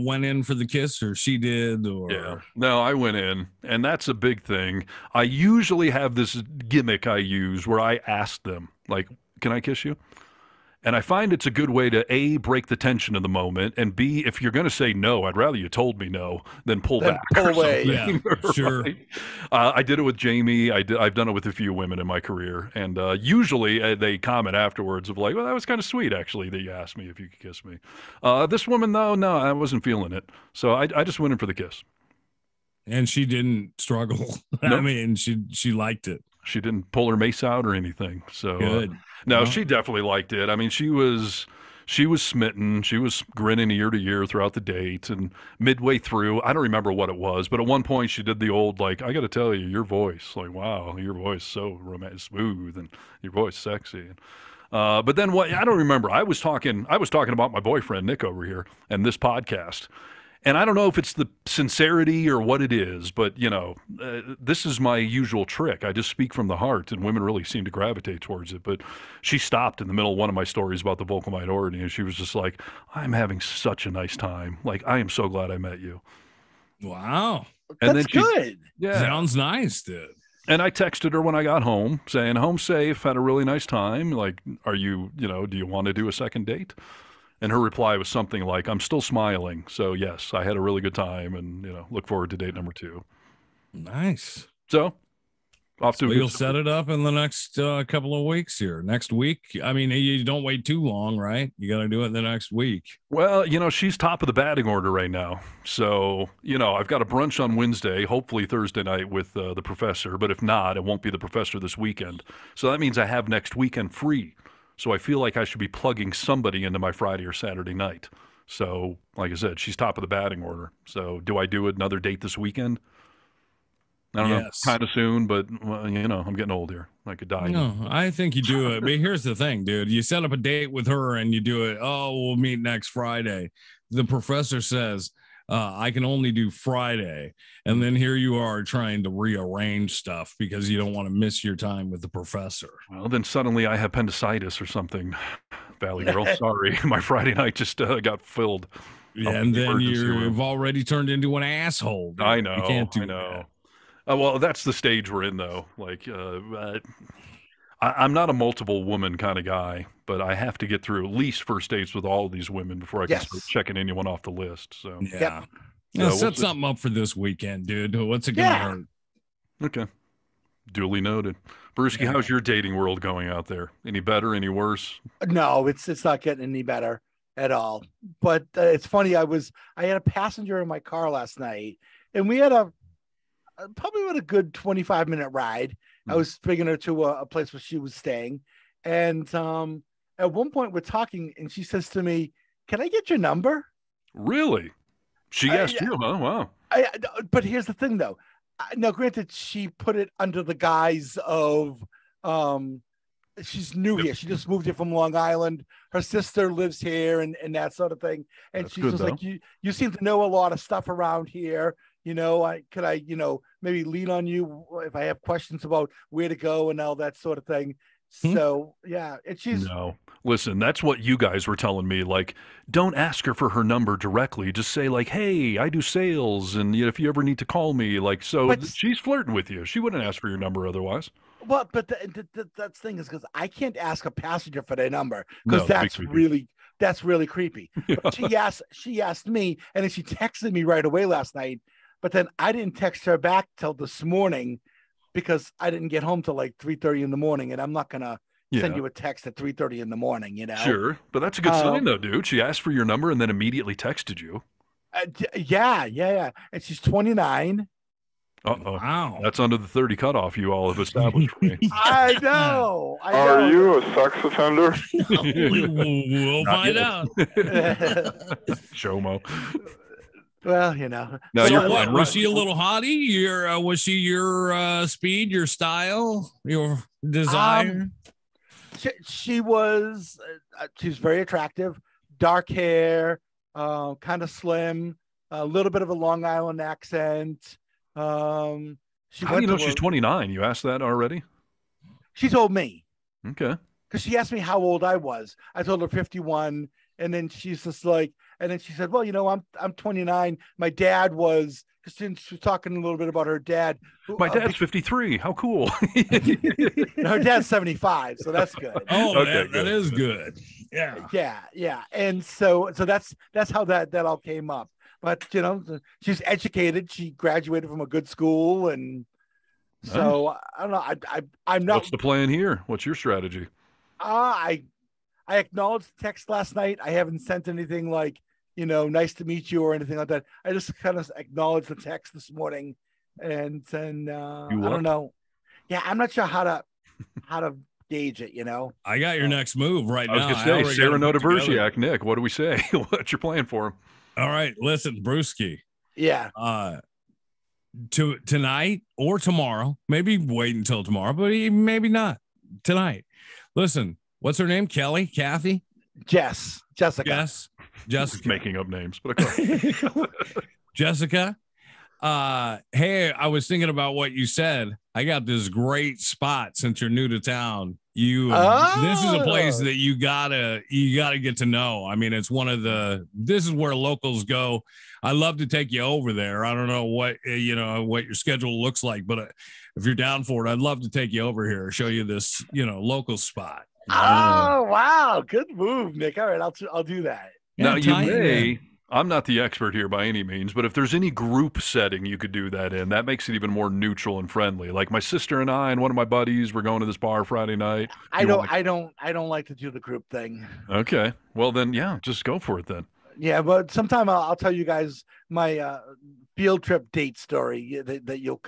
went in for the kiss, or she did? Or yeah, no, I went in, and that's a big thing. I usually have this gimmick I use where I ask them, Like, can I kiss you? And I find it's a good way to A, break the tension of the moment, and B, if you're going to say no, I'd rather you told me no than pull back. Pull or away. something, Yeah, sure. right? I did it with Jamie. I've done it with a few women in my career. And usually they comment afterwards of like, well, that was kind of sweet, actually, that you asked me if you could kiss me. This woman, though, no, I wasn't feeling it. So I just went in for the kiss. And she didn't struggle. I Nope. mean, she liked it. She didn't pull her mace out or anything. So Good. No, Well. she definitely liked it. I mean, she was smitten. She was grinning ear to ear throughout the date. And midway through, I don't remember what it was, but at one point she did the old, like, I got to tell you, your voice, like, wow, your voice so romantic, smooth, and your voice sexy. But then what? I don't remember. I was talking about my boyfriend Nick over here and this podcast. And I don't know if it's the sincerity or what it is, but, this is my usual trick. I just speak from the heart, and women really seem to gravitate towards it. But she stopped in the middle of one of my stories about the vocal minority, and she was just like, I'm having such a nice time. Like, I am so glad I met you. Wow. And That's good. Yeah. Sounds nice, dude. And I texted her when I got home saying, home safe, had a really nice time. Like, are you, do you want to do a second date? And her reply was something like, I'm still smiling. So, yes, I had a really good time and, look forward to date number 2. Nice. So, off to a So good you'll start. set it up in the next couple of weeks here. Next week. I mean, you don't wait too long, right? You got to do it the next week. Well, she's top of the batting order right now. So, I've got a brunch on Wednesday, hopefully Thursday night with the professor. But if not, it won't be the professor this weekend. So that means I have next weekend free. So I feel like I should be plugging somebody into my Friday or Saturday night. So, like I said, she's top of the batting order. So do I do another date this weekend? I don't know, kind of soon, but, well, I'm getting old here. I could die. No, I think you do it. But here's the thing, dude. You set up a date with her and you do it. Oh, we'll meet next Friday. The professor says, I can only do Friday. And then here you are trying to rearrange stuff because you don't want to miss your time with the professor. Well, then suddenly I have appendicitis or something. Valley Girl, sorry. My Friday night just got filled. Yeah, and then you've already turned into an asshole. Dude. I know. You can't do I know. that. Well, that's the stage we're in, though. Like, I'm not a multiple woman kind of guy, but I have to get through at least first dates with all of these women before I can start checking anyone off the list. So yeah, set something up for this weekend, dude. What's it gonna hurt? Okay, duly noted. Brewski, how's your dating world going out there? Any better? Any worse? No, it's not getting any better at all. But it's funny. I had a passenger in my car last night, and we had probably about a good 25-minute ride. I was bringing her to a place where she was staying. And at one point we're talking and she says to me, can I get your number? Really? She asked you, huh? Wow. But here's the thing, though. Now, granted, she put it under the guise of she's new here. She just moved here from Long Island. Her sister lives here and that sort of thing. And she's just like, you seem to know a lot of stuff around here. Could I maybe lean on you if I have questions about where to go and all that sort of thing. So, yeah, No. Listen, that's what you guys were telling me. Like, don't ask her for her number directly. Just say, like, hey, I do sales, and if you ever need to call me, like, so she's flirting with you. She wouldn't ask for your number otherwise. Well, but the thing is, because I can't ask a passenger for their number because that's really creepy. Yeah. But she asked me, and then she texted me right away last night. But then I didn't text her back till this morning because I didn't get home till like 3:30 in the morning, and I'm not gonna send you a text at 3:30 in the morning. Sure, but that's a good sign, though, dude. She asked for your number and then immediately texted you. Yeah. And she's 29. Uh-oh. Wow. That's under the 30 cutoff you all have established for me. I know. Are you a sex offender? We'll find out. Showmo. Well, No, so you're what, fine. was she a little hottie? Was she your speed, your style, your desire? She was. She's very attractive. Dark hair, kind of slim, a little bit of a Long Island accent. How do you know she's 29? You asked that already? She told me. Okay. Because she asked me how old I was. I told her 51. And then she's just like, and then she said, well, I'm 29. My dad was, since she was talking a little bit about her dad. My dad's 53. How cool. Her dad's 75, so that's good. Oh, okay, that is good. Yeah. And so that's how that all came up. But she's educated. She graduated from a good school, and so I don't know. I'm not. What's the plan here? What's your strategy? I acknowledged the text last night. I haven't sent anything like, nice to meet you or anything like that. I just kind of acknowledged the text this morning, and then I don't know. Yeah, I'm not sure how to gauge it. I got your next move right now. I was going to say, Sarah Notoversiak, Nick, what do we say? What's your plan for him? All right, listen, Brewski. Yeah. Tonight or tomorrow, maybe wait until tomorrow, but maybe not tonight. Listen, what's her name? Kelly? Kathy? Jessica. Jessica. Making up names, but okay. Jessica. Hey, I was thinking about what you said. I got this great spot since you're new to town. This is a place that you gotta get to know. I mean, it's this is where locals go. I love to take you over there. I don't know what your schedule looks like, but if you're down for it, I'd love to take you over here, show you this, local spot. Oh, wow. Good move, Nick. All right. I'll do that. Now I'm not the expert here by any means, but if there's any group setting you could do that in, that makes it even more neutral and friendly. Like my sister and I and one of my buddies, we're going to this bar Friday night. I don't like to do the group thing. Okay. Well then, yeah, just go for it then. Yeah, but sometime I'll tell you guys my field trip date story that you'll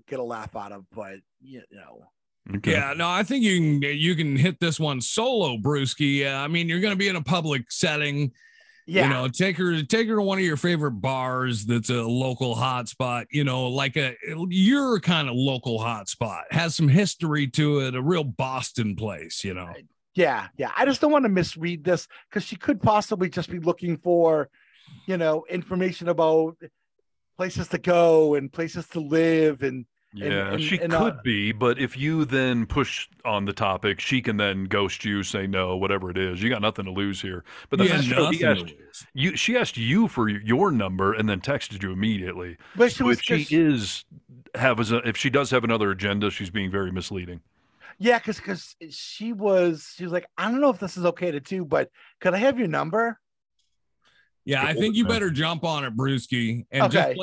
get a laugh out of, but Okay. Yeah, no, I think you can hit this one solo, Brewski. I mean, you're going to be in a public setting. Yeah. Take her to one of your favorite bars that's a local hotspot, like your kind of local hotspot, has some history to it, a real Boston place, Yeah. I just don't want to misread this because she could possibly just be looking for, information about places to go and places to live and she could be, but if you then push on the topic, she can then ghost you, say no, whatever it is. You got nothing to lose here. But the fact that she asked you for your number and then texted you immediately. But if she does have another agenda, she's being very misleading. Yeah, because she was like, I don't know if this is okay to do, but could I have your number? Yeah, I think you better jump on it, Brewski, and just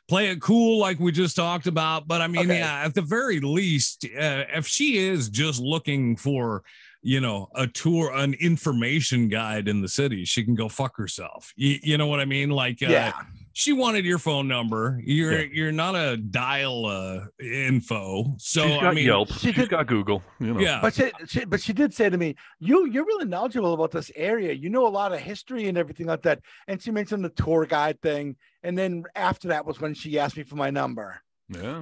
play it cool like we just talked about. But I mean, at the very least, if she is just looking for, a tour, an information guide in the city, she can go fuck herself. You know what I mean? Like, she wanted your phone number. You're not a dial info. So she's got Yelp. She's got Google. Yeah. But she did say to me, you're really knowledgeable about this area. You know a lot of history and everything like that. And she mentioned the tour guide thing. And then after that was when she asked me for my number.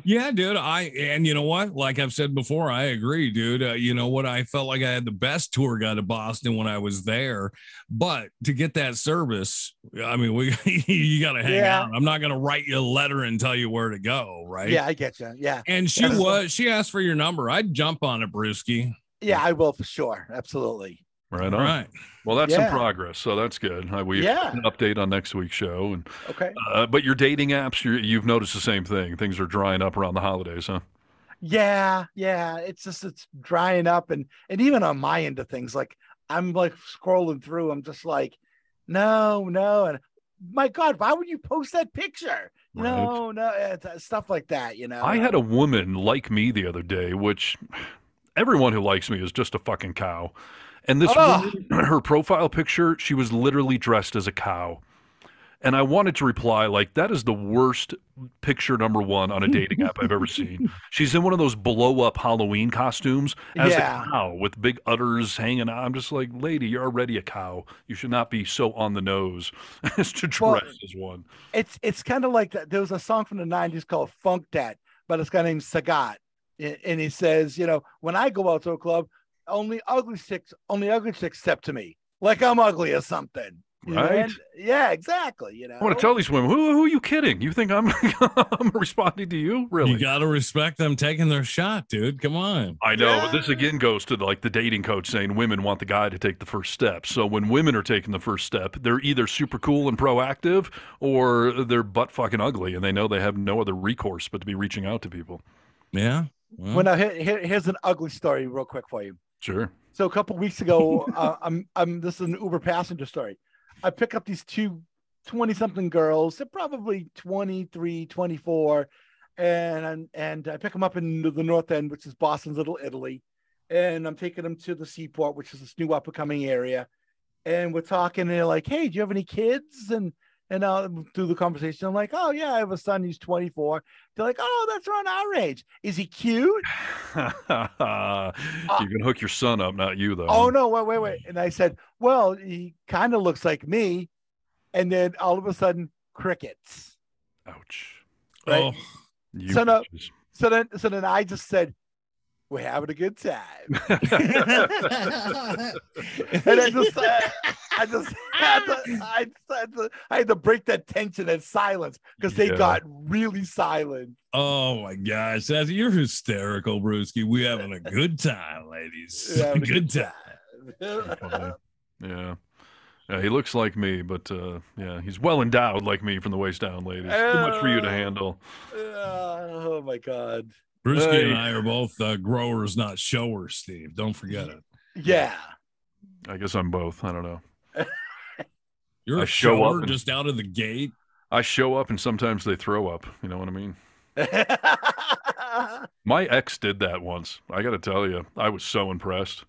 Yeah, dude. And you know what? Like I've said before, I agree, dude. You know what? I felt like I had the best tour guide of Boston when I was there. But to get that service, I mean, you got to hang out. I'm not going to write you a letter and tell you where to go, right? Yeah, I get you. Yeah. And she asked for your number. I'd jump on it, Brewski. Yeah, I will for sure. Absolutely. Right on. Right. Well, that's some progress, so that's good. We have an update on next week's show. And but your dating apps, you've noticed the same thing. Things are drying up around the holidays, huh? Yeah. It's drying up, and even on my end of things, like I'm like scrolling through. I'm just like, no, and my God, why would you post that picture? Right. No, stuff like that. I had a woman like me the other day, which everyone who likes me is just a fucking cow. And this woman, her profile picture, she was literally dressed as a cow. And I wanted to reply, like, that is the worst picture number one on a dating app I've ever seen. She's in one of those blow-up Halloween costumes as a cow with big udders hanging out. I'm just like, lady, you're already a cow. You should not be so on the nose as to dress as one. It's kind of like that. There was a song from the 90s called Funk Dat, but it's a guy named Sagat. And he says, when I go out to a club, only ugly chicks step to me like I'm ugly or something. Right? Yeah, exactly. You know, I want to tell these women, who are you kidding? You think I'm I'm responding to you? Really? You got to respect them taking their shot, dude. Come on. I know, but this again goes to the dating coach saying women want the guy to take the first step. So when women are taking the first step, they're either super cool and proactive or they're butt fucking ugly, and they know they have no other recourse but to be reaching out to people. Yeah. Well, now here's an ugly story real quick for you. Sure. So a couple weeks ago, this is an Uber passenger story. I pick up these two 20-something girls. They're probably 23, 24. And I pick them up in the North End, which is Boston's Little Italy. And I'm taking them to the Seaport, which is this new up-and-coming area. And we're talking, and they're like, hey, do you have any kids? And through the conversation, I'm like, oh, yeah, I have a son. He's 24. They're like, oh, that's around our age. Is he cute? You can hook your son up, not you, though. Oh, no, wait. And I said, well, he kind of looks like me. And then all of a sudden, crickets. Ouch. Right? Oh, so then I just said, we're having a good time. And I had to break that tension and silence because they got really silent. Oh my gosh, you're hysterical, Brewski. We having a good time, ladies. A good time. Yeah. He looks like me, but he's well endowed like me from the waist down, ladies. Too much for you to handle. Oh my God. Brewski and I are both growers, not showers, Steve. Don't forget it. Yeah. I guess I'm both. I don't know. You're a shower just out of the gate. I show up and sometimes they throw up. You know what I mean? My ex did that once. I got to tell you, I was so impressed.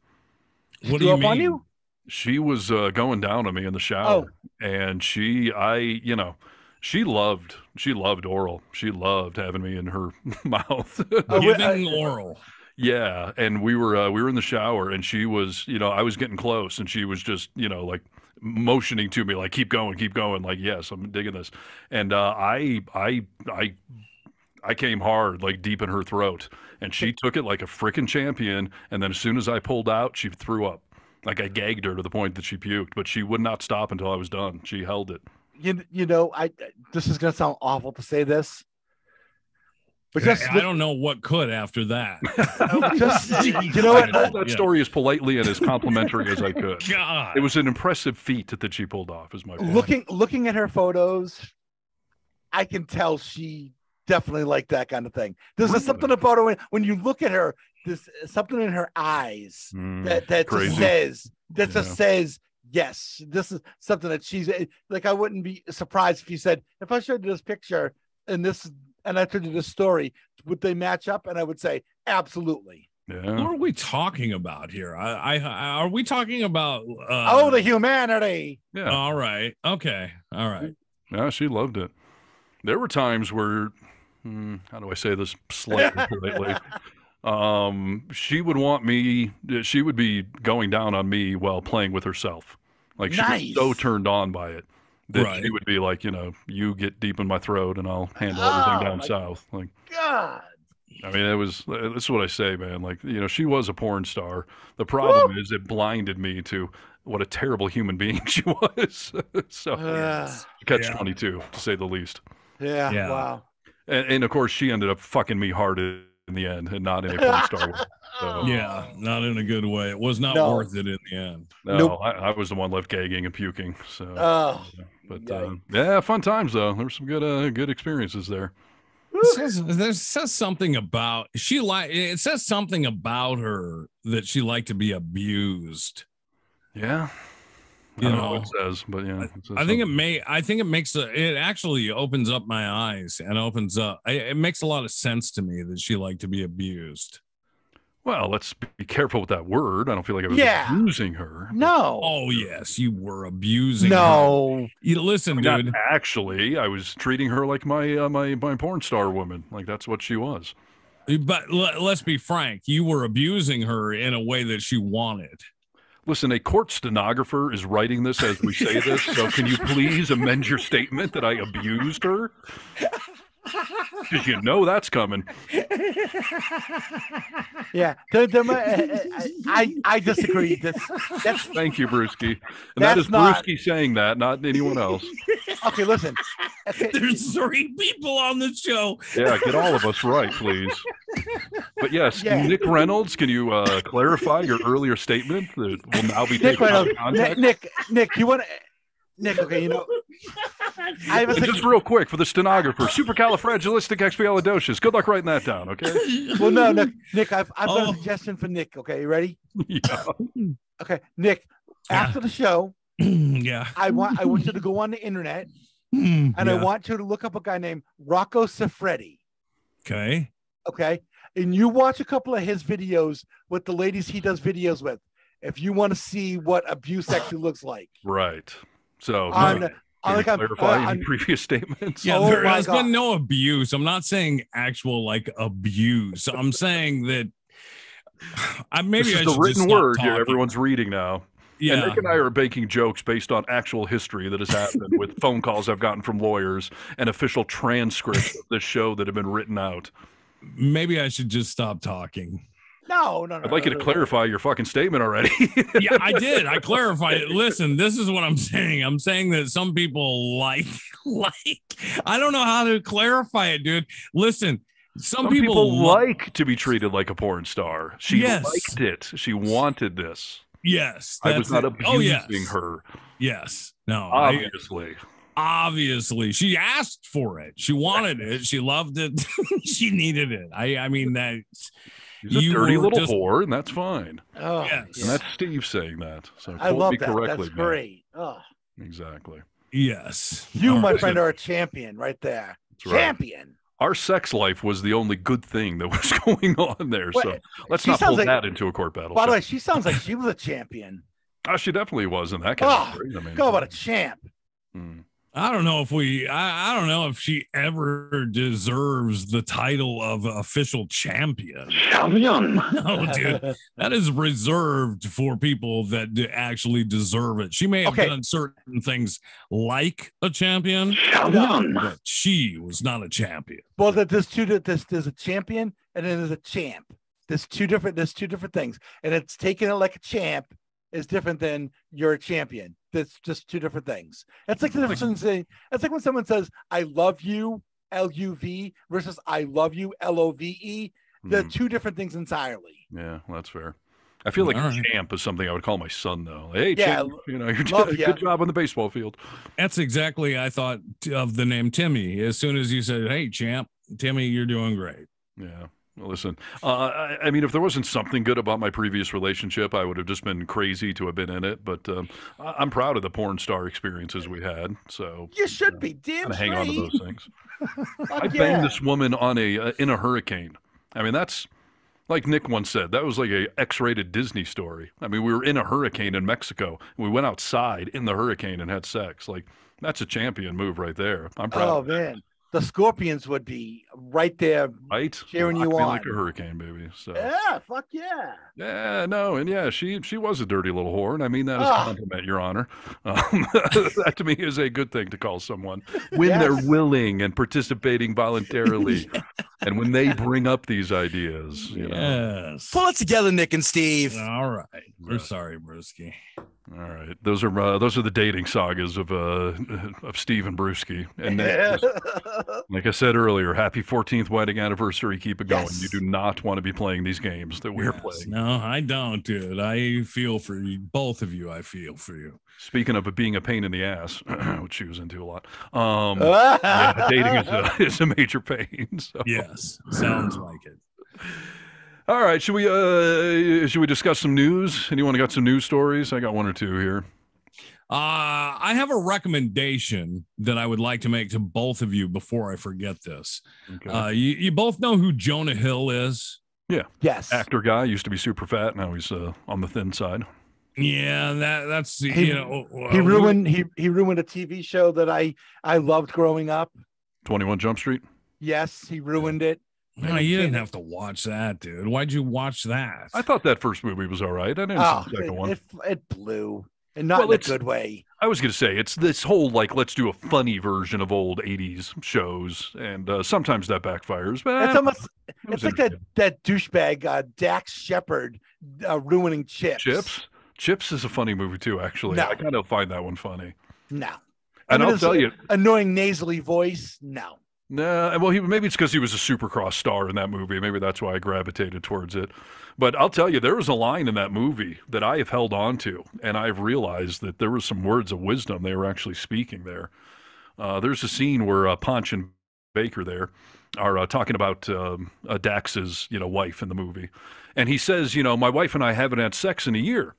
What do you mean? On you? She was going down on me in the shower, and she loved oral. She loved having me in her mouth. Giving oral. Yeah, and we were in the shower, and she was, I was getting close, and she was just, like motioning to me, like keep going, like yes, I'm digging this, and I came hard, like deep in her throat, and she took it like a frickin' champion, and then as soon as I pulled out, she threw up. Like I gagged her to the point that she puked, but she would not stop until I was done. She held it. This is gonna sound awful to say this, but I don't know what could after that. I told that story as politely and as complimentary as I could. God. It was an impressive feat that she pulled off. Is my point. Looking at her photos, I can tell she definitely liked that kind of thing. There's something about her when you look at her. There's something in her eyes that just says, yes, this is something that she's like. I wouldn't be surprised if you said, if I showed you this picture and I told you this story, would they match up? And I would say, absolutely. Yeah. What are we talking about here? Are we talking about the humanity? Yeah. All right. Okay. All right. Yeah, she loved it. There were times where, how do I say this slightly politely? She would want me. She would be going down on me while playing with herself. Like she was so turned on by it that she would be like, you get deep in my throat and I'll handle everything down south. Like, God. I mean, that's what I say, man. Like, she was a porn star. The problem is it blinded me to what a terrible human being she was. So catch-22, to say the least. Yeah. Wow. And of course, she ended up fucking me hard in the end, and not in a porn star way. So, yeah, not in a good way. It was not worth it in the end. No, I was the one left gagging and puking. So, fun times though. There were some good experiences there. It says something about it says something about her that she liked to be abused. Yeah. I don't know what it says, but yeah. I think it actually opens up my eyes and it makes a lot of sense to me that she liked to be abused. Well, let's be careful with that word. I don't feel like I was abusing her. No. Oh yes, you were abusing her. No. Listen, dude. Actually, I was treating her like my porn star woman. Like that's what she was. But let's be frank. You were abusing her in a way that she wanted. Listen, a court stenographer is writing this as we say this, so can you please amend your statement that I abused her? Because you know that's coming. Yeah, I disagree. That's Thank you, Brewski. And that is Brewski saying that, not anyone else. Okay, listen. There's 3 people on the show. Yeah, get all of us right, please. But yes, Nick Reynolds, can you clarify your earlier statement that will now be taken out of context? Nick, you want to... Nick, okay, you know... just real quick for the stenographer, supercalifragilisticexpialidocious. Good luck writing that down, okay? Well, no, Nick, I've got a suggestion for Nick. Okay, you ready? Yeah. Okay, Nick. After the show, I want you to go on the internet, and I want you to look up a guy named Rocco Siffredi. Okay. Okay, and you watch a couple of his videos with the ladies he does videos with, if you want to see what abuse actually looks like. Right. So. clarify any previous statements? Yeah, there has been no abuse. I'm not saying actual abuse. I'm saying that maybe this is I the should written just word stop here talking. everyone's reading now. Yeah. And Nick and I are making jokes based on actual history that has happened with phone calls I've gotten from lawyers and official transcripts of this show that have been written out. Maybe I should just stop talking. No. I'd like you to clarify your fucking statement already. Yeah, I did. I clarified it. Listen, this is what I'm saying. I'm saying that some people like, I don't know how to clarify it, dude. Listen, some people like to be treated like a porn star. She liked it. She wanted this. Yes. I was not abusing her. Yes. No. Obviously. She asked for it. She wanted it. She loved it. She needed it. I mean, that's... He's a dirty little whore, and that's fine. Oh, yes. And that's Steve saying that. So I love that. Correctly, That's great. Oh. Exactly. Yes. You, my friend, are a champion right there. That's right. Champion. Our sex life was the only good thing that was going on there. So let's not pull that into a court battle. By the way, she sounds like she was a champion. Oh, she definitely was in that category. Go about a champ. I don't know if I don't know if she ever deserves the title of official champion. Champion. No, dude, that is reserved for people that actually deserve it. She may have done certain things like a champion, but she was not a champion. Well, there's a champion and then there's a champ. There's two different things, and it's taking it like a champ is different than you're a champion. That's just two different things. It's like the difference in it's like when someone says "I love you" LUV versus "I love you" LOVE. They're two different things entirely. Yeah, well, that's fair. I feel like champ is something I would call my son though. Hey, champ, you're doing a good job on the baseball field. That's exactly I thought of the name Timmy. As soon as you said, "Hey, champ, Timmy, you're doing great." Yeah. Well, listen, I mean, if there wasn't something good about my previous relationship, I would have just been crazy to have been in it. But I'm proud of the porn star experiences we had. So you should be damn straight. Hang on to those things. I banged this woman on in a hurricane. I mean, that's like Nick once said. That was like a X-rated Disney story. I mean, we were in a hurricane in Mexico. We went outside in the hurricane and had sex. Like that's a champion move right there. I'm proud. Oh man. The Scorpions would be right there, cheering you on. Like a hurricane, baby. So yeah, fuck yeah. Yeah, no, and yeah, she was a dirty little whore, and I mean that as a compliment, Your Honor. That to me is a good thing to call someone when they're willing and participating voluntarily, and when they bring up these ideas. You know. Pull it together, Nick and Steve. All right, we're sorry, Brewski. All right, those are the dating sagas of Steve and Brewski, and like I said earlier, happy 14th wedding anniversary. Keep it going. You do not want to be playing these games that we're playing. No, I don't, dude. I feel for you, both of you. I feel for you. Speaking of it being a pain in the ass, which she was into a lot. Dating is a major pain. So. Yes, sounds like it. All right, should we discuss some news? Anyone got some news stories? I got one or two here. I have a recommendation that I would like to make to both of you before I forget this. Okay. You both know who Jonah Hill is? Yeah. Yes. Actor guy, used to be super fat. Now he's on the thin side. Yeah, that's he ruined a TV show that I loved growing up. 21 Jump Street. Yes, he ruined it. No, you didn't have to watch that, dude. Why'd you watch that? I thought that first movie was all right. I didn't see the second one. It blew. and not in a good way. I was going to say, it's this whole, like, let's do a funny version of old 80s shows, and sometimes that backfires. But It's almost, it's like that douchebag Dax Shepard ruining Chips. Chips is a funny movie, too, actually. No. I kind of find that one funny. No. And I'll tell you. Annoying nasally voice, no. Nah, well, maybe it's because he was a Supercross star in that movie. Maybe that's why I gravitated towards it. But I'll tell you, there was a line in that movie that I have held on to, and I've realized that there were some words of wisdom they were actually speaking there. There's a scene where Ponch and Baker there are talking about Dax's, wife in the movie. And he says, my wife and I haven't had sex in a year.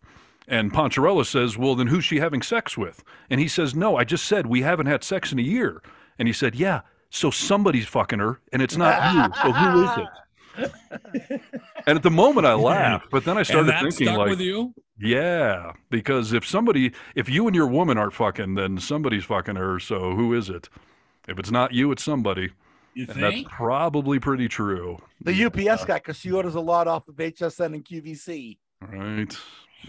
And Poncherella says, well, then who's she having sex with? And he says, no, I just said we haven't had sex in a year. And he said, yeah, so somebody's fucking her, and it's not you. So who is it? And at the moment I laughed, but then I started thinking, stuck like, with you? Yeah, because if you and your woman aren't fucking, then somebody's fucking her. So who is it? If it's not you, it's somebody. You and that's probably pretty true. The UPS guy, because she orders a lot off of HSN and QVC. Right.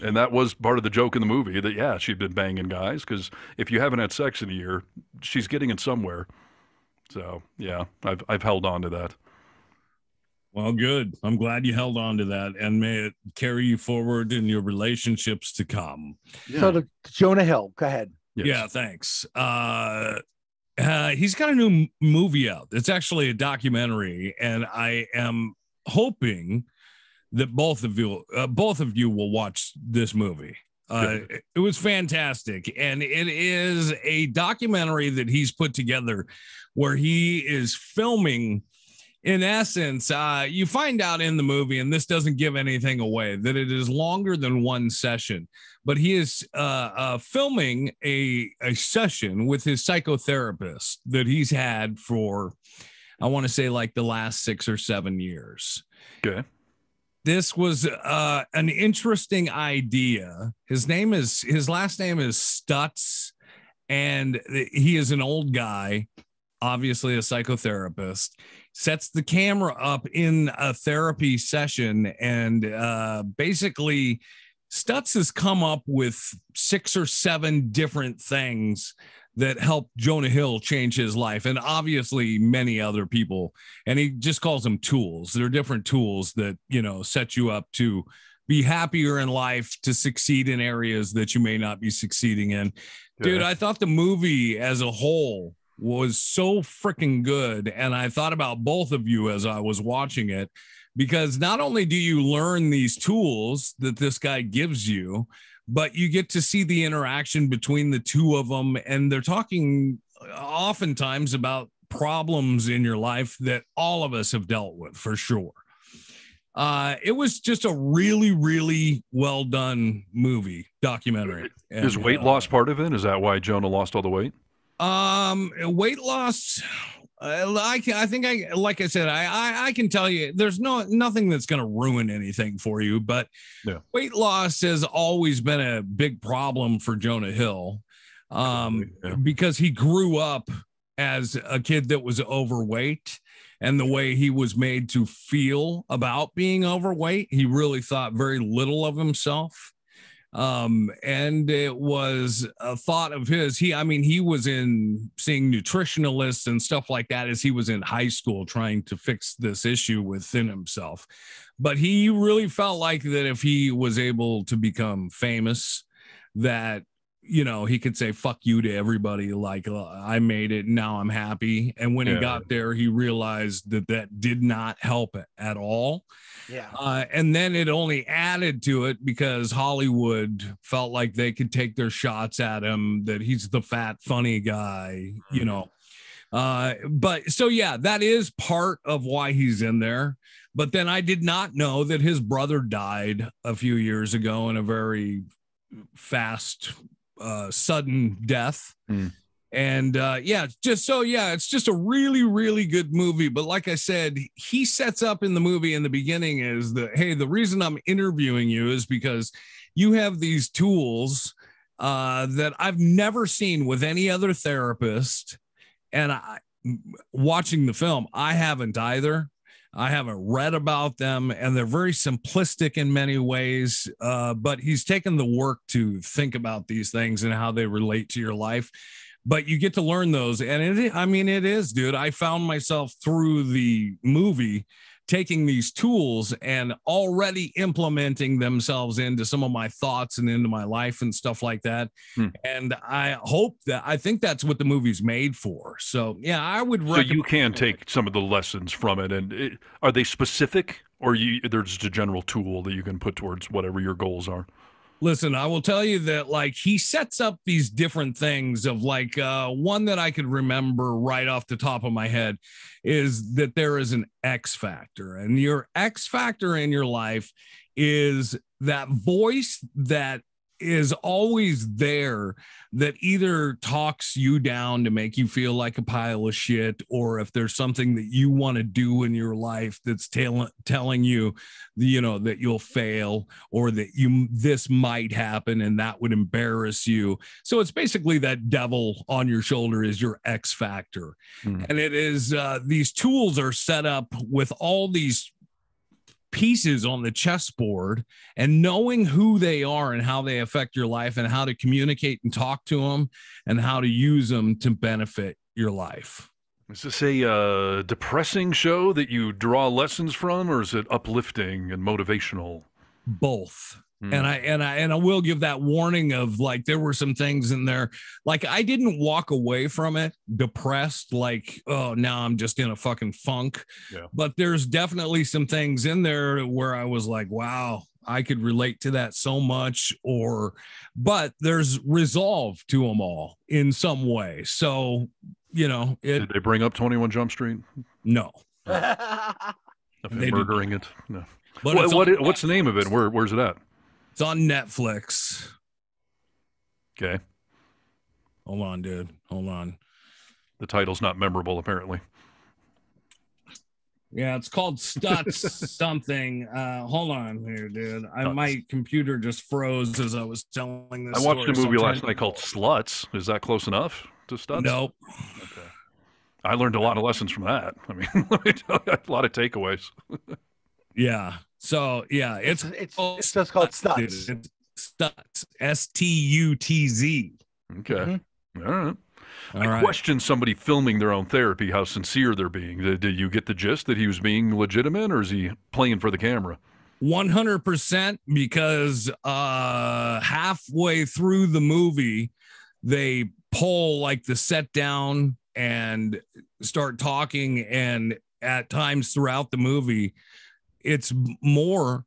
And that was part of the joke in the movie that, yeah, she'd been banging guys, because if you haven't had sex in a year, she's getting it somewhere. So, yeah, I've held on to that. Well, good. I'm glad you held on to that, and may it carry you forward in your relationships to come. Yeah. So the Jonah Hill, go ahead. Yes. Yeah, thanks. He's got a new movie out. It's actually a documentary, and I am hoping that both of you will watch this movie. It was fantastic, and it is a documentary that he's put together where he is filming. In essence, you find out in the movie, and this doesn't give anything away, that it is longer than one session, but he is filming a session with his psychotherapist that he's had for, I want to say, like the last 6 or 7 years. Okay. This was an interesting idea. His last name is Stutz, and he is an old guy, obviously a psychotherapist. Sets the camera up in a therapy session, and basically Stutz has come up with 6 or 7 different things that helped Jonah Hill change his life, and obviously many other people. And he just calls them tools. They're different tools that, set you up to be happier in life, to succeed in areas that you may not be succeeding in. Dude, I thought the movie as a whole was so freaking good. And I thought about both of you as I was watching it, because not only do you learn these tools that this guy gives you, but you get to see the interaction between the two of them. And they're talking oftentimes about problems in your life that all of us have dealt with, for sure. It was just a really, really well done documentary. Is weight loss part of it? Is that why Jonah lost all the weight? Weight loss. I think like I said, I can tell you there's nothing that's going to ruin anything for you, but weight loss has always been a big problem for Jonah Hill. Because he grew up as a kid that was overweight, and the way he was made to feel about being overweight, he really thought very little of himself. And it was a thought of his. He was seeing nutritionalists and stuff like that as he was in high school, trying to fix this issue within himself. But he really felt like that if he was able to become famous, that, he could say fuck you to everybody. Like, I made it. Now I'm happy. And when he got there, he realized that did not help at all. Yeah. And then it only added to it because Hollywood felt like they could take their shots at him, that he's the fat, funny guy, But so, yeah, that is part of why he's in there. But then I did not know that his brother died a few years ago in a very fast, sudden death. And it's just a really, really good movie. But like I said, he sets up in the movie in the beginning is the reason I'm interviewing you is because you have these tools that I've never seen with any other therapist. And watching the film, I haven't either. I haven't read about them, and they're very simplistic in many ways. But he's taken the work to think about these things and how they relate to your life. But you get to learn those. And it is, dude. I found myself through the movie taking these tools and already implementing themselves into some of my thoughts and into my life and stuff like that. And I think that's what the movie's made for. So yeah, I would recommend. So you can take some of the lessons from it, and are they specific, or they're just a general tool that you can put towards whatever your goals are? Listen, I will tell you that, like, he sets up these different things of, like, one that I could remember right off the top of my head is that there is an X factor, and your X factor in your life is that voice that is always there that either talks you down to make you feel like a pile of shit, or if there's something that you want to do in your life that's telling you, that you'll fail, or that this might happen and that would embarrass you. So it's basically that devil on your shoulder is your X factor. And it is, these tools are set up with all these pieces on the chessboard, and knowing who they are and how they affect your life and how to communicate and talk to them and how to use them to benefit your life. Is this a depressing show that you draw lessons from, or is it uplifting and motivational? Both. And I will give that warning of, like, there were some things in there, like, I didn't walk away from it depressed, like, oh, now I'm just in a fucking funk. Yeah. But there's definitely some things in there where I was like, wow, I could relate to that so much, but there's resolve to them all in some way. So, did they bring up 21 Jump Street? No. Murdering it? No. But what's the name of it? Where's it at? It's on Netflix. Okay. Hold on, dude. Hold on. The title's not memorable, apparently. Yeah, it's called Stutz something. Hold on here, dude. My computer just froze as I was telling this. I watched a movie last night called Sluts. Is that close enough to Stutz? Nope. Okay. I learned a lot of lessons from that. I mean, let me tell you, a lot of takeaways. Yeah. So yeah, it's just called Stutz. It's Stutz. Stutz. Okay. All right. I questioned somebody filming their own therapy, how sincere they're being. Did you get the gist that he was being legitimate, or is he playing for the camera? 100%, because halfway through the movie, they pull, like, the set down and start talking, and at times throughout the movie, it's more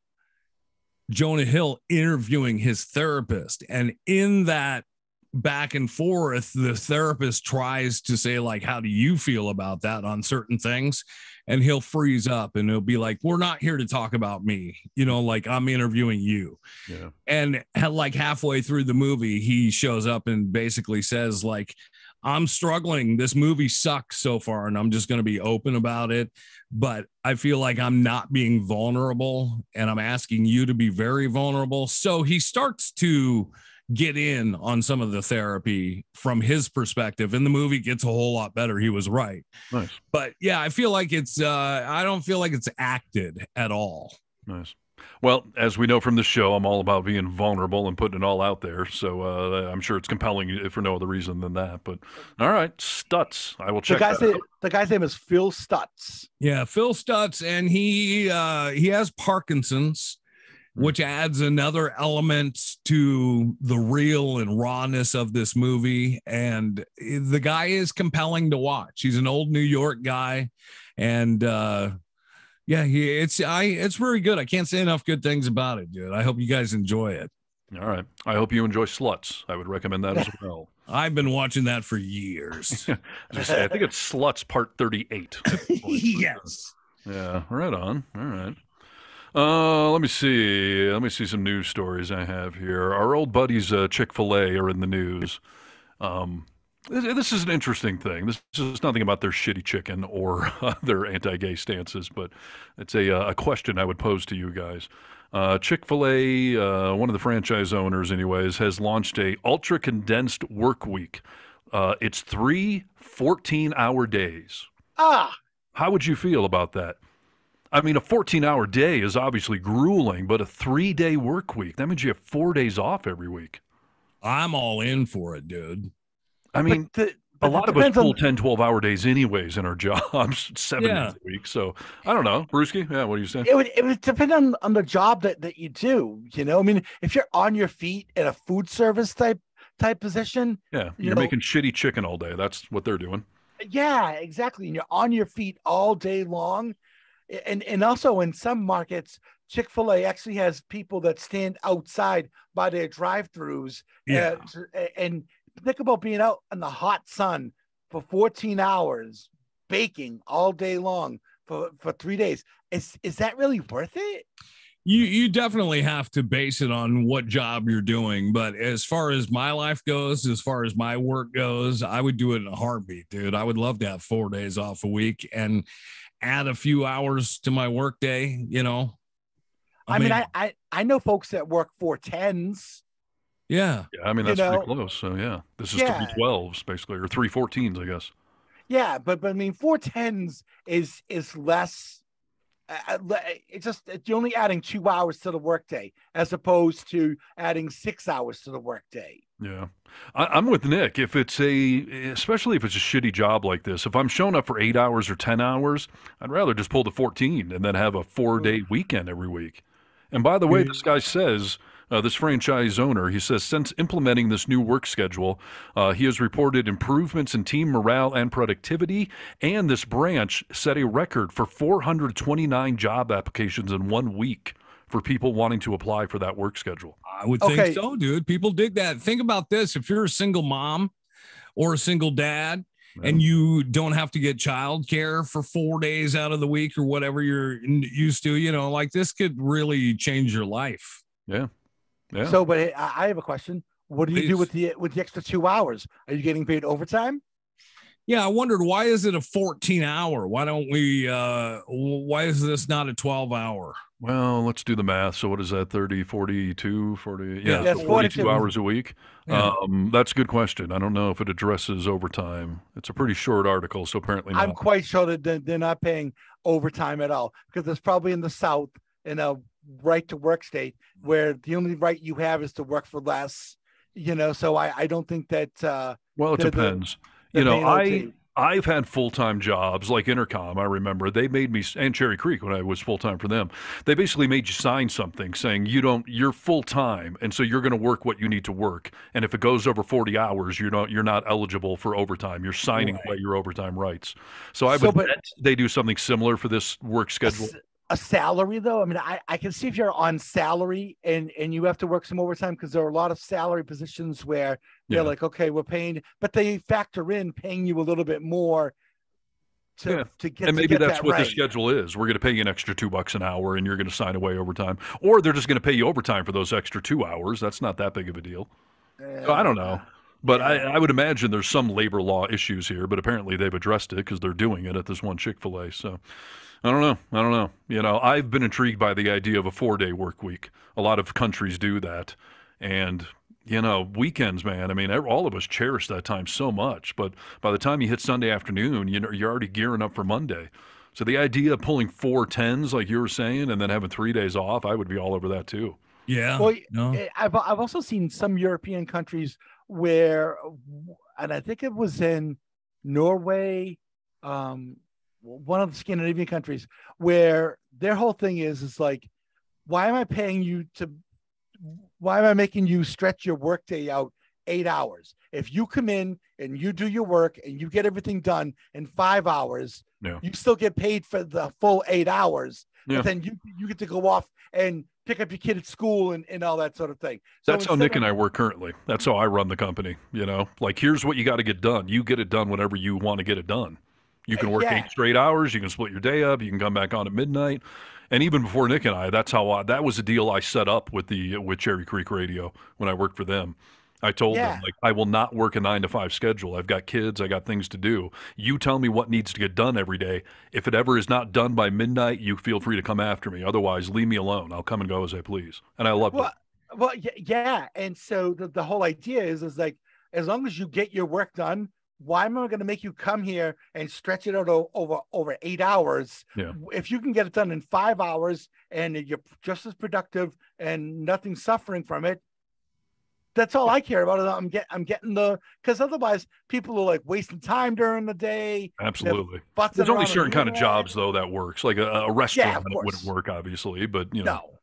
Jonah Hill interviewing his therapist. And in that back and forth, the therapist tries to say, like, how do you feel about that on certain things? And he'll freeze up and he'll be like, we're not here to talk about me. Like, I'm interviewing you. Yeah. And like halfway through the movie, he shows up and basically says, like, I'm struggling. This movie sucks so far, and I'm just going to be open about it. But I feel like I'm not being vulnerable, and I'm asking you to be very vulnerable. So he starts to get in on some of the therapy from his perspective, and the movie gets a whole lot better. He was right. Nice. But yeah, I feel like I don't feel like it's acted at all. Nice. Well, as we know from the show, I'm all about being vulnerable and putting it all out there. So I'm sure it's compelling for no other reason than that. But all right, Stutz. I will check that out. The guy's name is Phil Stutz. Yeah, Phil Stutz, and he has Parkinson's, which adds another element to the real and rawness of this movie. And the guy is compelling to watch. He's an old New York guy, and yeah, it's very good. I can't say enough good things about it, dude. I hope you guys enjoy it. All right. I hope you enjoy Sluts. I would recommend that as well. I've been watching that for years. I think it's Sluts Part 38. Yes. Yeah, right on. All right. Let me see some news stories I have here. Our old buddies Chick-fil-A are in the news. This is an interesting thing. This is nothing about their shitty chicken or their anti-gay stances, but it's a question I would pose to you guys. Chick-fil-A, one of the franchise owners anyways, has launched a ultra-condensed work week. It's 3 14-hour days. How would you feel about that? I mean, a 14-hour day is obviously grueling, but a 3-day work week, that means you have 4 days off every week. I'm all in for it, dude. I mean, a lot of us pull 10, 12-hour days anyways in our jobs, 7 days a week. So I don't know. Brewski, yeah, what do you say? It would depend on the job that you do, you know? I mean, if you're on your feet in a food service type position. Yeah, you're making shitty chicken all day. That's what they're doing. Yeah, exactly. And you're on your feet all day long. And also in some markets, Chick-fil-A actually has people that stand outside by their drive-throughs. Yeah. And think about being out in the hot sun for 14 hours, baking all day long for 3 days. Is that really worth it? You definitely have to base it on what job you're doing. But as far as my life goes, as far as my work goes, I would do it in a heartbeat, dude. I would love to have 4 days off a week and add a few hours to my work day, you know. I mean, I know folks that work 410s. Yeah, I mean, that's pretty close. So, yeah, this is 312s, basically, or 314s, I guess. Yeah, but I mean, 410s is less. You're only adding 2 hours to the workday as opposed to adding 6 hours to the workday. Yeah, I'm with Nick. Especially if it's a shitty job like this, if I'm showing up for 8 hours or 10 hours, I'd rather just pull the 14 and then have a 4-day weekend every week. And by the way, this guy says, this franchise owner, he says, since implementing this new work schedule, he has reported improvements in team morale and productivity, and this branch set a record for 429 job applications in 1 week for people wanting to apply for that work schedule. I would think so, dude. People dig that. Think about this. If you're a single mom or a single dad, and you don't have to get childcare for 4 days out of the week or whatever you're used to, you know, like this could really change your life. Yeah. Yeah. So, but I have a question. What do you do with the extra 2 hours? Are you getting paid overtime? Yeah, I wondered, why is it a 14-hour? Why don't we? Why is this not a 12-hour? Well, let's do the math. So what is that? 30, 42, 40? Yeah, so 42 hours a week. Yeah. That's a good question. I don't know if it addresses overtime. It's a pretty short article, so apparently not. I'm quite sure that they're not paying overtime at all, because it's probably in the South, in a right to work state, where the only right you have is to work for less, you know. So I don't think that well, it depends. You know, I've had full-time jobs like Intercom. I remember they made me, and Cherry Creek when I was full-time for them, they basically made you sign something saying you're full-time, and so you're going to work what you need to work, and if it goes over 40 hours, you're not eligible for overtime. You're signing away your overtime rights. So I would bet they do something similar for this work schedule. A salary, though, I mean, I can see if you're on salary and you have to work some overtime, because there are a lot of salary positions where they're like, okay, we're paying, but they factor in paying you a little bit more to get. And maybe that's what the schedule is. We're going to pay you an extra $2 an hour, and you're going to sign away overtime, or they're just going to pay you overtime for those extra 2 hours. That's not that big of a deal. So I don't know. But I would imagine there's some labor law issues here, but apparently they've addressed it because they're doing it at this one Chick-fil-A. So I don't know. You know, I've been intrigued by the idea of a 4-day work week. A lot of countries do that. And, you know, weekends, man, I mean, all of us cherish that time so much. But by the time you hit Sunday afternoon, you know, you're already gearing up for Monday. So the idea of pulling 4 10s, like you were saying, and then having 3 days off, I would be all over that too. Yeah. Well, I've also seen some European countries where, and I think it was in Norway, one of the Scandinavian countries, where their whole thing is like, why am I making you stretch your workday out 8 hours? If you come in and you do your work and you get everything done in 5 hours, you still get paid for the full 8 hours. But then you get to go off and pick up your kid at school and all that sort of thing. So that's how Nick and I work currently. That's how I run the company. You know, like, here's what you got to get done. You get it done whenever you want to get it done. You can work 8 straight hours. You can split your day up. You can come back on at midnight. And even before Nick and I, that was a deal I set up with Cherry Creek Radio when I worked for them. I told them, like, I will not work a 9 to 5 schedule. I've got kids. I got things to do. You tell me what needs to get done every day. If it ever is not done by midnight, you feel free to come after me. Otherwise, leave me alone. I'll come and go as I please. And I loved it. Well, yeah. And so the whole idea is like, as long as you get your work done why am I going to make you come here and stretch it out over 8 hours? Yeah. If you can get it done in 5 hours and you're just as productive and nothing's suffering from it, that's all I care about. I'm getting because otherwise people are like wasting time during the day. Absolutely. There's only certain kind of jobs though that works. Like a restaurant it wouldn't work, obviously, but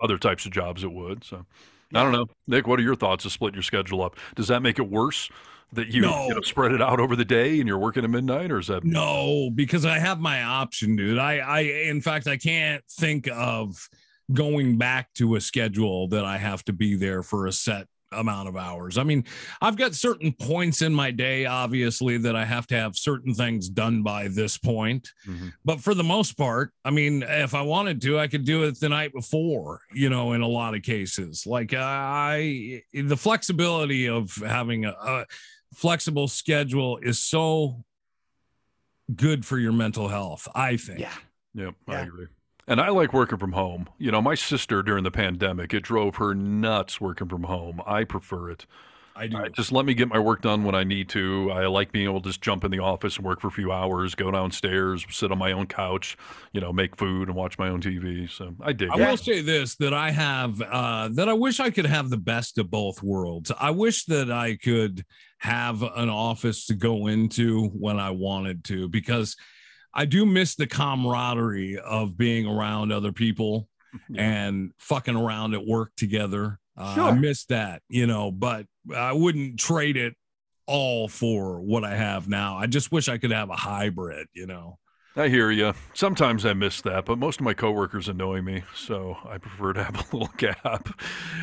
other types of jobs it would. So I don't know, Nick. What are your thoughts to split your schedule up? Does that make it worse that you spread it out over the day and you're working at midnight, or is that no? Because I have my option, dude. In fact, I can't think of going back to a schedule that I have to be there for a set amount of hours. I mean, I've got certain points in my day, obviously, that I have to have certain things done by this point. But for the most part, I mean, if I wanted to, I could do it the night before, in a lot of cases. Like the flexibility of having a flexible schedule is so good for your mental health, I think. Yeah, I agree. And I like working from home. My sister during the pandemic, it drove her nuts working from home. I prefer it. I do. Just let me get my work done when I need to. I like being able to just jump in the office and work for a few hours, go downstairs, sit on my own couch, make food and watch my own TV. So I dig it. I will say this, that I have, that I wish I could have the best of both worlds. I wish that I could have an office to go into when I wanted to, because I do miss the camaraderie of being around other people and fucking around at work together. I miss that, but I wouldn't trade it all for what I have now. I just wish I could have a hybrid, I hear you. Sometimes I miss that, but most of my coworkers annoy me, so I prefer to have a little gap.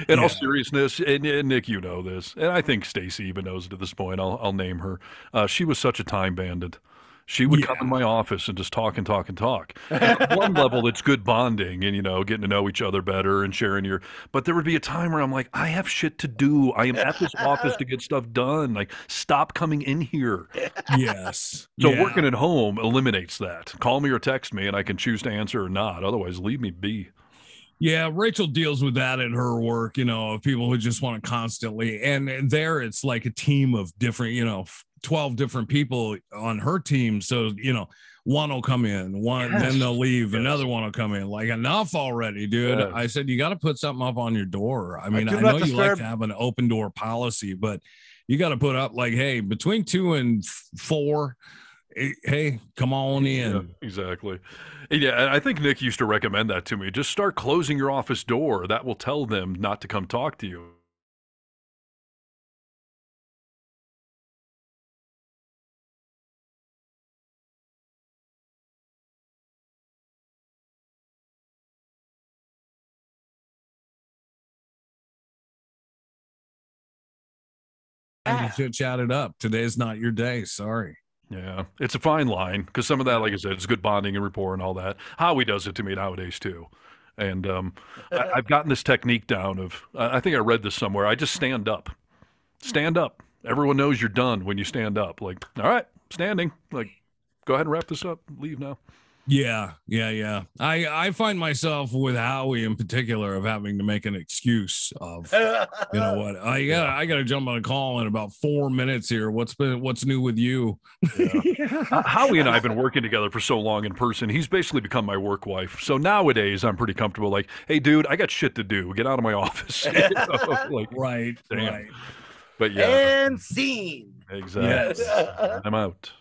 In all seriousness, and Nick, you know this, and I think Stacy even knows it at this point. I'll name her. She was such a time bandit. She would come in my office and just talk and talk and talk. And at one level, it's good bonding and, getting to know each other better and sharing but there would be a time where I'm like, I have shit to do. I am at this office to get stuff done. Like, stop coming in here. Yes. So working at home eliminates that. Call me or text me and I can choose to answer or not. Otherwise, leave me be. Yeah, Rachel deals with that at her work, of people who just want to constantly. And there it's like a team of different, 12 different people on her team. So, one will come in, then they'll leave, another one will come in. Like, enough already, dude. Yes. I said, you got to put something up on your door. I mean, I know you like to have an open door policy, but you got to put up like, hey, between 2 and 4, hey, come on in. Yeah, exactly. Yeah, I think Nick used to recommend that to me. Just start closing your office door. That will tell them not to come talk to you. And you should chat it up. Today's not your day. Sorry. Yeah, it's a fine line because some of that, like I said, it's good bonding and rapport and all that. Howie does it to me nowadays too. And I've gotten this technique down of, I think I read this somewhere. I just stand up. Stand up. Everyone knows you're done when you stand up. Like, all right, standing. Like, go ahead and wrap this up. Leave now. Yeah. I find myself with Howie in particular of having to make an excuse of, you know what, I gotta jump on a call in about 4 minutes here. What's new with you? Yeah. Howie and I have been working together for so long in person. He's basically become my work wife. So nowadays I'm pretty comfortable. Like, hey, dude, I got shit to do. Get out of my office. Like, right. Damn. Right. But yeah. And scene. Exactly. Yes. I'm out.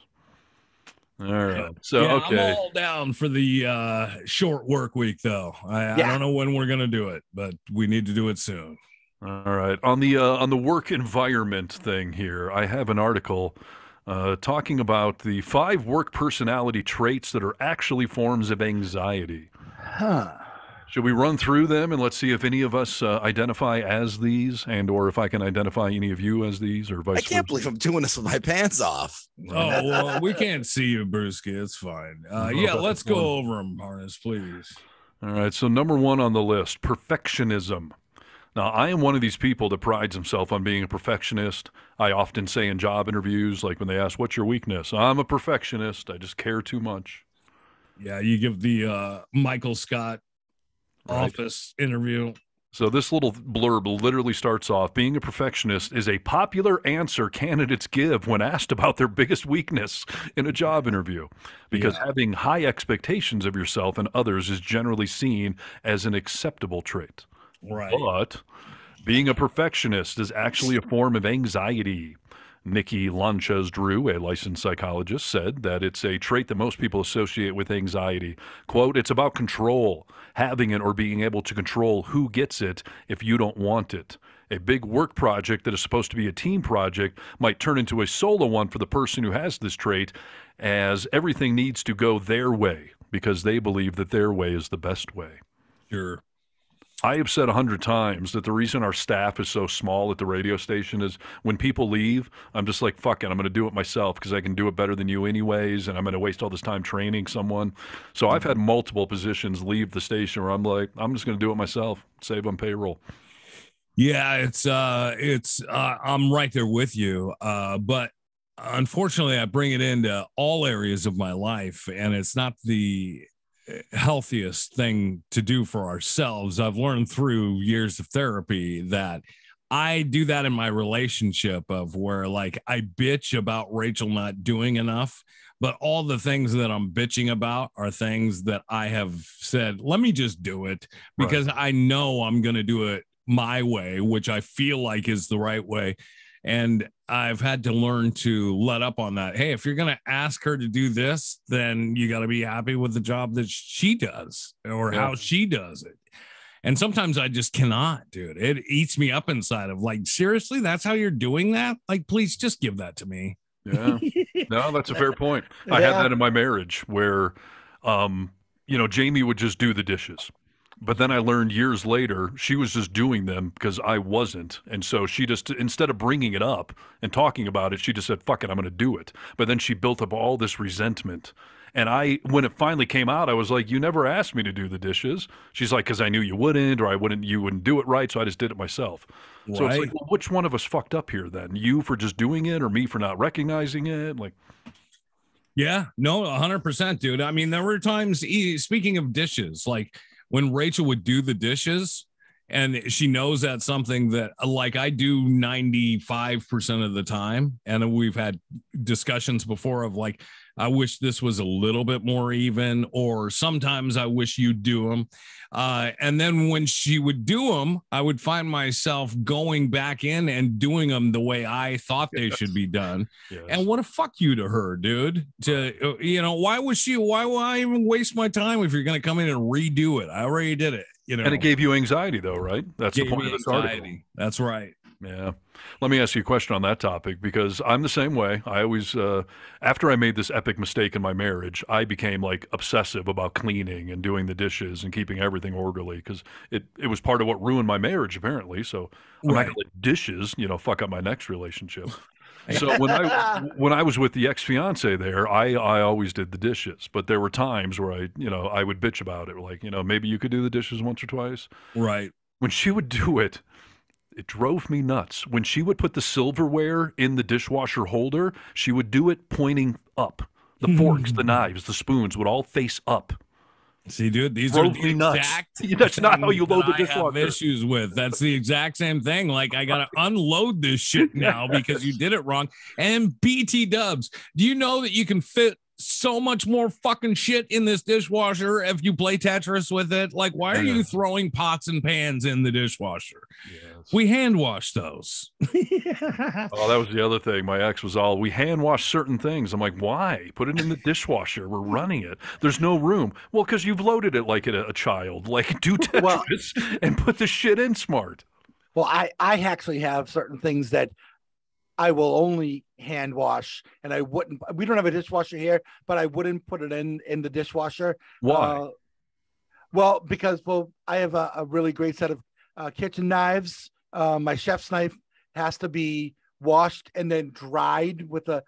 All right. So, yeah, okay. I'm all down for the short work week, though. I don't know when we're going to do it, but we need to do it soon. All right. On the work environment thing here, I have an article talking about the 5 work personality traits that are actually forms of anxiety. Huh. Should we run through them and let's see if any of us identify as these, and or if I can identify any of you as these, or vice versa? I can't believe I'm doing this with my pants off. Oh, well, we can't see you, Brewski. It's fine. Yeah, let's go over them, Harness, please. All right. So number 1 on the list, perfectionism. Now, I am one of these people that prides himself on being a perfectionist. I often say in job interviews, like when they ask, what's your weakness? I'm a perfectionist. I just care too much. Yeah, you give the Michael Scott office interview. So this little blurb literally starts off, being a perfectionist is a popular answer candidates give when asked about their biggest weakness in a job interview, because having high expectations of yourself and others is generally seen as an acceptable trait. Right. But being a perfectionist is actually a form of anxiety. Nikki Lanchez-Drew, a licensed psychologist, said that it's a trait that most people associate with anxiety. Quote, it's about control, having it or being able to control who gets it if you don't want it. A big work project that is supposed to be a team project might turn into a solo one for the person who has this trait, as everything needs to go their way because they believe that their way is the best way. Sure. I have said 100 times that the reason our staff is so small at the radio station is when people leave, I'm just like, fuck it, I'm going to do it myself because I can do it better than you anyways, and I'm going to waste all this time training someone. So I've had multiple positions leave the station where I'm like, I'm just going to do it myself, save on payroll. Yeah, it's I'm right there with you. But unfortunately, I bring it into all areas of my life, and it's not the healthiest thing to do for ourselves. I've learned through years of therapy that I do that in my relationship of where like I bitch about Rachel not doing enough, but all the things that I'm bitching about are things that I have said, let me just do it because I know I'm going to do it my way, which I feel like is the right way. And I've had to learn to let up on that. Hey, if you're going to ask her to do this, then you got to be happy with the job that she does or how she does it. And sometimes I just cannot, dude. It eats me up inside of like, seriously, that's how you're doing that? Like, please just give that to me. Yeah. No, that's a fair point. I had that in my marriage where, Jamie would just do the dishes. But then I learned years later, she was just doing them because I wasn't. And so she just, instead of bringing it up and talking about it, she just said, fuck it, I'm going to do it. But then she built up all this resentment. And when it finally came out, I was like, you never asked me to do the dishes. She's like, because I knew you wouldn't, or you wouldn't do it right. So I just did it myself. Right. So it's like, well, which one of us fucked up here then? You for just doing it or me for not recognizing it? Like, yeah, no, 100%, dude. I mean, there were times, speaking of dishes, like, when Rachel would do the dishes and she knows that's something that like I do 95% of the time. And we've had discussions before of like, I wish this was a little bit more even, or sometimes I wish you'd do them. And then when she would do them, I would find myself going back in and doing them the way I thought they should be done. Yes. And what a fuck you to her, dude. Why will I even waste my time if you're going to come in and redo it? I already did it. And it gave you anxiety though, right? That's the point of this article. That's right. Yeah. Let me ask you a question on that topic because I'm the same way. I always, after I made this epic mistake in my marriage, I became like obsessive about cleaning and doing the dishes and keeping everything orderly because it was part of what ruined my marriage apparently. So I'm not going to let dishes, fuck up my next relationship. So when I was with the ex-fiance there, I always did the dishes, but there were times where I would bitch about it. Like, maybe you could do the dishes once or twice. Right. When she would do it, it drove me nuts. When she would put the silverware in the dishwasher holder, she would do it pointing up. The forks, the knives, the spoons would all face up. See, dude, these are the exact That's not how you load the dishwasher. I have issues with. That's the exact same thing. Like, I got to unload this shit now because you did it wrong. And BT dubs, do you know that you can fit so much more fucking shit in this dishwasher if you play Tetris with it? Like, why are you throwing pots and pans in the dishwasher? Yes. We hand wash those. Oh, that was the other thing. My ex was all, we hand wash certain things. I'm like, why? Put it in the dishwasher. We're running it. There's no room. Well, because you've loaded it like a child. Like, do Tetris and put the shit in smart. Well, I actually have certain things that I will only hand wash, and I wouldn't. We don't have a dishwasher here, but I wouldn't put it in the dishwasher. Why? Because I have a really great set of kitchen knives. My chef's knife has to be washed and then dried with a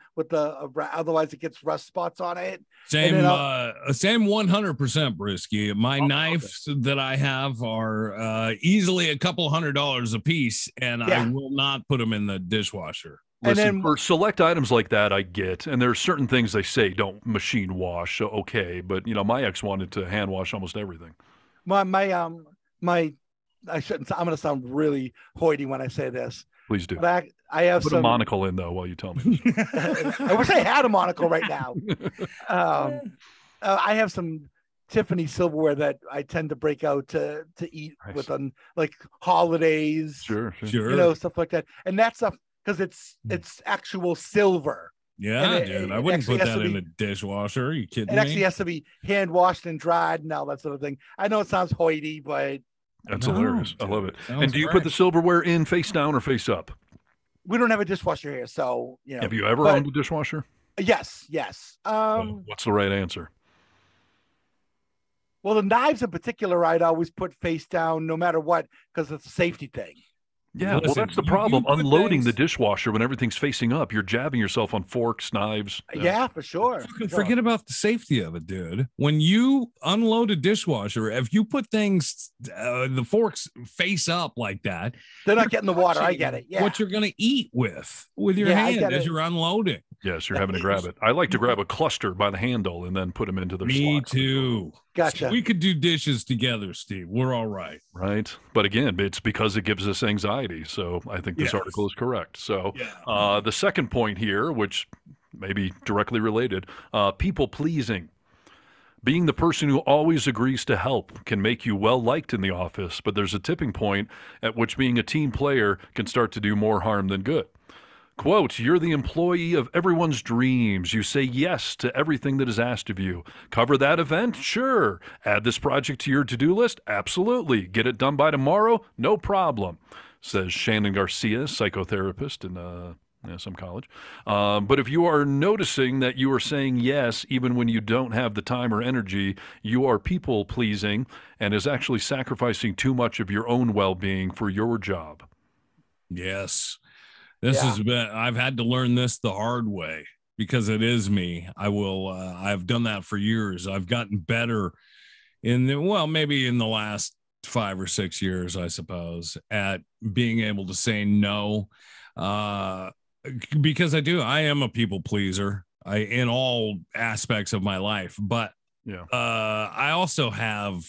otherwise it gets rust spots on it. Same 100%, Brewski. My knives that I have are easily a couple $100 a piece, and I will not put them in the dishwasher. Listen, for select items like that, I get, and there are certain things they say don't machine wash, so okay, but my ex wanted to hand wash almost everything. My I shouldn't. I'm going to sound really hoity when I say this. Please do. But I have Put a monocle in though while you tell me. I wish I had a monocle right now. I have some Tiffany silverware that I tend to break out to eat with on like holidays, sure, stuff like that. And that stuff because it's actual silver. Yeah, dude, I wouldn't put that in a dishwasher. Are you kidding me? It actually has to be hand washed and dried and all that sort of thing. I know it sounds hoity, but that's hilarious. I love it. And do you put the silverware in face down or face up? We don't have a dishwasher here, so Have you ever owned a dishwasher? Yes. What's the right answer? Well, the knives in particular, I'd always put face down no matter what because it's a safety thing. Yeah, well, that's the problem. Unloading the dishwasher when everything's facing up, you're jabbing yourself on forks, knives. Yeah, for sure. Forget about the safety of it, dude. When you unload a dishwasher, if you put things, the forks face up like that, they're not getting the water. I get it. Yeah. What you're going to eat with your hand as you're unloading. Yes, you're having to grab it. I like to grab a cluster by the handle and then put them into their slots. Me too. Gotcha. So we could do dishes together, Steve. We're all right. Right. But again, it's because it gives us anxiety. So I think this article is correct. So the second point here, which may be directly related, people pleasing. Being the person who always agrees to help can make you well-liked in the office, but there's a tipping point at which being a team player can start to do more harm than good. Quote, you're the employee of everyone's dreams. You say yes to everything that is asked of you. Cover that event? Sure. Add this project to your to-do list? Absolutely. Get it done by tomorrow? No problem, says Shannon Garcia, psychotherapist in some college. But if you are noticing that you are saying yes even when you don't have the time or energy, you are people-pleasing and is actually sacrificing too much of your own well-being for your job. Yes. I've had to learn this the hard way because it is me. I've done that for years. I've gotten better maybe in the last 5 or 6 years, I suppose, at being able to say no. Because I am a people pleaser in all aspects of my life, but I also have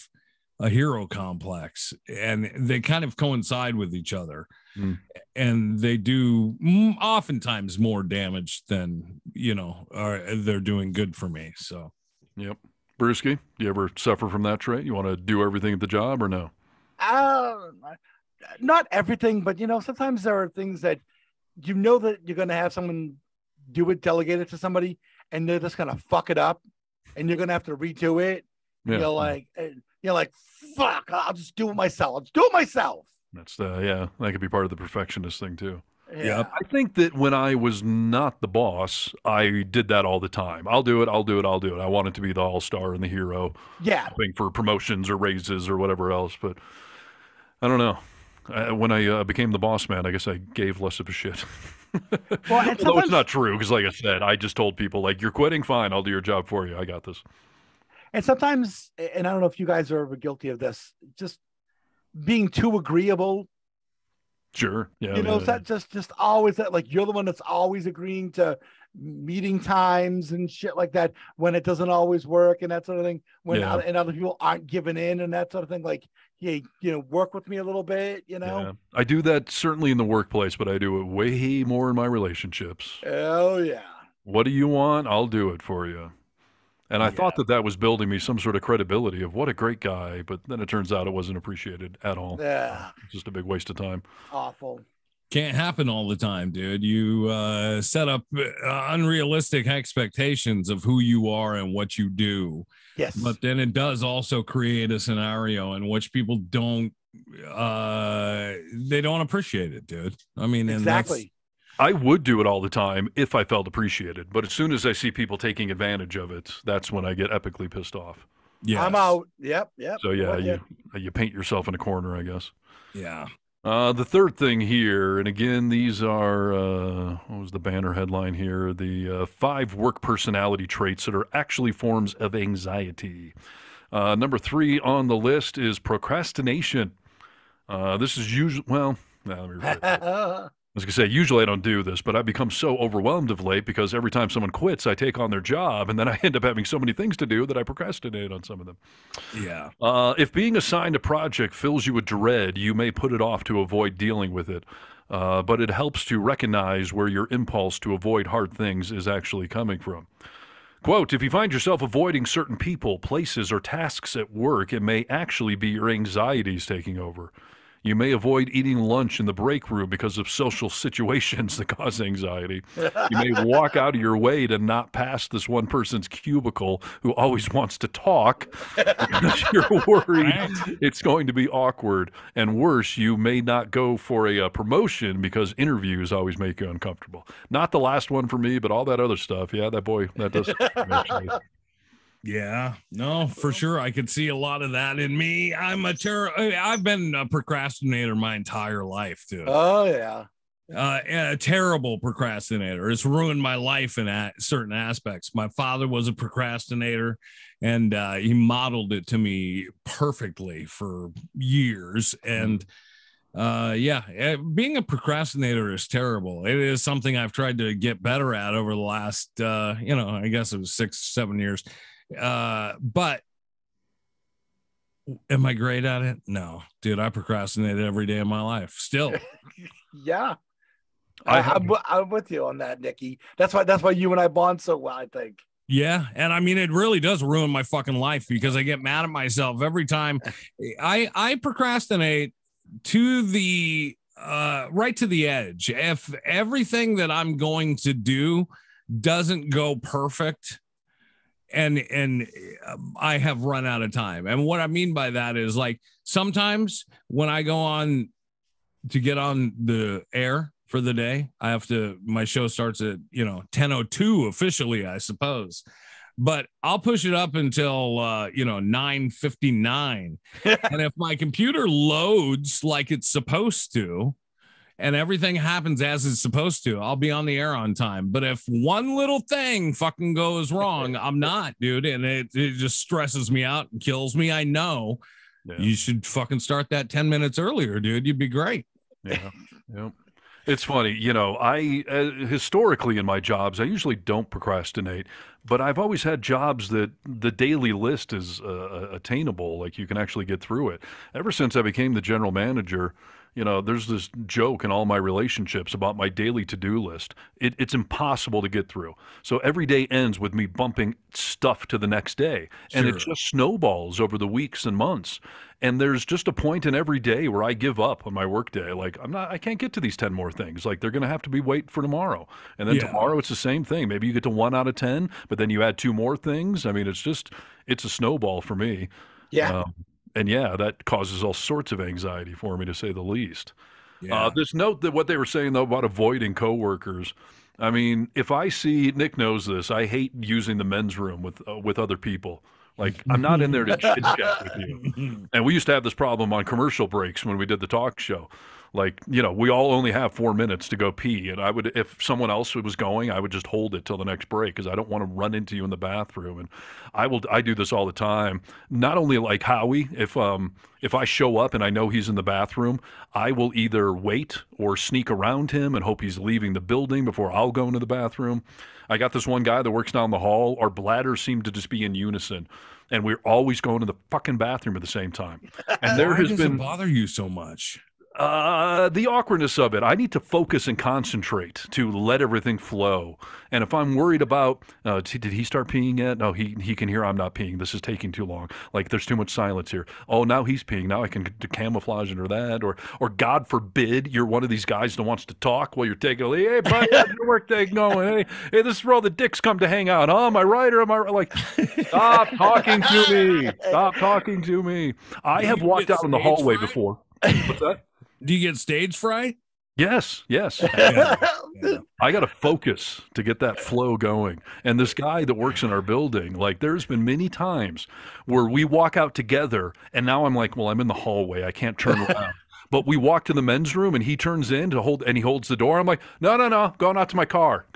a hero complex and they kind of coincide with each other. And they do oftentimes more damage than, they're doing good for me. So, yep. Brewski, do you ever suffer from that trait? You want to do everything at the job or no? Not everything, but, sometimes there are things that that you're going to have someone do it, delegate it to somebody, and they're just going to fuck it up and you're going to have to redo it. Yeah. You're like, fuck, I'll just do it myself. That's that could be part of the perfectionist thing too. Yeah. I think that when I was not the boss, I did that all the time. I'll do it. I wanted to be the all-star and the hero. Yeah. Hoping for promotions or raises or whatever else. But I don't know. When I became the boss man, I guess I gave less of a shit. Well, although it's not true because like I said, I just told people like, you're quitting? Fine. I'll do your job for you. I got this. And sometimes, and I don't know if you guys are ever guilty of this, just being too agreeable. Sure. Yeah. That just always that like you're the one that's always agreeing to meeting times and shit like that when it doesn't always work and that sort of thing. When and other people aren't giving in and that sort of thing. Like, hey, work with me a little bit. Yeah. I do that certainly in the workplace, but I do it way more in my relationships. Oh yeah. What do you want? I'll do it for you. And I thought that was building me some sort of credibility of what a great guy, but then it turns out it wasn't appreciated at all. Yeah. It's just a big waste of time. Awful. Can't happen all the time, dude. You set up unrealistic expectations of who you are and what you do. Yes. But then it does also create a scenario in which people don't appreciate it, dude. I mean, exactly. I would do it all the time if I felt appreciated, but as soon as I see people taking advantage of it, that's when I get epically pissed off. Yeah, I'm out. Yep. So you paint yourself in a corner, I guess. Yeah. The third thing here, and again, these are what was the banner headline here? The 5 work personality traits that are actually forms of anxiety. Number 3 on the list is procrastination. This is usually let me rephrase it. was going to say, usually I don't do this, but I've become so overwhelmed of late because every time someone quits, I take on their job, and then I end up having so many things to do that I procrastinate on some of them. Yeah. If being assigned a project fills you with dread, you may put it off to avoid dealing with it. But it helps to recognize where your impulse to avoid hard things is actually coming from. Quote, if you find yourself avoiding certain people, places, or tasks at work, it may actually be your anxieties taking over. You may avoid eating lunch in the break room because of social situations that cause anxiety. You may walk out of your way to not pass this one person's cubicle who always wants to talk because you're worried it's going to be awkward. And worse, you may not go for a promotion because interviews always make you uncomfortable. Not the last one for me, but all that other stuff. Yeah, that does. Yeah, no, for sure. I could see a lot of that in me. I've been a procrastinator my entire life, too. Oh, yeah. A terrible procrastinator. It's ruined my life in certain aspects. My father was a procrastinator, and he modeled it to me perfectly for years. And being a procrastinator is terrible. It is something I've tried to get better at over the last, I guess it was 6-7 years. But am I great at it? No, dude, I procrastinated every day of my life still. Yeah. I'm with you on that, Nikki. That's why you and I bond so well, I think. Yeah. And I mean, it really does ruin my fucking life because I get mad at myself every time. I procrastinate to the right to the edge. If everything that I'm going to do doesn't go perfect, and I have run out of time. And what I mean by that is, like, sometimes when I go on to get on the air for the day, my show starts at 10:02 officially, I suppose, but I'll push it up until 9:59. And if my computer loads like it's supposed to, and everything happens as it's supposed to, I'll be on the air on time. But if one little thing fucking goes wrong, I'm not, dude. And it just stresses me out and kills me. I know. You should fucking start that 10 minutes earlier, dude. You'd be great. Yeah. Yeah. It's funny, I historically in my jobs, I usually don't procrastinate, but I've always had jobs that the daily list is attainable, like you can actually get through it. Ever since I became the general manager, there's this joke in all my relationships about my daily to-do list. It's impossible to get through. So every day ends with me bumping stuff to the next day. And it just snowballs over the weeks and months. And there's just a point in every day where I give up on my work day. Like, I can't get to these 10 more things. Like, they're going to have to be wait for tomorrow. And then tomorrow it's the same thing. Maybe you get to 1 out of 10, but then you add 2 more things. I mean, it's a snowball for me. Yeah. And that causes all sorts of anxiety for me, to say the least. Yeah. This note that what they were saying, though, about avoiding coworkers. I mean, if I see, Nick knows this, I hate using the men's room with other people. Like, I'm not in there to chit-chat with you. And we used to have this problem on commercial breaks when we did the talk show. Like, we all only have 4 minutes to go pee. And if someone else was going, I would just hold it till the next break because I don't want to run into you in the bathroom. And I do this all the time. Not only like Howie, if I show up and I know he's in the bathroom, I will either wait or sneak around him and hope he's leaving the building before I'll go into the bathroom. I got this one guy that works down the hall. Our bladders seem to just be in unison. And we're always going to the fucking bathroom at the same time. And Why does it bother you so much? The awkwardness of it. I need to focus and concentrate to let everything flow. And if I'm worried about, did he start peeing yet? No, he can hear I'm not peeing. This is taking too long. Like, there's too much silence here. Oh, now he's peeing. Now I can camouflage into that. Or God forbid, you're one of these guys that wants to talk while you're taking a leave. Hey, bud, how's your work day going? Hey, this is where all the dicks come to hang out. Huh? Am I right or am I right? Like, stop talking to me. Stop talking to me. I have walked out in the hallway before. What's that? Do you get stage fright? Yes. Yeah. I got to focus to get that flow going. And this guy that works in our building, like, there's been many times where we walk out together and now I'm like, well, I'm in the hallway. I can't turn around. But we walk to the men's room and he turns in and he holds the door. I'm like, no, going out to my car.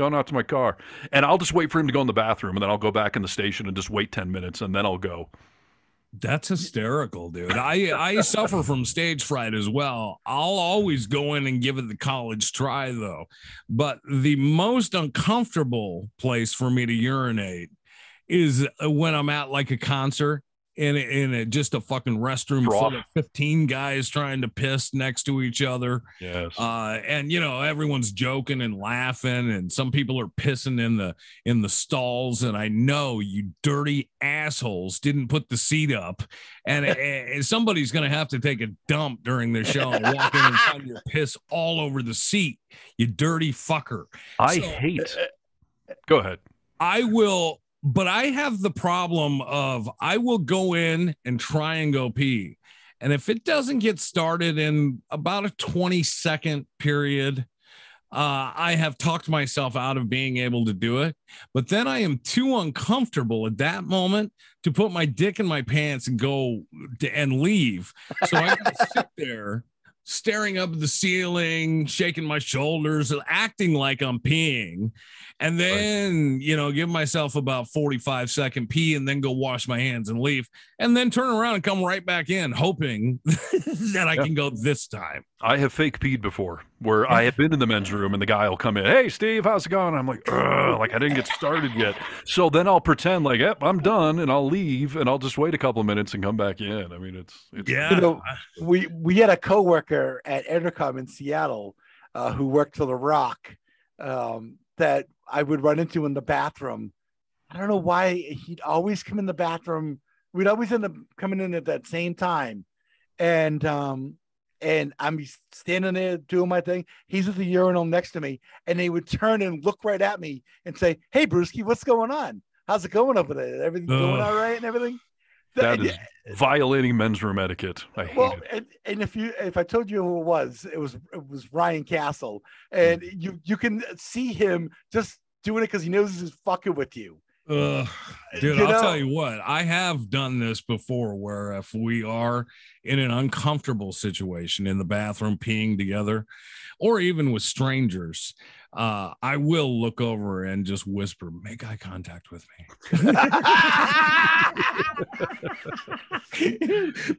And I'll just wait for him to go in the bathroom and then I'll go back in the station and just wait 10 minutes and then I'll go. That's hysterical, dude. I suffer from stage fright as well. I'll always go in and give it the college try, though. But the most uncomfortable place for me to urinate is when I'm at like a concert in just a fucking restroom full of 15 guys trying to piss next to each other. Yes. And everyone's joking and laughing, and some people are pissing in the stalls. And I know you dirty assholes didn't put the seat up, and somebody's going to have to take a dump during the show and walk in and find your piss all over the seat. You dirty fucker. Go ahead. I will. But I have the problem of I will go in and try and go pee. And if it doesn't get started in about a 20-second period, I have talked myself out of being able to do it. But then I am too uncomfortable at that moment to put my dick in my pants and go and leave. So I sit there staring up at the ceiling, shaking my shoulders, acting like I'm peeing, and then, give myself about 45-second pee and then go wash my hands and leave, and then turn around and come right back in, hoping that I can go this time. I have fake peed before, where I have been in the men's room and the guy will come in, "Hey, Steve, how's it going?" I'm like, "Ugh," like I didn't get started yet. So then I'll pretend like, "Yep, I'm done," and I'll leave, and I'll just wait a couple of minutes and come back in. I mean, it's yeah. We had a coworker at Entercom in Seattle who worked for The Rock that I would run into in the bathroom. I don't know why he'd always come in the bathroom. We'd always end up coming in at that same time, and I'm standing there doing my thing. He's at the urinal next to me, and he would turn and look right at me and say, "Hey, Brewski, what's going on? How's it going over there? Everything going all right and everything?" That is violating men's room etiquette. I hate it. And if I told you who it was Ryan Castle, and you can see him just doing it because he knows he's fucking with you. Dude, I'll tell you what, I have done this before, where if we are in an uncomfortable situation in the bathroom peeing together, or even with strangers, I will look over and just whisper, "Make eye contact with me."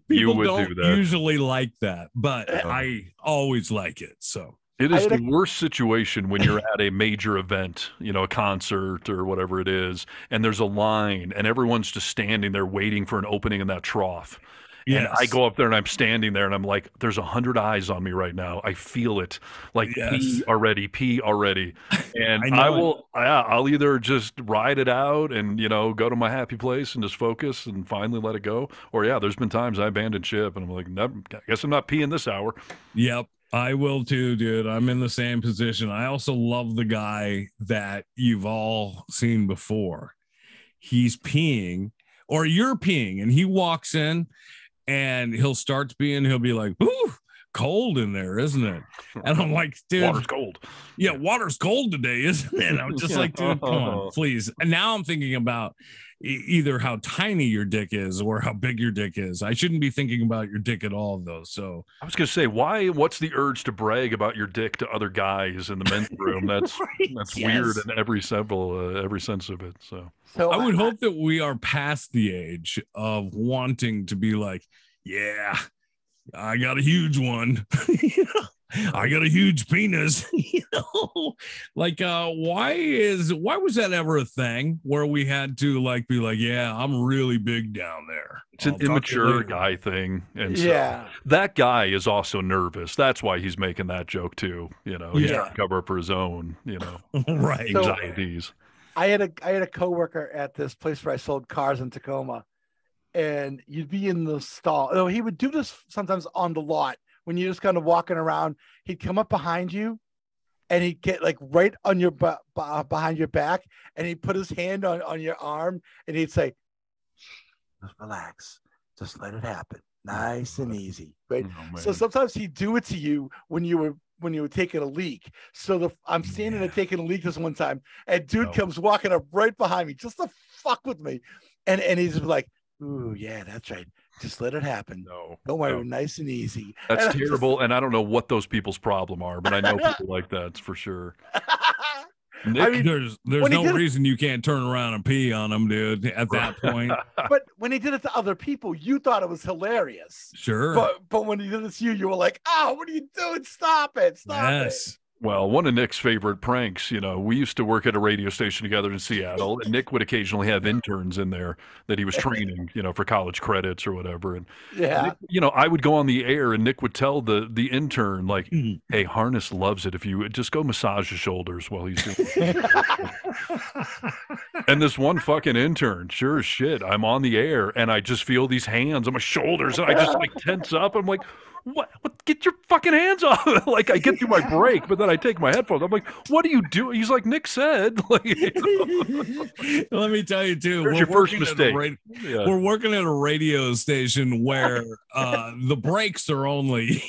People don't usually like that, but I always like it. So it is the worst situation when you're at a major event, a concert or whatever it is, and there's a line and everyone's just standing there waiting for an opening in that trough. Yes. And I go up there and I'm standing there and I'm like, there's 100 eyes on me right now. I feel it. Like, pee already. And I'll either just ride it out and, go to my happy place and just focus and finally let it go. Or there's been times I abandoned ship and I'm like, I guess I'm not peeing this hour. Yep. I will too, dude. I'm in the same position. I also love the guy that you've all seen before. He's peeing or you're peeing and he walks in and he'll start peeing. He'll be like, "Ooh, cold in there, isn't it?" And I'm like, "Dude, water's cold." Yeah, water's cold today, isn't it? I'm just like, "Dude, come on, please." And now I'm thinking about either how tiny your dick is or how big your dick is. I shouldn't be thinking about your dick at all, though. So I was going to say, what's the urge to brag about your dick to other guys in the men's room? That's that's weird in every sense of it. So I would hope that we are past the age of wanting to be like, "Yeah, I got a huge one." I got a huge penis, like, why was that ever a thing where we had to be like, "Yeah, I'm really big down there"? It's an immature guy thing. And so that guy is also nervous. That's why he's making that joke too. He's trying to cover up for his own, right. anxieties. I had a coworker at this place where I sold cars in Tacoma, and you'd be in the stall. No, he would do this sometimes on the lot. When you're just kind of walking around, he'd come up behind you and he'd get right on your behind your back, and he'd put his hand on your arm and he'd say, "Just relax. Just let it happen. Nice and easy." Right. Oh, so sometimes he'd do it to you when you were taking a leak. So I'm standing there taking a leak this one time, and dude comes walking up right behind me just to fuck with me. And he's like, "Ooh, yeah, that's right. Just let it happen. Don't worry, nice and easy." That's terrible, and I don't know what those people's problem are, but I know people like that for sure. Nick, I mean, there's when he no did it- reason you can't turn around and pee on him, dude. At that point, but when he did it to other people, you thought it was hilarious. sure. But when he did it to you, you were like, "Oh, what are you doing? Stop it! Stop it!" Well, one of Nick's favorite pranks, we used to work at a radio station together in Seattle, and Nick would occasionally have interns in there that he was training, for college credits or whatever. And Yeah. Nick, I would go on the air, and Nick would tell the intern, like, "Hey, Harness loves it if you just go massage his shoulders while he's doing it." And this one fucking intern, sure as shit, I'm on the air, and I just feel these hands on my shoulders, and I just like tense up. I'm like, what? Get your fucking hands off. Like, I get through my break, but then I take my headphones. I'm like, what are you doing? He's like, Nick said. Like, Let me tell you, too. There's your first mistake. We're working at a radio station where the breaks are only,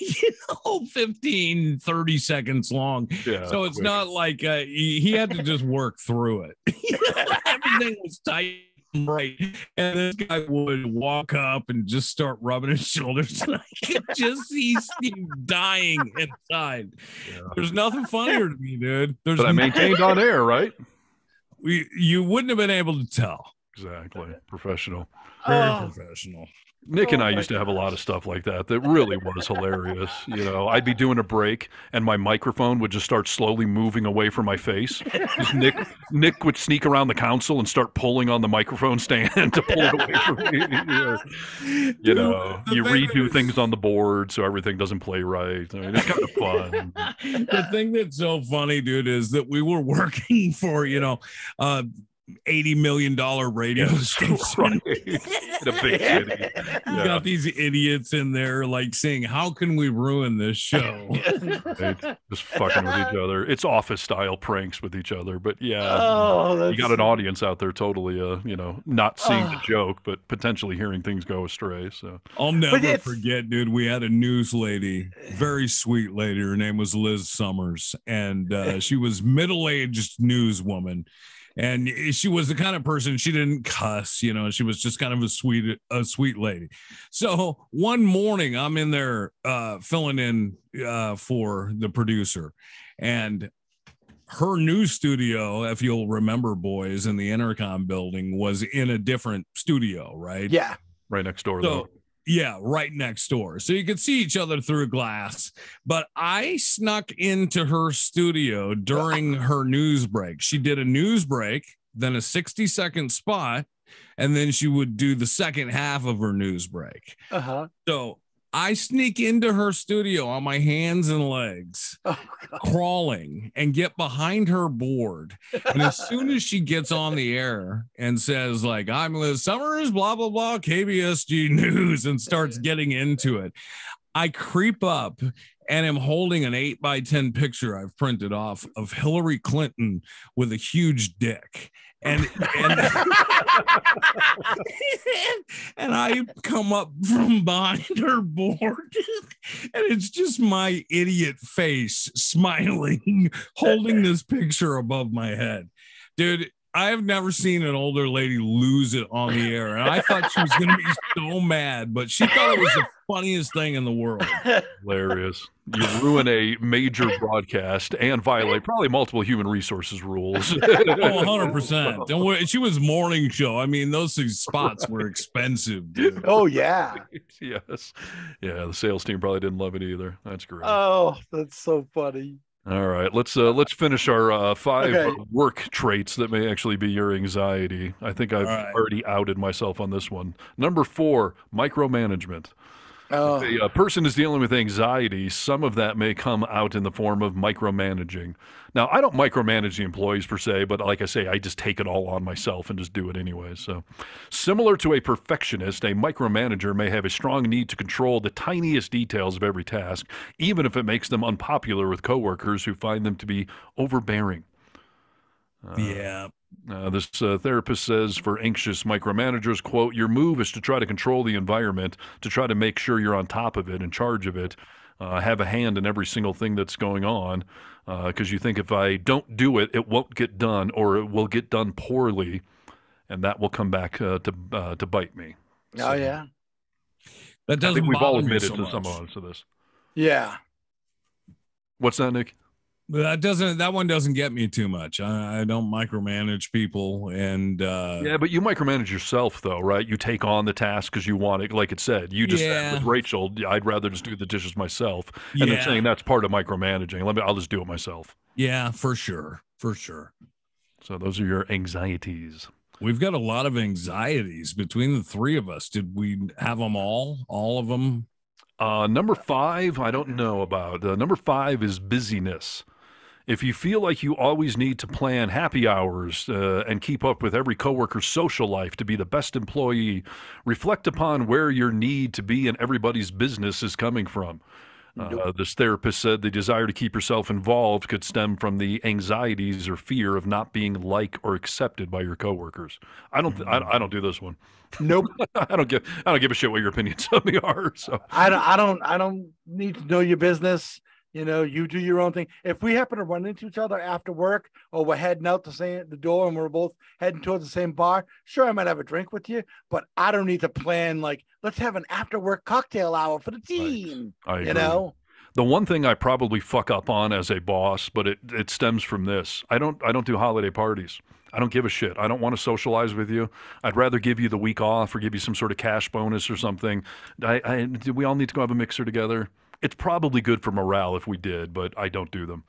15, 30 seconds long. Yeah, so it's quick. not like he had to just work through it. Everything was tight. Right, and this guy would walk up and just start rubbing his shoulders, and I could just see Steve dying inside. Yeah. There's nothing funnier to me, dude. There's But I maintained on air, right? You wouldn't have been able to tell. Exactly. Professional. Very professional. Nick and I used to have a lot of stuff like that really was hilarious. I'd be doing a break and my microphone would just start slowly moving away from my face. Nick would sneak around the console and start pulling on the microphone stand to pull it away from me. You redo things on the board so everything doesn't play right. I mean, it's kind of fun. The thing that's so funny, dude, is that we were working for, $80 million radio station. Right. In a big city. You got these idiots in there like saying, how can we ruin this show? Right. Just fucking with each other. It's office style pranks with each other, but you got an audience out there totally not seeing the joke but potentially hearing things go astray. So I'll never forget, dude, we had a news lady, very sweet lady. Her name was Liz Summers, and she was middle-aged newswoman. And she was the kind of person, she didn't cuss, she was just kind of a sweet lady. So one morning I'm in there filling in for the producer, and her news studio, if you'll remember, boys, in the Intercom building was in a different studio, right? Yeah. Right next door, So, though. yeah, right next door. So you could see each other through glass. But I snuck into her studio during her news break. She did a news break, then a 60-second spot, and then she would do the second half of her news break. Uh-huh. So I sneak into her studio on my hands and legs, crawling, and get behind her board. And as soon as she gets on the air and says, like, I'm Liz Summers, blah, blah, blah, KBSG News, and starts getting into it, I creep up and am holding an 8x10 picture I've printed off of Hillary Clinton with a huge dick. And I come up from behind her board, and it's just my idiot face smiling, holding this picture above my head. Dude, I have never seen an older lady lose it on the air, and I thought she was going to be so mad, but she thought it was the funniest thing in the world. Hilarious. You ruin a major broadcast and violate probably multiple human resources rules. 100%. And she was morning show. I mean, those spots were expensive, dude. Oh, yeah. Yes. Yeah, the sales team probably didn't love it either. That's great. Oh, that's so funny. All right, let's finish our 5 work traits that may actually be your anxiety. I think I've already outed myself on this one. Number 4, micromanagement. If a person is dealing with anxiety, some of that may come out in the form of micromanaging. Now, I don't micromanage the employees per se, but like I say, I just take it all on myself and just do it anyway. So, similar to a perfectionist, a micromanager may have a strong need to control the tiniest details of every task, even if it makes them unpopular with coworkers who find them to be overbearing. This therapist says for anxious micromanagers, quote, your move is to try to control the environment, to try to make sure you're on top of it, in charge of it, have a hand in every single thing that's going on, because you think if I don't do it, it won't get done, or it will get done poorly, and that will come back to bite me. Oh, yeah. That doesn't I think we've all bother me admitted so to much. some of us to this. Yeah. What's that, Nick? But that one doesn't get me too much. I don't micromanage people, and yeah, but you micromanage yourself though, right? You take on the task because you want it. Like it said, you just said with Rachel, I'd rather just do the dishes myself, and they're saying that's part of micromanaging. I'll just do it myself. Yeah, for sure. So those are your anxieties. We've got a lot of anxieties between the three of us. Did we have them all of them? Number 5, I don't know about. Number 5 is busyness. If you feel like you always need to plan happy hours and keep up with every coworker's social life to be the best employee, reflect upon where your need to be in everybody's business is coming from. This therapist said the desire to keep yourself involved could stem from the anxieties or fear of not being liked or accepted by your coworkers. I don't do this one. Nope. I don't give a shit what your opinions of me are. So I don't need to know your business. You know, you do your own thing. If we happen to run into each other after work, or we're heading out the door and we're both heading towards the same bar, sure, I might have a drink with you, but I don't need to plan like, let's have an after work cocktail hour for the team. I agree. You know, the one thing I probably fuck up on as a boss, but it stems from this. I don't do holiday parties. I don't give a shit. I don't want to socialize with you. I'd rather give you the week off or give you some sort of cash bonus or something. Do we all need to go have a mixer together? It's probably good for morale if we did, but I don't do them.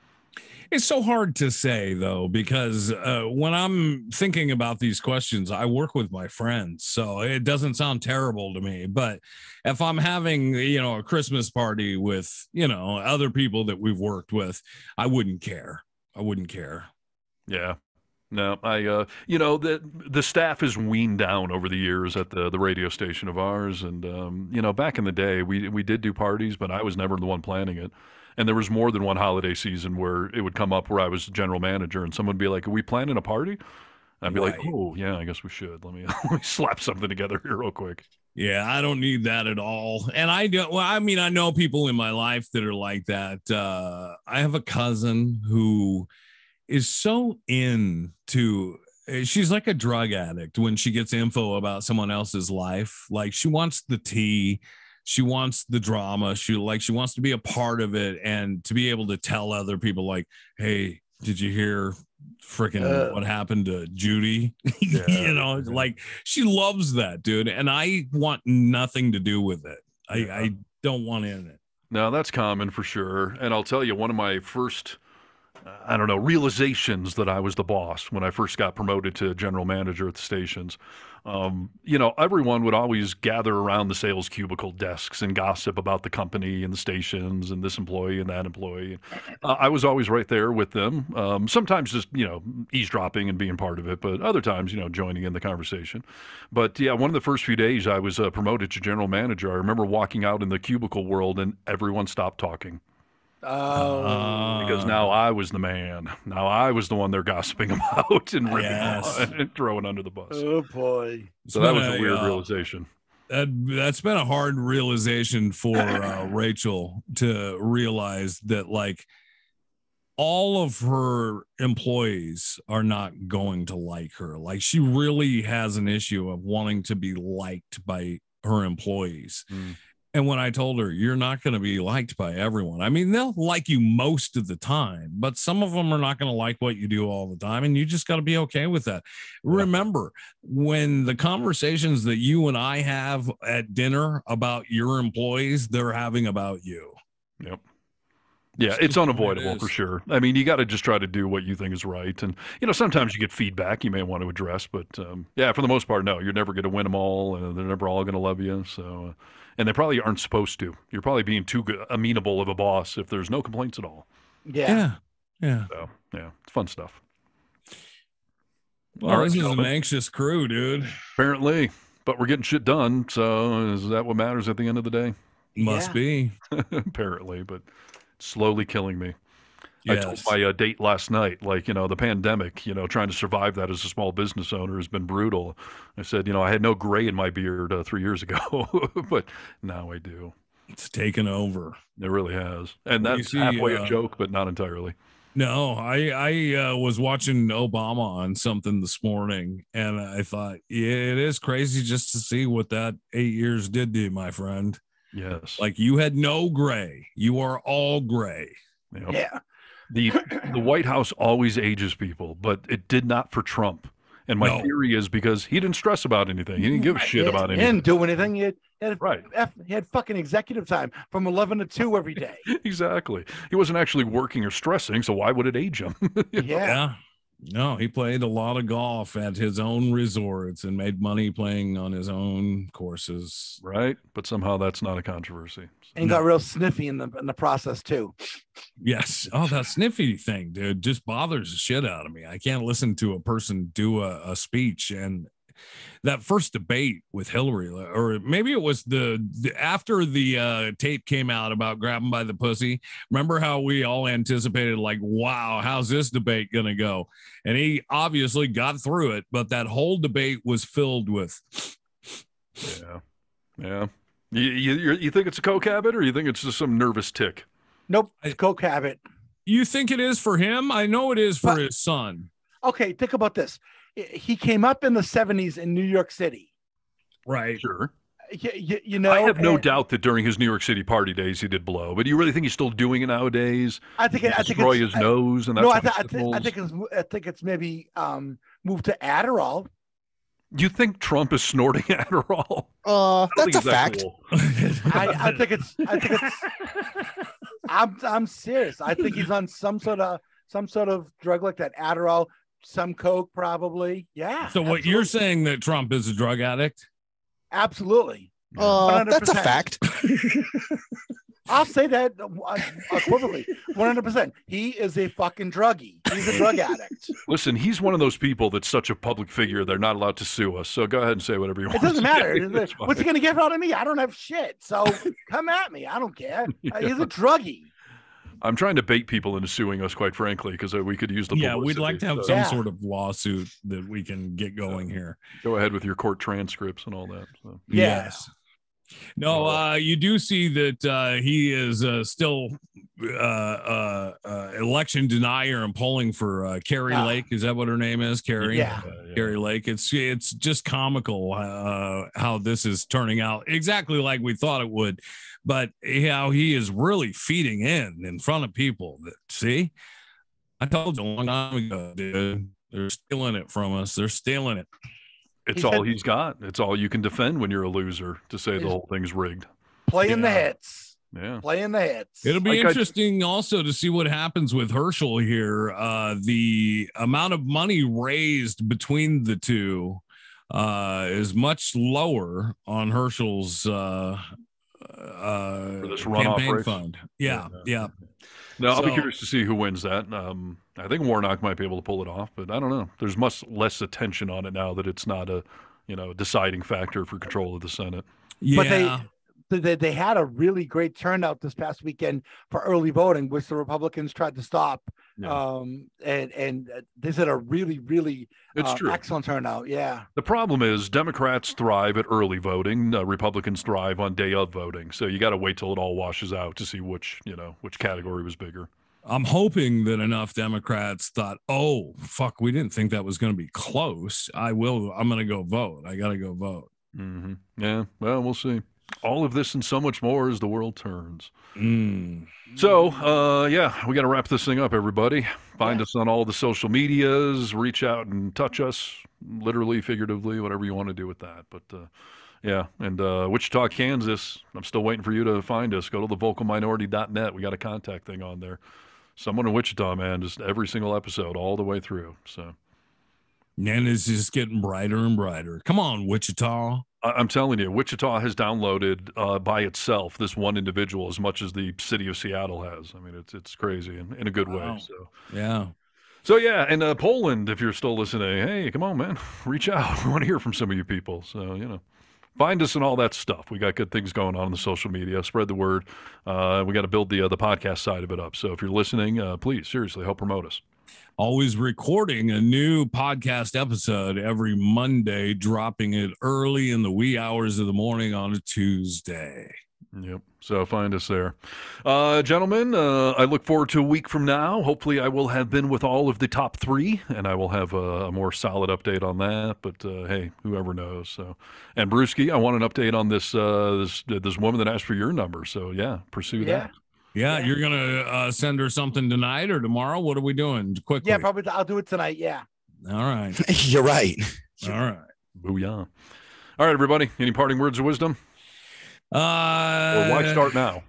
It's so hard to say, though, because when I'm thinking about these questions, I work with my friends, so it doesn't sound terrible to me. But if I'm having, a Christmas party with, other people that we've worked with, I wouldn't care. Yeah. No, the staff is weaned down over the years at the radio station of ours. And, back in the day, we did do parties, but I was never the one planning it. And there was more than one holiday season where it would come up where I was general manager and someone would be like, are we planning a party? I'd be like, oh, yeah, I guess we should. Let me slap something together here real quick. Yeah, I don't need that at all. And I know people in my life that are like that. I have a cousin who is so into, she's like a drug addict when she gets info about someone else's life. Like, she wants the tea, she wants the drama, she wants to be a part of it and to be able to tell other people, like, hey, did you hear freaking what happened to Judy? Yeah, like, she loves that, dude, and I want nothing to do with it. I don't want in it. No, that's common for sure. And I'll tell you, one of my first realizations that I was the boss when I first got promoted to general manager at the stations. Everyone would always gather around the sales cubicle desks and gossip about the company and the stations and this employee and that employee. I was always right there with them. Sometimes just, eavesdropping and being part of it, but other times, joining in the conversation. But yeah, one of the first few days I was promoted to general manager, I remember walking out in the cubicle world and everyone stopped talking. Oh, because now I was the man. Now I was the one they're gossiping about and ripping on and throwing under the bus. Oh boy! So that was a weird realization. That's been a hard realization for Rachel to realize that, like, all of her employees are not going to like her. Like, she really has an issue of wanting to be liked by her employees. And when I told her, you're not going to be liked by everyone. I mean, they'll like you most of the time, but some of them are not going to like what you do all the time. And you just got to be okay with that. Yeah. Remember, when the conversations that you and I have at dinner about your employees, they're having about you. Yep. Yeah, it's unavoidable for sure. I mean, you got to just try to do what you think is right. And, sometimes you get feedback you may want to address. But, for the most part, no, you're never going to win them all. And they're never all going to love you. So, and they probably aren't supposed to. You're probably being too amenable of a boss if there's no complaints at all. Yeah. So, yeah, it's fun stuff. Well, this is an anxious crew, dude. Apparently. But we're getting shit done. So is that what matters at the end of the day? Must be. Apparently, but slowly killing me. Yes. I told my date last night, like, the pandemic, trying to survive that as a small business owner has been brutal. I said, I had no gray in my beard 3 years ago, but now I do. It's taken over. It really has. And that's halfway a joke, but not entirely. No, I was watching Obama on something this morning, and I thought, it is crazy just to see what that 8 years did to you, my friend. Yes. Like, you had no gray. You are all gray. Yep. Yeah. The White House always ages people, but it did not for Trump. And my theory is because he didn't stress about anything. He didn't give a shit about anything. He didn't do anything. He had fucking executive time from 11 to 2 every day. Exactly. He wasn't actually working or stressing, so why would it age him? Yeah. No, he played a lot of golf at his own resorts and made money playing on his own courses. Right. But somehow that's not a controversy. And got real sniffy in the process too. Yes. Oh, that sniffy thing, dude, just bothers the shit out of me. I can't listen to a person do a speech. And that first debate with Hillary, or maybe it was the after the tape came out about grabbing by the pussy. Remember how we all anticipated, like, wow, how's this debate going to go? And he obviously got through it, but that whole debate was filled with. Yeah. You think it's a coke habit, or you think it's just some nervous tick? Nope, it's coke habit. You think it is for him? I know it is for his son. Okay, think about this. He came up in the 70s in New York City. Right. Sure. You know, I have no doubt that during his New York City party days he did blow. But do you really think he's still doing it nowadays? I think destroy his nose and that. No, I think it's maybe moved to Adderall. You think Trump is snorting Adderall? That's a fact. Cool. I think it's. I'm serious. I think he's on some sort of drug like that, Adderall. Some coke, probably. Yeah. So what you're saying, that Trump is a drug addict? Absolutely. That's a fact. I'll say that equivocally. 100%. He is a fucking druggie. He's a drug addict. Listen, he's one of those people that's such a public figure, they're not allowed to sue us. So go ahead and say whatever you want. It doesn't matter. What's he going to get out of me? I don't have shit. So come at me. I don't care. He's a druggie. I'm trying to bait people into suing us, quite frankly, because we could use the publicity. Yeah, we'd like to have some sort of lawsuit that we can get going here. Go ahead with your court transcripts and all that. So. Yes. No, you do see that he is still election denier and polling for Carrie Lake. Is that what her name is? Carrie? Yeah. Carrie Lake. It's just comical how this is turning out exactly like we thought it would. But how he is really feeding in front of people. See? I told you a long time ago, dude. They're stealing it from us. They're stealing it. It's all he's got. It's all you can defend when you're a loser, to say the whole thing's rigged. Playing the hits. Yeah. Playing the hits. It'll be interesting also to see what happens with Herschel here. The amount of money raised between the two is much lower on Herschel's for this runoff campaign race fund. Yeah. No, I'll be curious to see who wins that. I think Warnock might be able to pull it off, but I don't know. There's much less attention on it now that it's not a, deciding factor for control of the Senate. Yeah. But they had a really great turnout this past weekend for early voting, which the Republicans tried to stop. Yeah. And this had a really, really excellent turnout. Yeah. The problem is Democrats thrive at early voting. Republicans thrive on day of voting. So you got to wait till it all washes out to see which category was bigger. I'm hoping that enough Democrats thought, oh, fuck, we didn't think that was going to be close. I'm going to go vote. I got to go vote. Mm-hmm. Yeah. Well, we'll see. All of this and so much more as the world turns. So, we got to wrap this thing up, everybody. Find us on all the social medias. Reach out and touch us, literally, figuratively, whatever you want to do with that. But, and Wichita, Kansas, I'm still waiting for you to find us. Go to thevocalminority.net. We got a contact thing on there. Someone in Wichita, man, just every single episode all the way through. So, and it's just getting brighter and brighter. Come on, Wichita. I'm telling you, Wichita has downloaded by itself this one individual as much as the city of Seattle has. I mean, it's crazy in a good way. So and Poland, if you're still listening, hey, come on, man, reach out. We want to hear from some of you people. So find us and all that stuff. We got good things going on the social media. Spread the word. We got to build the podcast side of it up. So if you're listening, please seriously help promote us. Always recording a new podcast episode every Monday, dropping it early in the wee hours of the morning on a Tuesday. Yep. So find us there. Gentlemen, I look forward to a week from now. Hopefully I will have been with all of the top 3, and I will have a more solid update on that. But, hey, whoever knows. So, and Brewski, I want an update on this woman that asked for your number. So, pursue that. Yeah, you're gonna send her something tonight or tomorrow. What are we doing? Quickly. Yeah, probably. I'll do it tonight. Yeah. All right. You're right. All right. Booyah. All right, everybody. Any parting words of wisdom? Or why start now?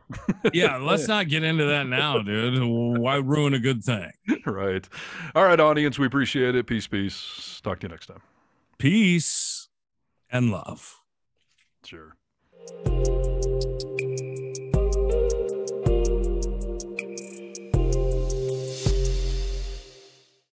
Yeah, let's not get into that now, dude. Why ruin a good thing? Right. All right, audience. We appreciate it. Peace, peace. Talk to you next time. Peace and love. Sure.